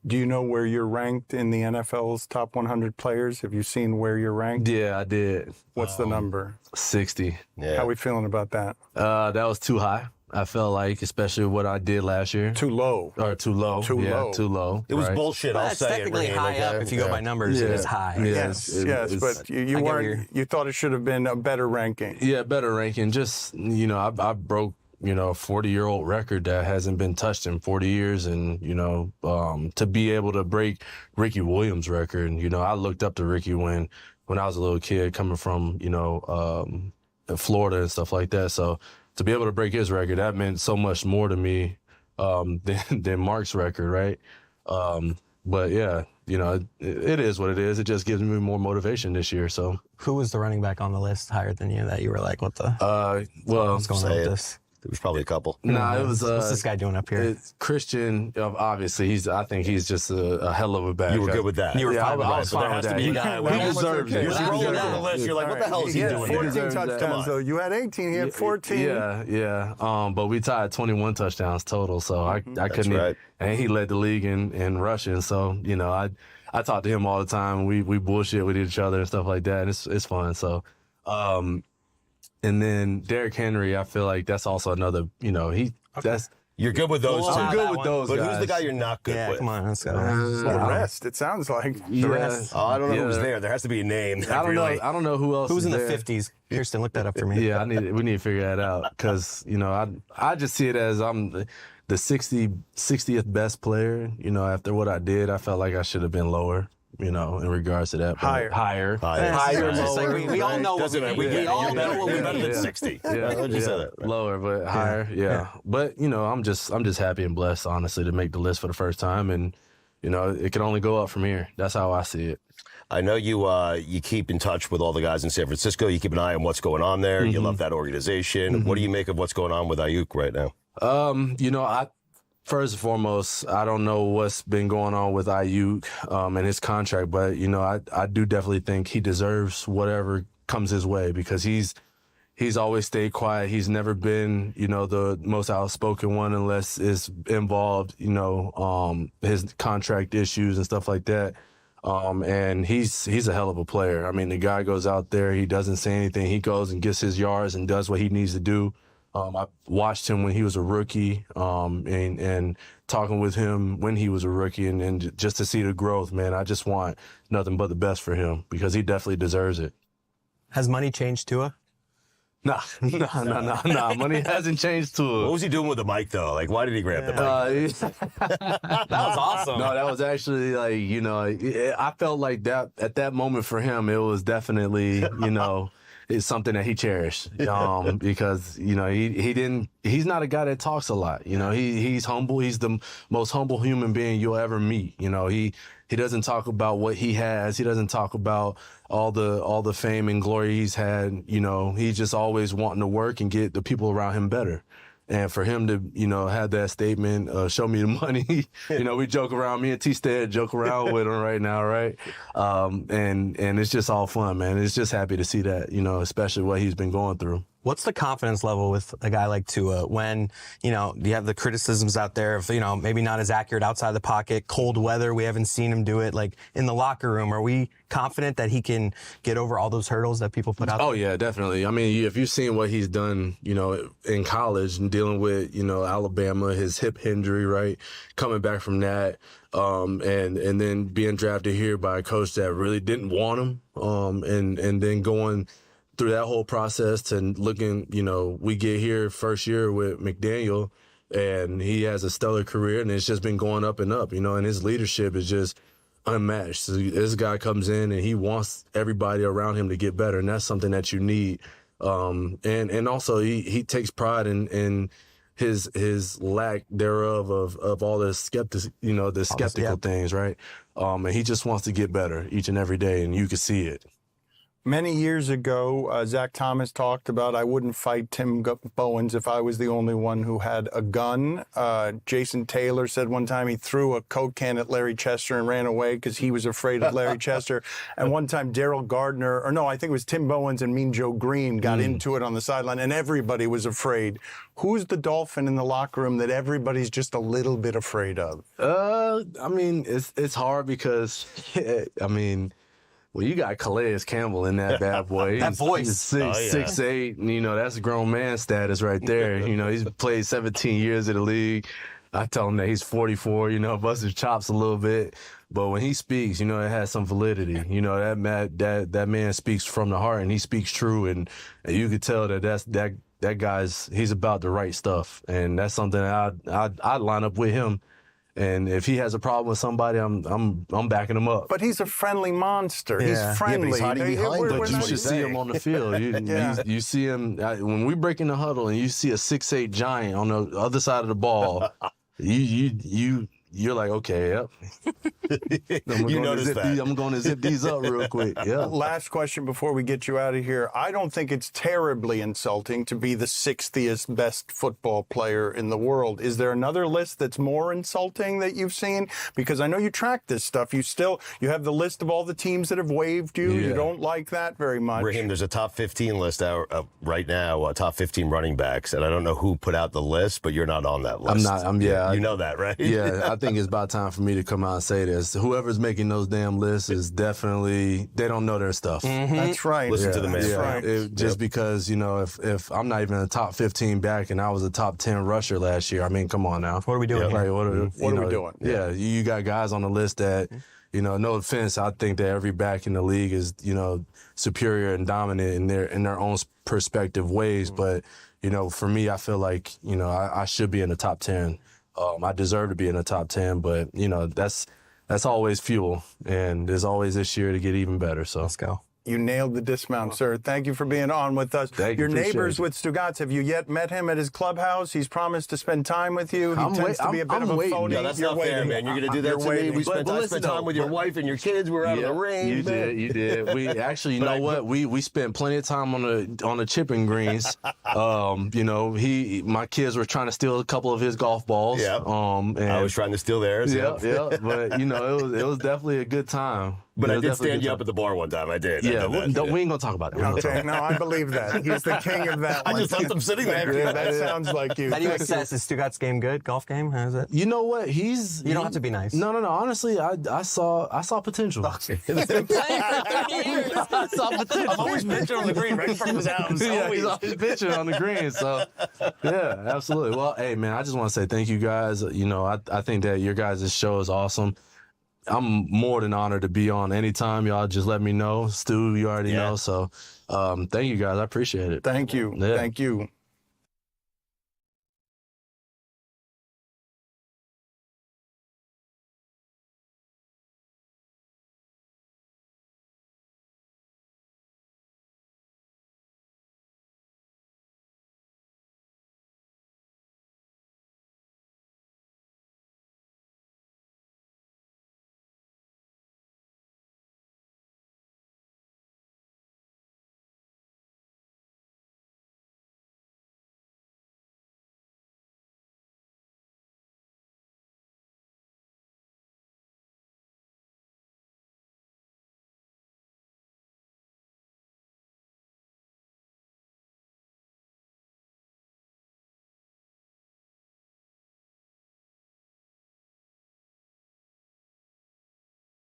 Do you know where you're ranked in the NFL's top 100 players? Have you seen where you're ranked? Yeah, I did. What's the number? 60. Yeah. How are we feeling about that? That was too high. I felt like, especially what I did last year. Too low. Or too low. Too low. Too low. It was bullshit, I'll That's say it. technically high up if you go by numbers. It is high. Yes, but you weren't. You thought it should have been a better ranking. Yeah, better ranking. Just, I broke, a 40-year-old record that hasn't been touched in 40 years. And, to be able to break Ricky Williams' record, I looked up to Ricky when I was a little kid coming from, Florida and stuff like that. So to be able to break his record, that meant so much more to me than Mark's record, right? But yeah, it is what it is. It just gives me more motivation this year. So who was the running back on the list higher than you that you were like, what the? What's going on with this? There was probably a couple. Nah, it was. What's this guy doing up here? It's Christian, obviously, I think he's just a hell of a back. You were good with that. You were fine with I that. was fine with that. He deserves it. You're scrolling down the list. You're like, what the hell is he doing? 14 touchdowns, though. You had 18. He had 14. Yeah. But we tied 21 touchdowns total, so I couldn't. Right. And he led the league in rushing. So I talk to him all the time. We bullshit with each other and stuff like that. And it's fun. So. And then Derrick Henry, I feel like that's also another, that's. You're good with those two. I'm good with those But guys. who's the guy you're not good with? Come on, let's go. The rest, it sounds like. The rest. Oh, I don't know who's there. There has to be a name. I don't know. I don't know who else. Who's is in the there. 50s? Kirsten, look that up for me. Yeah, we need to figure that out because I just see it as I'm the 60th best player. After what I did, I felt like I should have been lower. In regards to that, higher, lower. We all know what we all know what we better than 60. Lower, but higher. Yeah. But I'm just happy and blessed, honestly, to make the list for the first time, and it can only go up from here. That's how I see it. I know you keep in touch with all the guys in San Francisco. You keep an eye on what's going on there. You love that organization. What do you make of what's going on with Ayuk right now? First and foremost, I don't know what's been going on with Ayuk and his contract, but I do definitely think he deserves whatever comes his way because he's always stayed quiet. He's never been the most outspoken one unless it's involved his contract issues and stuff like that. And he's a hell of a player. I mean, the guy goes out there, he doesn't say anything. He goes and gets his yards and does what he needs to do. I watched him when he was a rookie, and talking with him when he was a rookie, and just to see the growth, man, I just want nothing but the best for him because he definitely deserves it. Has money changed Tua? Nah. Money hasn't changed Tua. What was he doing with the mic, though? Like, why did he grab the mic? That was awesome. No, that was actually I felt like that at that moment for him, it was definitely, it's something that he cherished because he's not a guy that talks a lot. He's humble. He's the most humble human being you'll ever meet. He doesn't talk about what he has. He doesn't talk about all the fame and glory he's had. He's just always wanting to work and get the people around him better. And for him to, have that statement, show me the money, we joke around, me and T-Stead joke around with him right now, right? And it's just all fun, man. It's just happy to see that, especially what he's been going through. What's the confidence level with a guy like Tua when, you have the criticisms out there of, maybe not as accurate outside the pocket, cold weather, we haven't seen him do it, like in the locker room. Are we confident that he can get over all those hurdles that people put out there? Oh, yeah, definitely. I mean, if you've seen what he's done, in college and dealing with, Alabama, his hip injury, right, coming back from that, and then being drafted here by a coach that really didn't want him, and then going through that whole process to looking, we get here first year with McDaniel and he has a stellar career and it's just been going up and up, and his leadership is just unmatched. So this guy comes in and he wants everybody around him to get better, and that's something that you need. And also he takes pride in his lack thereof of all the skeptical things, right? And he just wants to get better each and every day, and you can see it. Many years ago, Zach Thomas talked about, I wouldn't fight Tim Bowens if I was the only one who had a gun. Jason Taylor said one time he threw a Coke can at Larry Chester and ran away because he was afraid of Larry Chester. And one time Daryl Gardner, I think it was Tim Bowens and Mean Joe Green got into it on the sideline, and everybody was afraid. Who's the Dolphin in the locker room that everybody's just a little bit afraid of? I mean, it's hard because, well, you got Calais Campbell in that bad boy. That voice. He's 6'8", and, that's a grown man status right there. He's played 17 years in the league. I tell him that he's 44, busts his chops a little bit. But when he speaks, it has some validity. That man speaks from the heart, and he speaks true. And you could tell that guy's, he's about the right stuff. And that's something I'd line up with him. And if he has a problem with somebody, I'm backing him up. But he's a friendly monster. He's friendly. But he's hiding behind it. But you should see him on the field. You see him when we break in the huddle, and you see a 6'8" giant on the other side of the ball. You're like, okay, yep. I'm going to zip these up real quick. Yeah. Last question before we get you out of here. I don't think it's terribly insulting to be the 60th best football player in the world. Is there another list that's more insulting that you've seen? Because I know you track this stuff. You have the list of all the teams that have waived you. Yeah. You don't like that very much. Raheem, there's a top 15 list out right now, top 15 running backs, and I don't know who put out the list, but you're not on that list. I'm not. You know that, right? Yeah, I think it's about time for me to come out and say this. it's whoever's making those damn lists is definitely, they don't know their stuff. That's right. Listen to the man. That's right. Just because, you know, if I'm not even a top 15 back and I was a top 10 rusher last year, I mean, come on now. What are we doing? Like, what are we doing? Yeah, you got guys on the list that, you know, no offense, I think that every back in the league is, you know, superior and dominant in their own perspective ways. But, you know, for me, I feel like, you know, I should be in the top 10. I deserve to be in the top 10, but, you know, that's always fuel. And there's always this year to get even better. So let's go. You nailed the dismount, sir. Thank you for being on with us. Your neighbors with Stugotz, have you yet met him at his clubhouse? He's promised to spend time with you. He tends to be a bit of a phony. No, that's not fair, man. You're going to do that to me? We spent time with your wife and your kids. We're out of the rain. You did. We actually, you know what? We spent plenty of time on the chipping greens. You know, my kids were trying to steal a couple of his golf balls. Yeah. And I was trying to steal theirs. Yeah. But, you know, it was definitely a good time. But I did stand you up at the bar one time. I did. Yeah, we ain't going to talk about it. Okay, no, I believe that. He's the king of that. I just left him sitting there. Yeah, that sounds like you. How do you assess? Is Stugotz's game good? Golf game? How is it? You know what? You don't have to be nice. No. Honestly, I saw potential. He's been playing for 30 years. I saw potential. I'm always pitching on the green right in front of his house. Yeah, he's always pitching on the green. So, yeah, absolutely. Well, hey, man, I just want to say thank you guys. You know, I think that your guys' show is awesome. I'm more than honored to be on anytime. Y'all just let me know. Stu, you already know. So thank you guys. I appreciate it. Thank you. Yeah. Thank you.